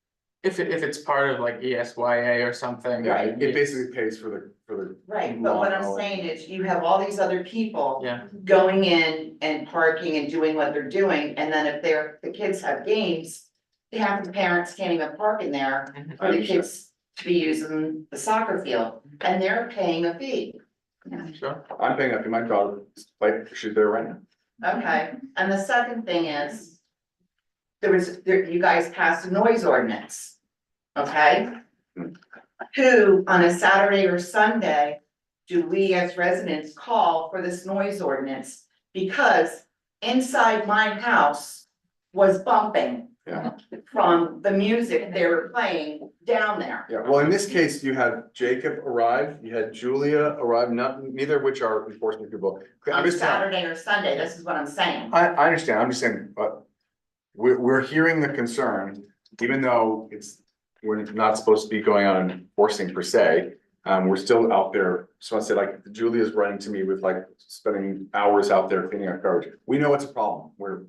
If it's part of like ESYA or something. Yeah, it basically pays for for the. Right, but what I'm lawn mowing. saying is you have all these other people Yeah. going in and parking and doing what they're doing, and then if the kids have games, half the parents can't even park in there for the kids to be using the soccer field, and they're paying a fee. Sure. I'm paying up, my daughter, like, she's there right now. Okay, and the second thing is, you guys passed a noise ordinance, okay? Who, on a Saturday or Sunday, do we as residents call for this noise ordinance? Because inside my house was bumping Yeah. from the music they were playing down there. Yeah, well, in this case, you had Jacob arrive, you had Julia arrive, neither of which are enforcement people. I'm On just telling- Saturday or Sunday, this is what I'm saying. I understand, I'm just saying, but we're hearing the concern, even though we're not supposed to be going out and enforcing per se. We're still out there, so I said, like, Julia's running to me with like spending hours out there cleaning our garbage. We know it's a problem, we're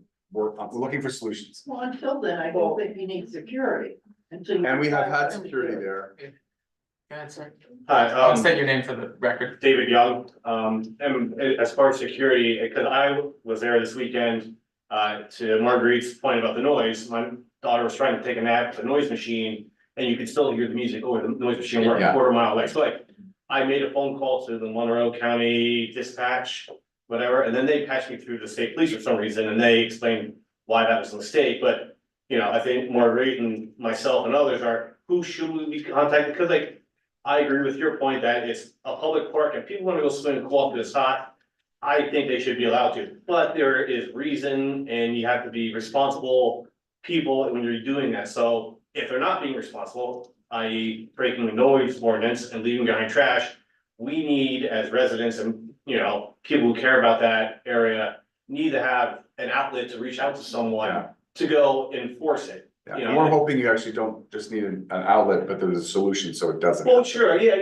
looking for solutions. Well, until then, I don't think you need security. And we have had security there. Go ahead, sir. Hi, State your name for the record. David Young, and as far as security, because I was there this weekend, to Marguerite's point about the noise, my daughter was trying to take a nap with the noise machine, and you could still hear the music over the noise machine, we're a Yeah. quarter mile away, so like, I made a phone call to the Monroe County Dispatch, whatever, and then they patched me through the state police for some reason, and they explained why that was a mistake, but, you know, I think Marguerite and myself and others are, who should we be contacting, because like, I agree with your point that it's a public park and people wanna go swim and cool off this hot. I think they should be allowed to, but there is reason and you have to be responsible people when you're doing that. So if they're not being responsible, i.e. breaking the noise ordinance and leaving behind trash, we need as residents and, you know, people who care about that area need to have an outlet to reach out to someone to go enforce it. Yeah, You and know, we're hoping you actually don't just need an outlet, but there's a solution so it doesn't. well, sure, yeah,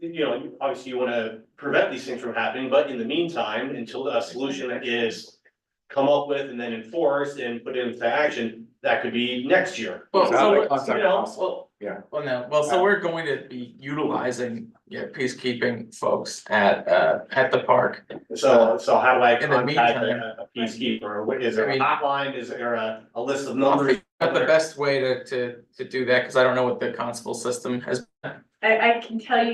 you know, obviously you wanna prevent these things from happening, but in the meantime, until a solution is come up with and then enforced and put into action, that could be next year. Well, Exactly. so, you Contact know, us. well. Yeah. Well, no, well, so we're going to be utilizing, peacekeeping folks at the park. So how do I In the contact meantime- a peacekeeper? What, is there I a mean- hotline? Is there a list of I'll numbers? figure out the best way to do that, cause I don't know what the constable system has. I can tell you,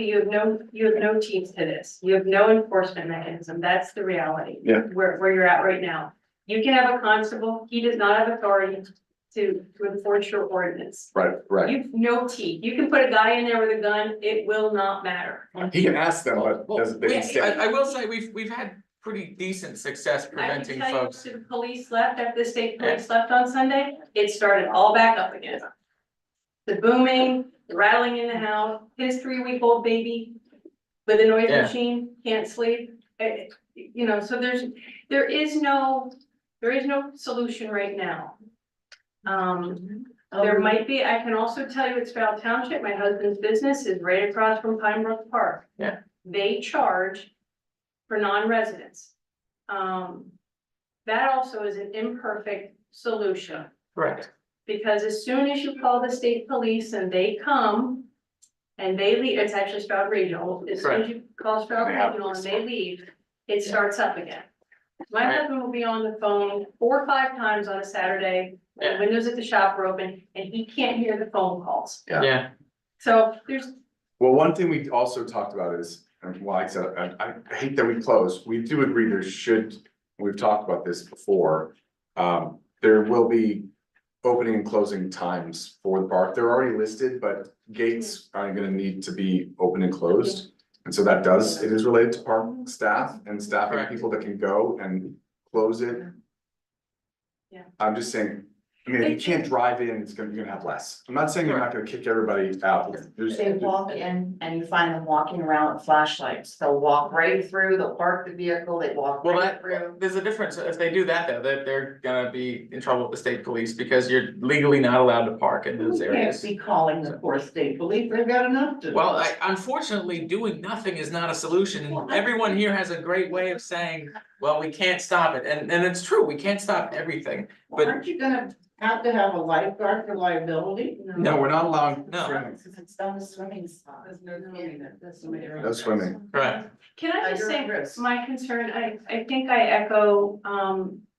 you have no teeth to this. You have no enforcement mechanism. That's the reality. Yeah. Where you're at right now. You can have a constable. He does not have authority to enforce your ordinance. Right. You've no teeth. You can put a guy in there with a gun. It will not matter. He can ask them, but doesn't, they can stay. I will say, we've had pretty decent success I can preventing tell you, folks. after the police left, after the state police left on Sunday, it started all back up again. The booming, the rattling in the house, his 3-week-old baby with a noise Yeah. machine, can't sleep. You know, so there is no solution right now. There might be, I can also tell you it's Smithfield Township, my husband's business is right across from Pine Brook Park. Yeah. They charge for non-residents. That also is an imperfect solution. Correct. Because as soon as you call the state police and they come and they leave, it's actually Stroud Regional, as soon as you call Stroud They have Regional and police. they leave, it starts up again. My Right. husband will be on the phone 4 or 5 times on a Saturday, when the Yeah. windows at the shop are open, and he can't hear the phone calls. Yeah, So there's, Well, one thing we also talked about is, and like I said, I hate that we close, we do agree there should, we've talked about this before. There will be opening and closing times for the park, they're already listed, but gates are gonna need to be open and closed. And so that it is related to park staff and staffing Correct. people that can go and close it. Yeah. I'm just saying, I mean, if you can't drive in, you're gonna have less. I'm not saying you're not gonna kick everybody out. There's. They walk in and you find them walking around with flashlights. They'll walk right through, they'll park the vehicle, they walk well, right through. there's a difference, if they do that though, they're gonna be in trouble with the state police, because you're legally not allowed to park in those We can't areas. be calling the poor state police, they've got enough to do. Well, unfortunately, doing nothing is not a solution, and everyone here has a great way of saying, well, we can't stop it, and it's true, we can't stop everything, but Aren't you gonna have to have a lifeguard for liability? No, we're not allowing No. swimming. It's not a swimming spot. There's no swimming there. There's swimming. No swimming. correct. Can I just You're say, at risk. my concern, I think I echo,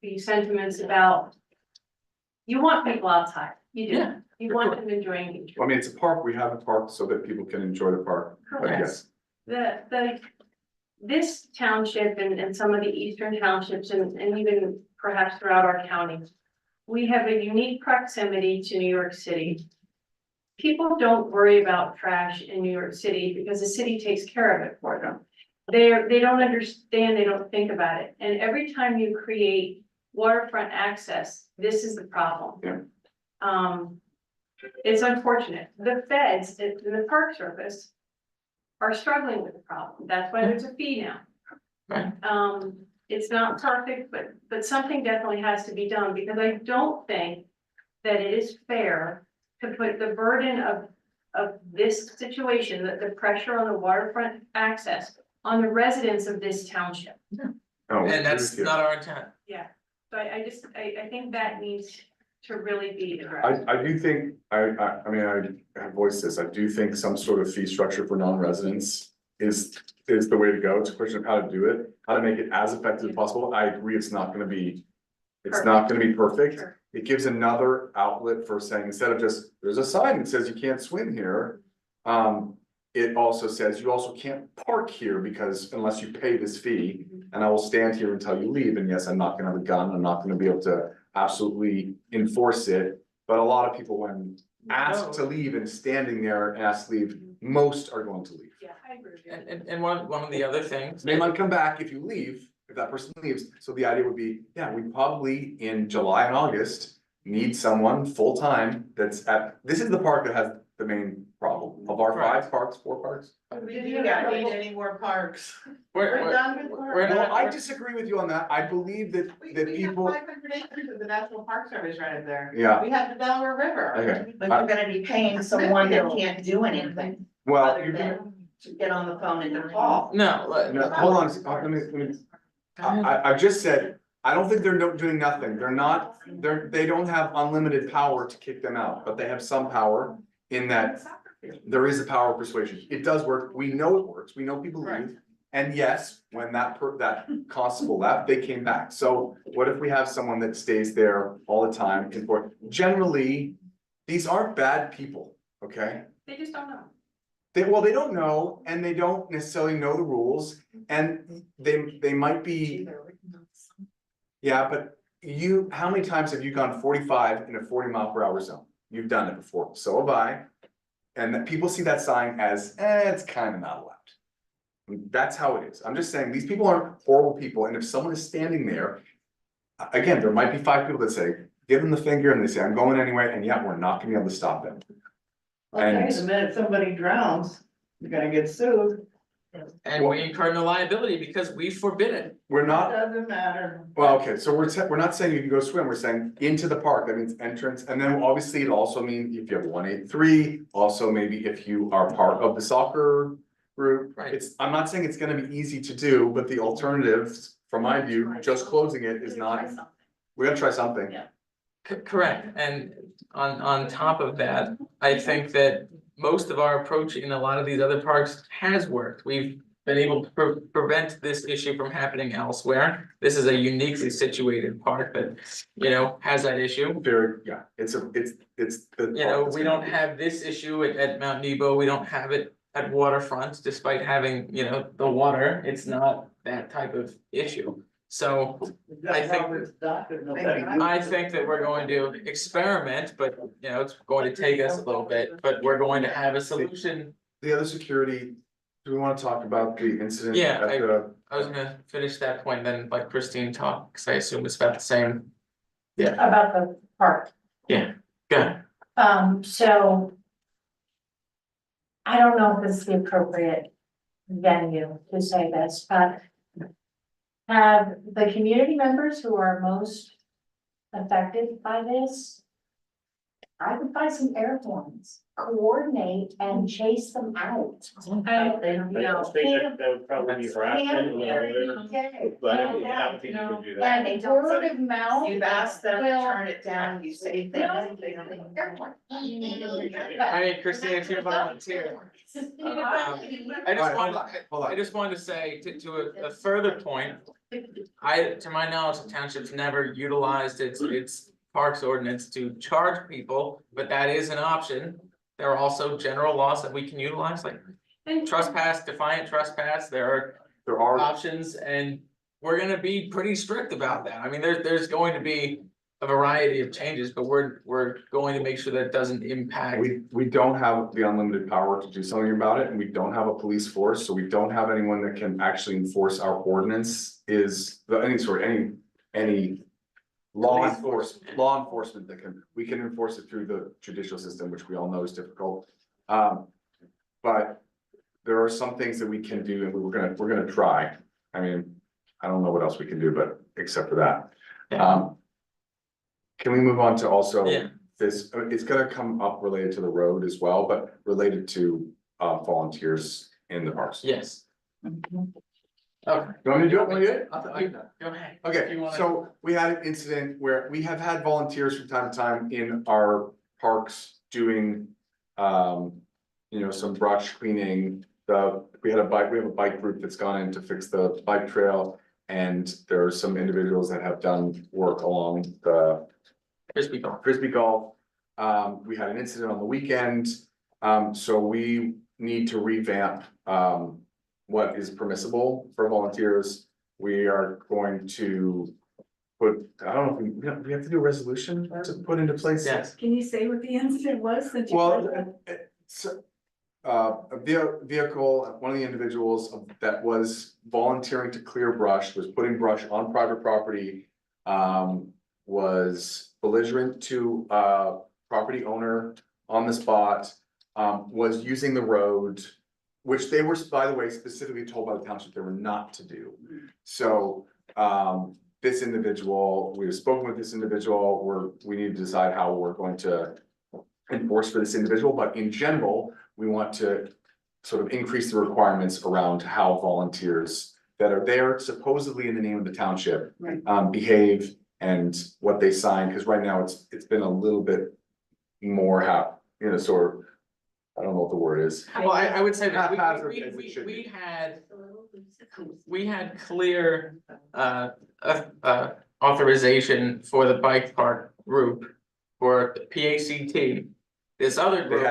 the sentiments about. You want people outside, you do, Yeah, you want them enjoying nature. I mean, it's a park, we have a park so that people can enjoy the park, but Correct. yes. This township and some of the eastern townships and even perhaps throughout our county. We have a unique proximity to New York City. People don't worry about trash in New York City because the city takes care of it for them. They don't understand, they don't think about it, and every time you create waterfront access, this is the problem. Yeah. It's unfortunate, the feds and the Park Service are struggling with the problem, that's why there's a fee now. Right. It's not perfect, but something definitely has to be done, because I don't think that it is fair to put the burden of this situation, that the pressure on the waterfront access on the residents of this township. Oh, And that's not our intent. Yeah, so I think that needs to really be addressed. I do think, I mean, I voiced this, I do think some sort of fee structure for non-residents is the way to go. It's a question of how to do it, how to make it as effective as possible. I agree, it's not gonna be perfect. Sure. It gives another outlet for saying, instead of just, there's a sign that says you can't swim here. It also says you also can't park here because unless you pay this fee, and I will stand here until you leave. And yes, I'm not gonna have a gun, I'm not gonna be able to absolutely enforce it. But a lot of people, when asked to leave and standing there and asked to leave, most are going to leave. Yeah, I agree with you. And one of the other things. They might come back if you leave, if that person leaves. So the idea would be, yeah, we probably in July and August need someone full-time that's this is the park that has the main problem of our 5 parks, 4 parks. We do not need any more parks. We're done with we're parks. not- Well, I disagree with you on that. I believe that We people, have 500 acres of the National Park Service right up there. yeah, We have the Delaware River. okay. But you're gonna be paying someone that can't do anything Well, other you're gonna, than to get on the phone and to call. No, no, hold on, let me, I've just said, I don't think they're doing nothing. They don't have unlimited power to kick them out, but they have some power in that there is a power of persuasion. It does work. We know it works. We know people leave. And yes, when that constable left, they came back. So what if we have someone that stays there all the time? Generally, these aren't bad people, okay? They just don't know. They don't know, and they don't necessarily know the rules, and they might be. Yeah, but how many times have you gone 45 in a 40-mile-per-hour zone? You've done it before, so have I. And that people see that sign as, it's kind of not allowed. That's how it is. I'm just saying, these people aren't horrible people, and if someone is standing there. Again, there might be 5 people that say, give them the finger, and they say, I'm going anyway, and yeah, we're not gonna be able to stop them. Okay, the minute somebody drowns, you're gonna get sued. And we incur no liability because we forbid it. We're not, Doesn't matter. well, okay, so we're not saying you can go swim, we're saying into the park, that means entrance, and then obviously it also means if you have 183, also maybe if you are part of the soccer group. Right. I'm not saying it's gonna be easy to do, but the alternatives, from my view, just closing it is not, we gotta try something. Yeah. Correct, and on top of that, I think that most of our approach in a lot of these other parks has worked. We've been able to prevent this issue from happening elsewhere. This is a uniquely situated park that, has that issue. Very, yeah, it's the. We don't have this issue at Mount Nebo, we don't have it at Waterfront, despite having, the water, it's not that type of issue. So I think that we're going to experiment, but it's going to take us a little bit, but we're going to have a solution. The other security, do we wanna talk about the incident? Yeah, at the? I was gonna finish that point, then let Christine talk, cause I assume it's about the same. About the park. Yeah, good. So. I don't know if it's the appropriate venue to say this, but. Have the community members who are most affected by this. I would buy some air horns, coordinate and chase them out. I, I think that would probably be harassment. But I don't think you can do that. And word of mouth. You've asked them to turn it down, you say things. I mean, Christina, if you're volunteer. I just wanted to say to a further point. To my knowledge, the township's never utilized its parks ordinance to charge people, but that is an option. There are also general laws that we can utilize, like trespass, defiant trespass, there are options, and we're gonna be pretty strict about that. I mean, there's going to be a variety of changes, but we're going to make sure that it doesn't impact. We don't have the unlimited power to do something about it, and we don't have a police force, so we don't have anyone that can actually enforce our ordinance. Any law enforcement that we can enforce it through the judicial system, which we all know is difficult. But there are some things that we can do, and we're gonna try. I mean, I don't know what else we can do, but except for that. Can we move on to also this, it's gonna come up related to the road as well, but related to volunteers in the parks. Yes. Okay. You want me to do it? Go ahead. Okay, so we had an incident where we have had volunteers from time to time in our parks doing, some brush cleaning. We have a bike group that's gone in to fix the bike trail, and there are some individuals that have done work along the Frisbee golf. We had an incident on the weekend, so we need to revamp, what is permissible for volunteers. We are going to put, I don't know, if we have to do a resolution to put into place. Yes. Can you say what the incident was since you? Well, a vehicle, one of the individuals that was volunteering to clear brush, was putting brush on private property, was belligerent to a property owner on the spot, was using the road, which they were, by the way, specifically told by the township they were not to do. So, this individual, we've spoken with this individual, we need to decide how we're going to enforce for this individual, but in general, we want to sort of increase the requirements around how volunteers that are there supposedly in the name of the township, behave and what they sign, because right now it's been a little bit more sort of, I don't know what the word is. Well, I would say that Haphazard as it should be. we had clear authorization for the bike park group for PACT. This other They group,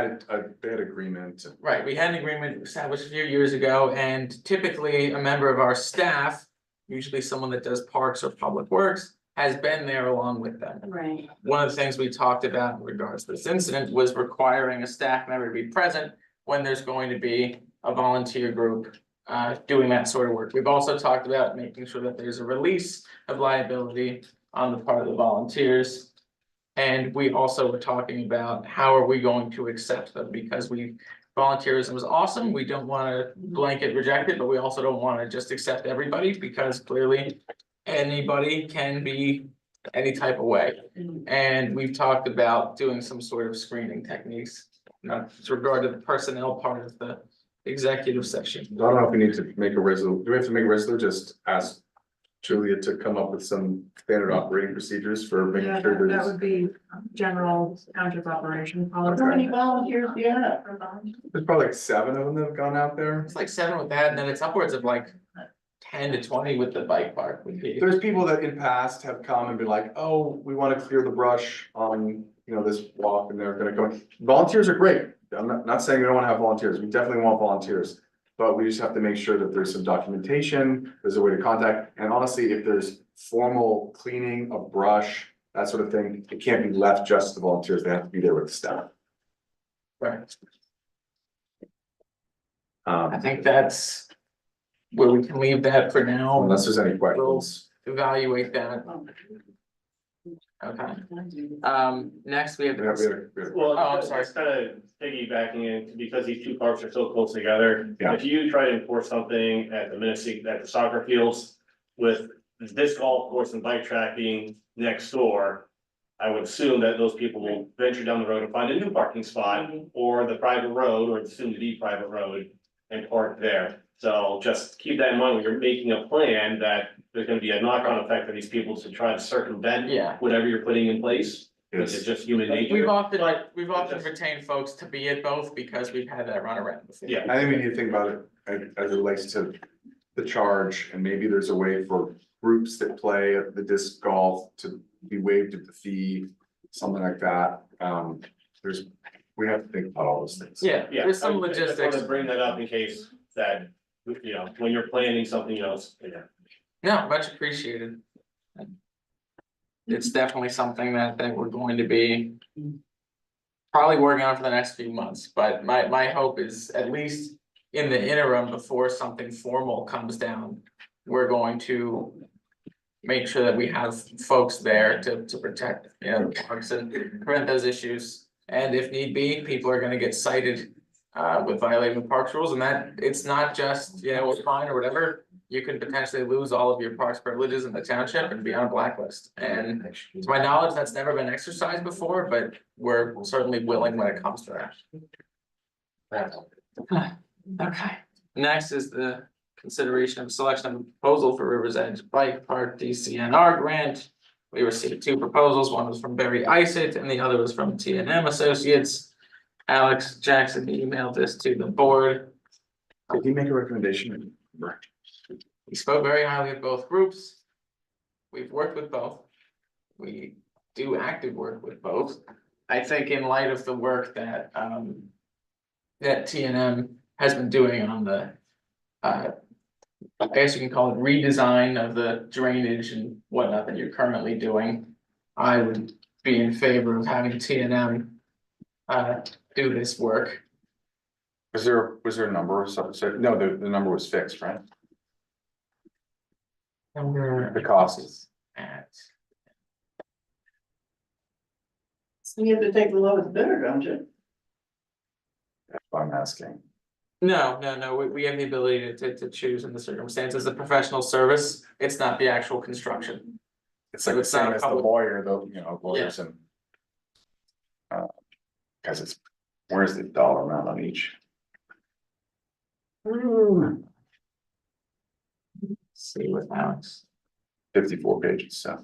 had agreement. right, we had an agreement established a few years ago, and typically a member of our staff, usually someone that does parks or public works, has been there along with them. right. One of the things we talked about in regards to this incident was requiring a staff member to be present when there's going to be a volunteer group doing that sort of work. We've also talked about making sure that there's a release of liability on the part of the volunteers. And we also were talking about how are we going to accept them, because volunteerism was awesome. We don't want to blanket reject it, but we also don't want to just accept everybody, because clearly anybody can be any type of way. And we've talked about doing some sort of screening techniques, with regard to the personnel part of the executive session. I don't know if we need to make a resolution. Do we have to make a resolution? Just ask Julia to come up with some standard operating procedures for making sure That there's. would be general township operation How policy. many volunteers do you have? There's probably like 7 of them that have gone out there. It's like 7 with that, and then it's upwards of like 10 to 20 with the bike park. There's people that in past have come and been like, oh, we want to clear the brush on, this walk, and they're gonna go. Volunteers are great. I'm not saying we don't want to have volunteers. We definitely want volunteers. But we just have to make sure that there's some documentation, there's a way to contact, and honestly, if there's formal cleaning of brush, that sort of thing, it can't be left just to volunteers, they have to be there with the staff. Right. I think that's where we can leave that for now. Unless there's any questions. We'll evaluate that. Okay. Next we have. Well, Oh, I'm sorry. it's kind of piggybacking in, because these two parks are so close together. Yeah. If you try to enforce something at the soccer fields with this golf course and bike track being next door, I would assume that those people will venture down the road and find a new parking spot or the private road or the soon to be private road and park there. So just keep that in mind when you're making a plan that there's gonna be a knock-on effect for these people to try to circumvent Yeah. whatever you're putting in place, which is just human nature. We've often retained folks to be at both because we've had that run around before. Yeah. I think we need to think about it as it relates to the charge, and maybe there's a way for groups that play at the disc golf to be waived at the fee, something like that. We have to think about all those things. Yeah, Yeah, there's some I just wanted logistics. to bring that up in case that, you know, when you're planning something else, yeah. No, much appreciated. It's definitely something that we're going to be probably working on for the next few months, but my hope is at least in the interim, before something formal comes down, we're going to make sure that we have folks there to protect, you know, parks and prevent those issues. And if need be, people are gonna get cited with violating the parks rules, and that it's not just, you know, a fine or whatever. You can potentially lose all of your parks privileges in the township and be on a blacklist. And to my knowledge, that's never been exercised before, but we're certainly willing when it comes to that. Okay, next is the consideration of selection of a proposal for Rivers Edge Bike Park DCNR grant. We received two proposals, one was from Barry Isett and the other was from T&M Associates. Alex Jackson emailed this to the board. Did he make a recommendation? He spoke very highly of both groups. We've worked with both. We do active work with both. I think in light of the work that that T&M has been doing on the I guess you can call it redesign of the drainage and whatnot that you're currently doing. I would be in favor of having T&M do this work. Was there a number or something? No, the number was fixed, right? The cost is. At So you have to take the lowest bidder, don't you? That's what I'm asking. No, we have the ability to choose in the circumstances, the professional service, it's not the actual construction. It's like So the it's not same a as the public- lawyer, though, you know, lawyers and. Cause it's, where's the dollar amount on each? See with Alex. 54 pages, so.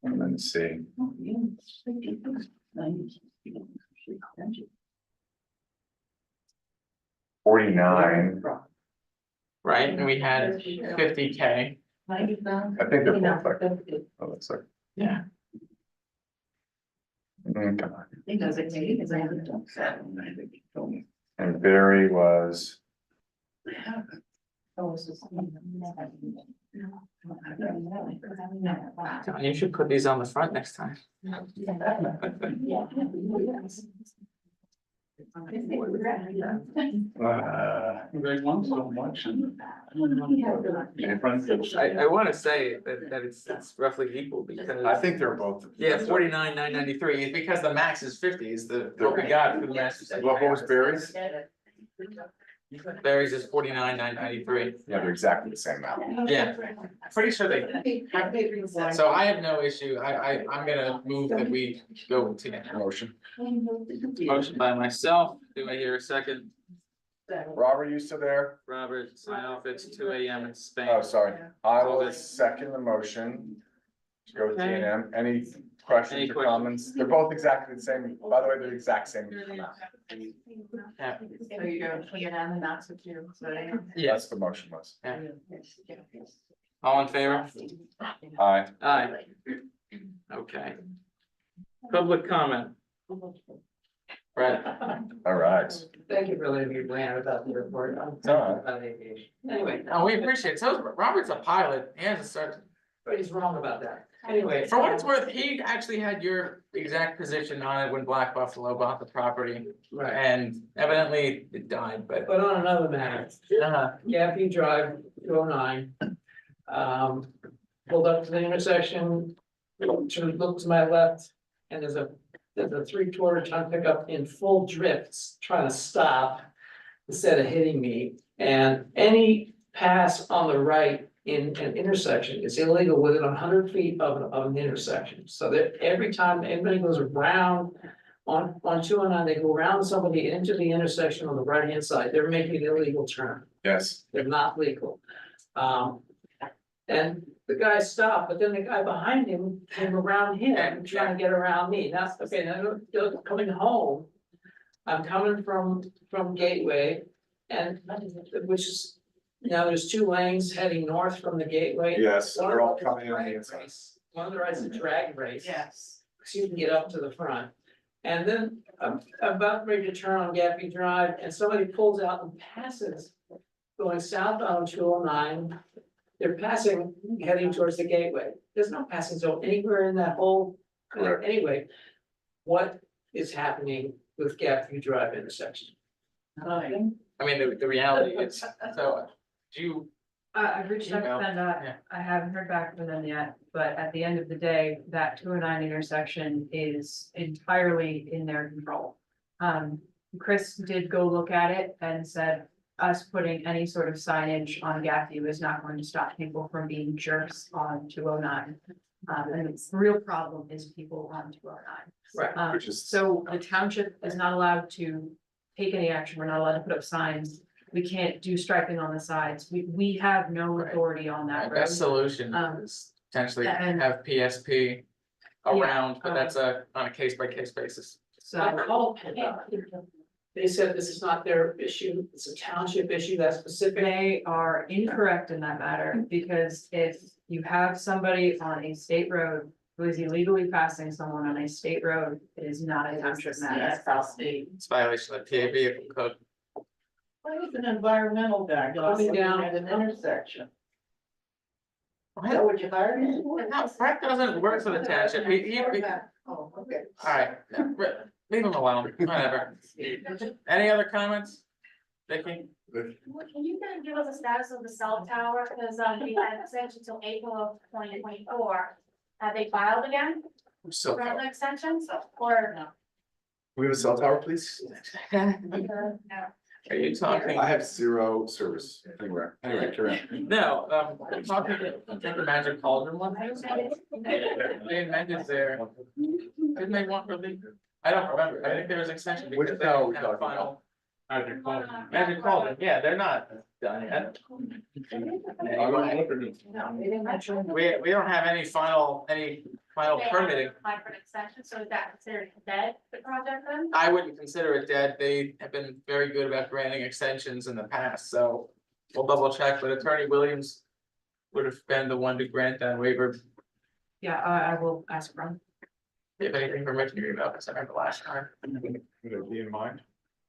And then see, 49, Right, and we had 50K, I think they're both like, oh, looks like. yeah. Come on. He does it, maybe, because I haven't done that. And Barry was, John, you should put these on the front next time. They want so much and. I wanna say that it's roughly equal because. I think they're both. Yeah, 49,993, it's because the max is 50 is what we got for the max. What was Barry's? Barry's is 49,993. Yeah, they're exactly the same amount. Yeah, pretty sure they, so I have no issue, I'm gonna move that we go with T&M. Motion. Motion by myself, do I hear a second? Robert, you still there? Robert, sign off, it's 2 AM in Spain. Oh, sorry. I will second the motion. To go with T&M. Any questions Any or questions? comments? They're both exactly the same. By the way, they're the exact same amount. Yeah, So you go T&M and that's what you, so. Yes, the motion was. yeah. All in favor? Aye. Aye. Okay. Public comment. Brett, All right. Thank you for letting me rant about the report. It's all right. About aviation. Anyway, oh, we appreciate it, so Robert's a pilot, he has a certain. but he's wrong about that. Anyway. For what it's worth, he actually had your exact position on it when Black Buffalo bought the property, Right, and evidently it died, but. but on another matter, Gaffey Drive, 209. Pulled up to the intersection, to look to my left, and there's a 3/4 ton pickup in full drifts, trying to stop instead of hitting me. And any pass on the right in an intersection, it's illegal within 100 feet of an intersection. So that every time anybody goes around on 209, they go around somebody into the intersection on the right-hand side, they're making an illegal turn. Yes. They're not legal. And the guy stopped, but then the guy behind him came around him, trying to get around me. That's, okay, now coming home, I'm coming from Gateway, and which is, now there's 2 lanes heading north from the Gateway. Yes, One they're all of them coming is a on the drag inside. race. One of the rides is a drag race. Yes. So you can get up to the front. And then I'm about ready to turn on Gaffey Drive, and somebody pulls out and passes going southbound 209. They're passing, heading towards the Gateway. There's no passing zone anywhere in that whole, anyway. What is happening with Gaffey Drive intersection? I mean, the reality is, so, do you, I've reached out to Email, PennDOT. yeah. I haven't heard back from them yet, but at the end of the day, that 209 intersection is entirely in their control. Chris did go look at it and said us putting any sort of signage on Gaffey is not going to stop people from being jerks on 209. And the real problem is people on 209. Right. Which is- So the township is not allowed to take any action. We're not allowed to put up signs. We can't do striping on the sides. We have no authority on that road. best solution Um, is potentially and- have PSP around, but um, that's on a case-by-case basis. So. I called PennDOT. They said this is not their issue, it's a township issue that's specific. They are incorrect in that matter, because if you have somebody on a state road who is illegally passing someone on a state road, it is not a township matter. It's violation of the PA vehicle code. What is an environmental guy Coming down. at an intersection? What? Is that what you hired him? No, Frank doesn't work for the township. Oh, okay. Alright, leave him alone, whatever. Any other comments? Vicky? Can you kind of give us a status of the cell tower, because we had extension until April of 2024. Have they filed again So, for can the extensions, or no? we have a cell tower, please? Are you talking? I have 0 service anywhere. Anyway, carry on. No, talking the Magic Cauldron one. They amended their, didn't they want relief? I don't remember. I think there was extension Which because they tower are we didn't have talking final. Magic Cauldron. Magic Cauldron, yeah, they're not done yet. We don't have any final They permitting. haven't applied for an extension, so is that considered dead, the project then? I wouldn't consider it dead. They have been very good about granting extensions in the past, so we'll double check, but Attorney Williams would have been the one to grant that waiver. Yeah, I will ask Ron. If anything from Richard about this, I remember last time. Would it be in mind?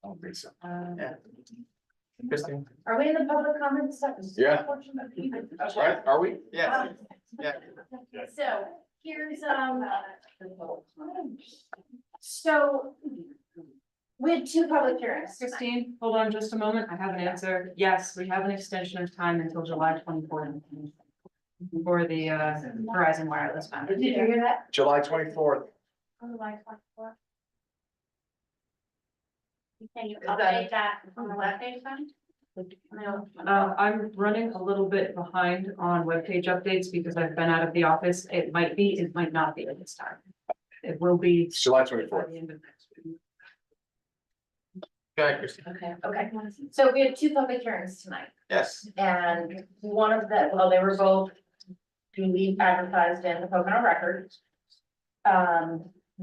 I don't think so. Yeah. Interesting. Are we in the public comments section? Yeah. Right, are we? Yeah. Yeah. So here's, so we had 2 public hearings. Christine, hold on just a moment. I have an answer. Yes, we have an extension of time until July 24th. For the Verizon wireless matter. Did you hear that? July 24th. On the line 24. Can you that- update that on the webpage then? No. I'm running a little bit behind on webpage updates because I've been out of the office. It might be, it might not be at this time. It will be. It's July by 24th. the end of next week. Go ahead, Christine. Okay. So we had 2 public hearings tonight, Yes, and one of them, well, they were both duly advertised in the Pocono Record.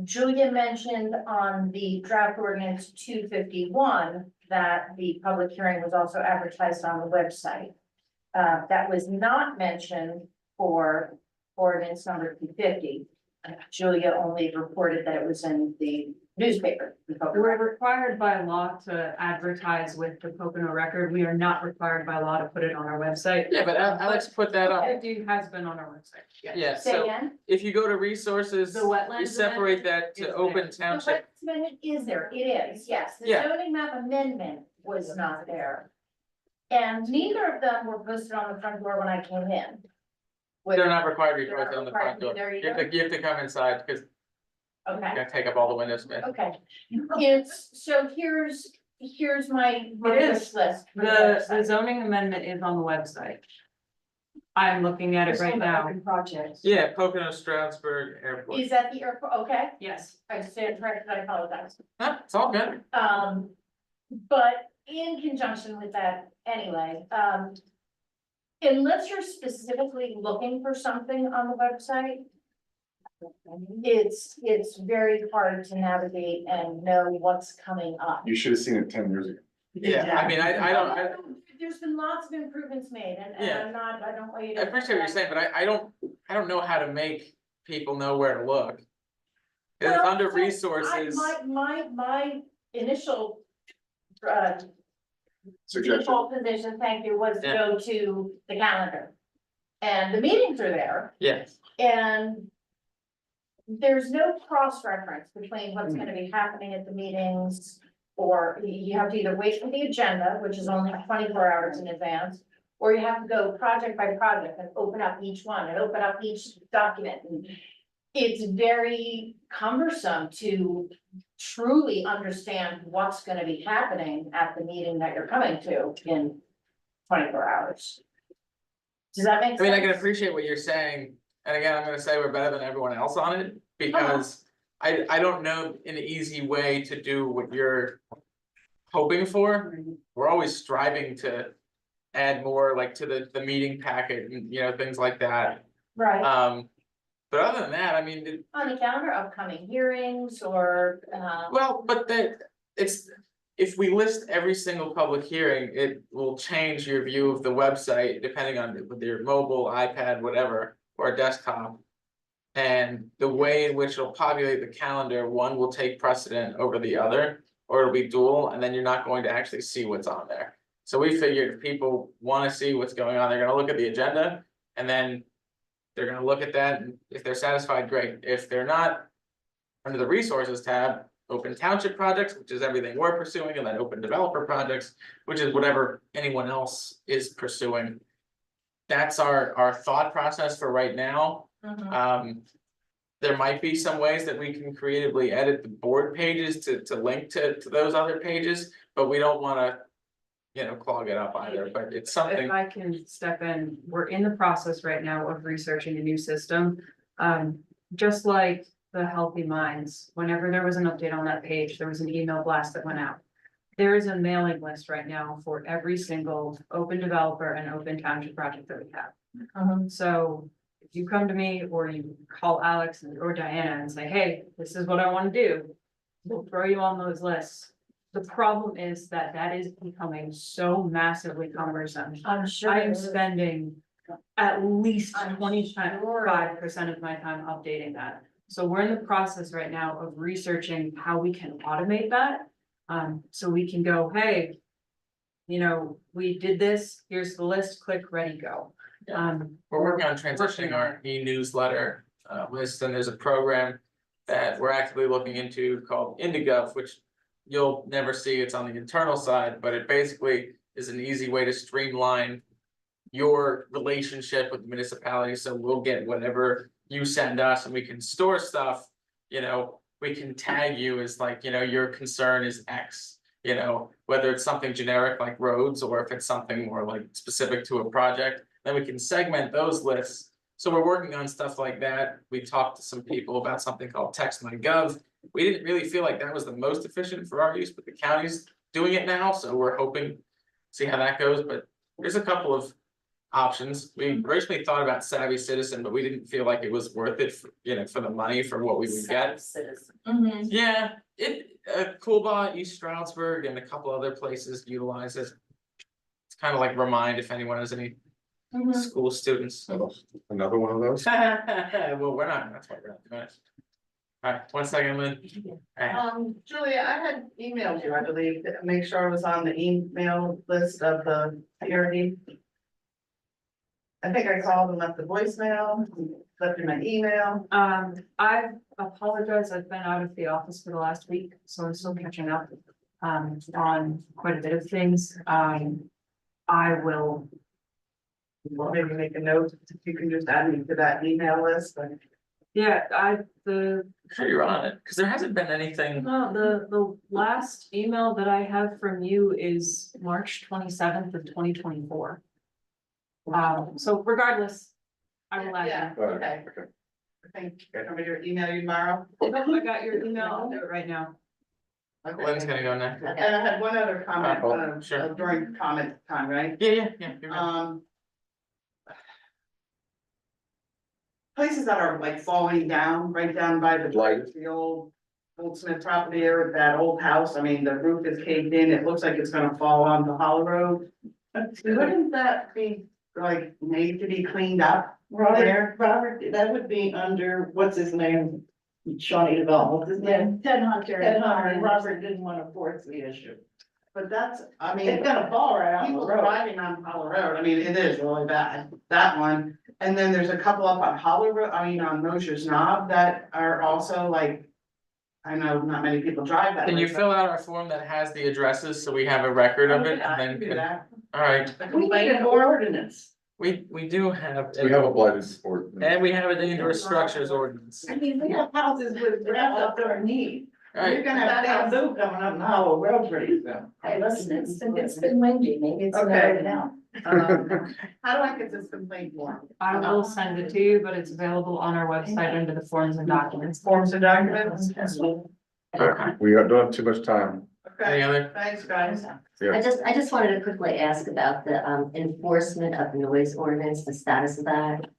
Julia mentioned on the draft ordinance 251 that the public hearing was also advertised on the website. That was not mentioned for ordinance number 250. Julia only reported that it was in the newspaper. the Pocono We're Record. required by law to advertise with the Pocono Record. We are not required by law to put it on our website. yeah, but Alex put that up. It has been on our website. Yes. Yeah, Say so again? if you go to resources, The wetlands you separate that is to open The township. Wetlands amendment is there, it is, yes, the Yeah. zoning map amendment was not there. And neither of them were posted on the front door when I came in. They're not required to be They're not posted on the required front door. either, You have to come inside because you're Okay, gonna take up all the window space. okay, so here's my It is. wish list. for the The website. zoning amendment is on the website. I'm looking at it right now. Projects. Yeah, Pocono Stroudsburg Airport. Is that the airport? Okay, Yes. I stand corrected, I apologize. Huh, it's all good. But in conjunction with that, anyway, unless you're specifically looking for something on the website, it's very hard to navigate and know what's coming up. You should have seen it 10 years ago. Yeah, I mean, I don't, There's been lots of improvements made and Yeah. I don't want you to. I appreciate what you're saying, but I don't know how to make people know where to look. It's Well, under so resources. My initial, Suggestion. default position, thank you, was to Yeah. go to the calendar. And the meetings are there, Yes, and there's no cross-reference between what's gonna be happening at the meetings, or you have to either wait for the agenda, which is only 24 hours in advance, or you have to go project by project and open up each one and open up each document. And it's very cumbersome to truly understand what's gonna be happening at the meeting that you're coming to in 24 hours. Does that make sense? I mean, I can appreciate what you're saying, and again, I'm gonna say we're better than everyone else on it, because I don't know an easy way to do what you're hoping for. We're always striving to add more, like, to the meeting packet and, you know, things like that. Right, But other than that, I mean, on the calendar, upcoming hearings or, well, but it's, if we list every single public hearing, it will change your view of the website depending on whether your mobile, iPad, whatever, or desktop. And the way in which it'll populate the calendar, one will take precedent over the other, or it'll be dual, and then you're not going to actually see what's on there. So we figured if people wanna see what's going on, they're gonna look at the agenda, and then they're gonna look at that, and if they're satisfied, great. If they're not, under the resources tab, open township projects, which is everything we're pursuing, and then open developer projects, which is whatever anyone else is pursuing. That's our thought process for right now. There might be some ways that we can creatively edit the board pages to link to those other pages, but we don't wanna, you know, clog it up either, but it's something. If I can step in, we're in the process right now of researching a new system. Just like the Healthy Minds, whenever there was an update on that page, there was an email blast that went out. There is a mailing list right now for every single open developer and open township project that we have. So if you come to me or you call Alex or Diana and say, hey, this is what I want to do, we'll throw you on those lists. The problem is that is becoming so massively cumbersome. I'm sure. I am spending at least I'm 25% of my time updating that. So we're in the process right now of researching how we can automate that. So we can go, hey, you know, we did this, here's the list, click, ready, go. We're working on transitioning our e-newsletter list, and there's a program that we're actively looking into called IndiGov, which you'll never see, it's on the internal side, but it basically is an easy way to streamline your relationship with the municipality, so we'll get whatever you send us and we can store stuff, you know, we can tag you as like, you know, your concern is X. You know, whether it's something generic like roads, or if it's something more like specific to a project, then we can segment those lists. So we're working on stuff like that. We talked to some people about something called Text My Gov. We didn't really feel like that was the most efficient for our use, but the county's doing it now, so we're hoping, see how that goes, but there's a couple of options. We originally thought about Savvy Citizen, but we didn't feel like it was worth it, for, you know, for the money for what we would get. Yeah, Coolbot, East Stroudsburg, and a couple other places utilize it. It's kind of like Remind if anyone has any school students. Another one of those? Well, we're not, that's why we're not doing it. Alright, 1 second, Lynn. Alright. Julia, I had emailed you, I believe, to make sure I was on the email list of the PRD. I think I called and left the voicemail, left in my email. I apologize, I've been out of the office for the last week, so I'm still catching up on quite a bit of things. I will. Maybe make a note, if you can just add me to that email list, but. Yeah, I'm sure you're on it, because there hasn't been anything. the last email that I have from you is March 27th of 2024. So regardless, I will add Yeah, you. okay. I think, I'm gonna email you tomorrow. I got your email, I'll do it right now. Lynn's gonna go next. And I had one other comment, Sure. during comment time, right? Yeah. You're good. Places that are like falling down, right down by the old Smith property there, that old house, I mean, the roof is caved in, it looks like it's gonna fall on the Hollow Road. Wouldn't that be like made to be cleaned up there? Robert, that would be under, what's his name? Shawnee Development, what's his name? Ted Hunter. Ted Hunter, Robert didn't want to force the issue. But that's, I mean. It's gonna fall right on the People road. driving on Hollow Road, I mean, it is really bad, that one, and then there's a couple up on Hollow Road, I mean, on Mosher's Knob that are also like. I know not many people drive that. Can you way, fill out our form that has the addresses so we have a record of it? I And can do then, that. all right, We need an ordinance. we do have. We have a blighted sport. And we have a dangerous structures ordinance. I mean, we have houses with grass up their knee. All right. You're gonna have bamboo coming up Hollow Road pretty soon. Hey, listen, it's been windy, maybe it's Okay. narrowed down. How do I get this complaint form? I will send it to you, but it's available on our website under the forms and documents. Forms and documents? We don't have too much time. Any Okay, other? thanks, guys. Yeah. I just wanted to quickly ask about the enforcement of noise ordinance, the status of that.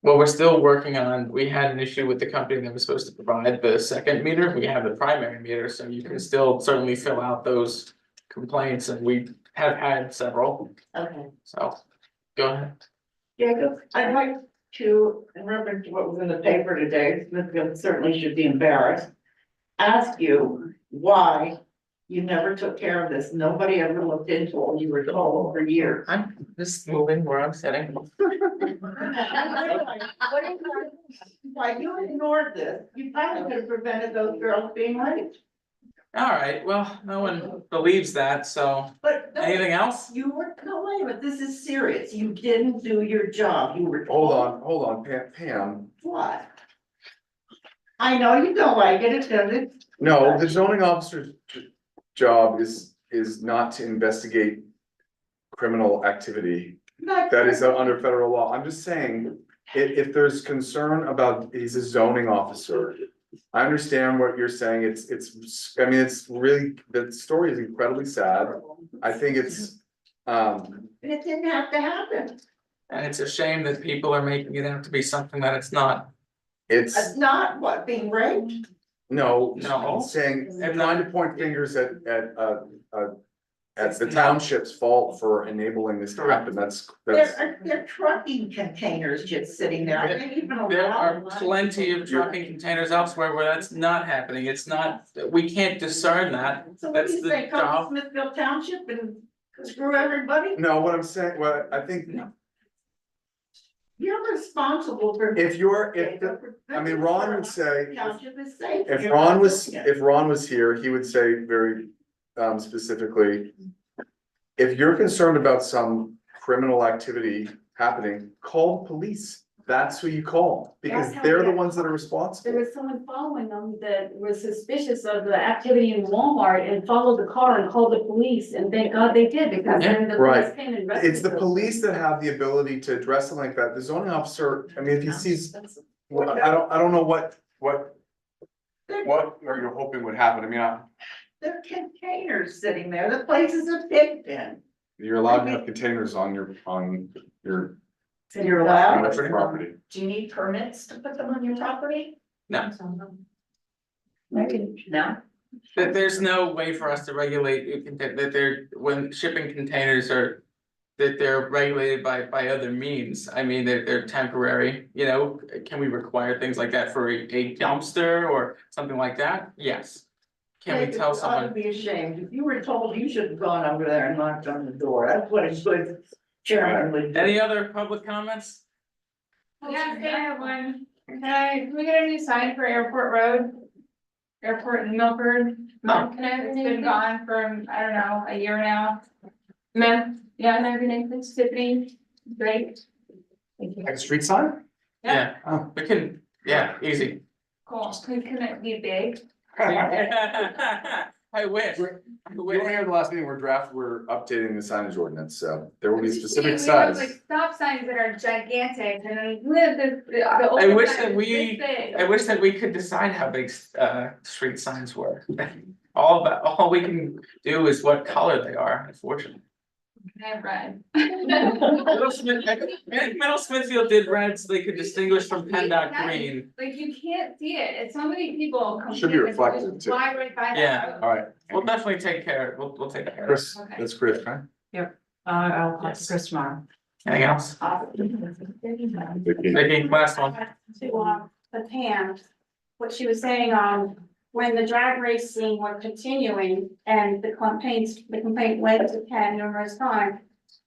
Well, we're still working on, we had an issue with the company that was supposed to provide the second meter. We have the primary meter, so you can still certainly fill out those complaints, and we have had several, Okay. so go ahead. Jacob, I'd like to, in reference to what was in the paper today, Smithfield certainly should be embarrassed. Ask you why you never took care of this. Nobody ever looked into it. You were told for years. I'm just moving where I'm sitting. Why you ignored this? You probably could have prevented those girls being raped. All right, well, no one believes that, so But no, anything else? you were, no, wait a minute, this is serious. You didn't do your job. You were Hold told. on, Pam. What? I know you don't like it, it's because it's. No, the zoning officer's job is not to investigate criminal activity. That is under federal law. I'm just saying, if there's concern about, he's a zoning officer. I understand what you're saying. I mean, it's really, the story is incredibly sad. I think it's, And it didn't have to happen. And it's a shame that people are making it out to be something that it's not. It's not what, being raped? no, No. it's saying, trying to point fingers at the township's fault for enabling this to happen. That's. There are trucking containers just sitting there. I didn't even allow There are them. plenty of trucking containers elsewhere where that's not happening. It's not, we can't discern that. So what do That's you the say, come to job. Smithfield Township and screw everybody? No, what I'm saying, what I think, You're responsible for. I mean, Ron would say, Township is safe. if You're Ron not was, doing it. if Ron was here, he would say very specifically. If you're concerned about some criminal activity happening, call the police. That's who you call, because That's how they're we the get ones that are There responsible. was someone following them that was suspicious of the activity in Walmart and followed the car and called the police, and thank God they did, because then the Right. police came and rescued It's the those police people. that have the ability to address something like that. The zoning officer, I mean, if he sees, well, I don't know what are you hoping would happen? I mean, There are containers sitting there. The place is a pig pen. you're allowed to have containers on your So you're allowed. commercial property. Do you need permits to put them on your property? No, Maybe. No? there's no way for us to regulate that they're, when shipping containers are. That they're regulated by other means. I mean, they're temporary, you know, can we require things like that for a dumpster or something like that? Yes. Can we tell Ought to someone? be ashamed. If you were told, you should have gone over there and knocked on the door. That's what a good chairman would do. Any other public comments? Yeah, I have one. Can we get a new sign for Airport Road? Airport in Milford, it's been gone for, I don't know, a year now. Ma'am, yeah, and I have your name, please, Tiffany, great. Thank you. Like a street sign? Yeah, Oh. we can, yeah, easy. Cool, can it be big? How I wish. You were here the last meeting, we're updating the signage ordinance, so there will be specific We size. have like stop signs that are gigantic and then the. I wish that we could decide how big street signs were. All we can do is what color they are, unfortunately. Have red. Middle Smithfield did red so they could distinguish from PennDOT green. Like you can't see it, it's so many people. Should be reflective, too. Fly right by that. Yeah. All right, We'll definitely take care, we'll take care of it. Chris, Okay. that's Chris, right? I'll talk Yes. to Chris tomorrow. Anything else? Vicky? Vicky, last one. To Pam, what she was saying, when the drag racing were continuing and the complaint went to Ken numerous times.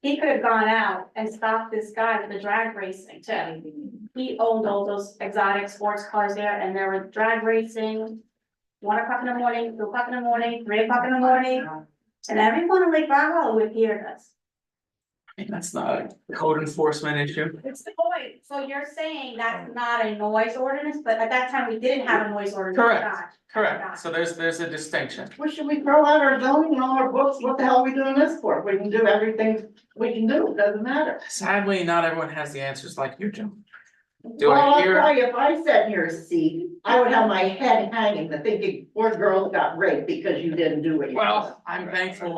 He could have gone out and stopped this guy with the drag racing too. He owned all those exotic sports cars there and there were drag racing. 1 o'clock in the morning, 2 o'clock in the morning, 3 o'clock in the morning, and everyone in Lake Bravo would hear this. I mean, that's not a code enforcement issue. It's the noise, so you're saying that's not a noise ordinance, but at that time, we didn't have a noise ordinance. Correct, so there's a distinction. Well, should we throw out our zoning and all our books? What the hell are we doing this for? We can do everything we can do, it doesn't matter. Sadly, not everyone has the answers like you do. Do Well, I I'll hear? tell you, if I sat in your seat, I would have my head hanging, thinking poor girls got raped because you didn't do what you. Well, I'm thankful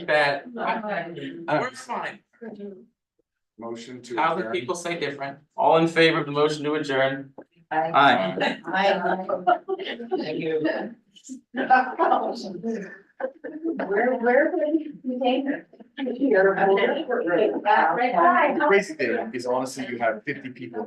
that we're fine. Motion to. How do adjourn. people say different? All in favor of the motion to adjourn? Aye. Thank you. Where would you take her? The crazy thing is honestly, you have 50 people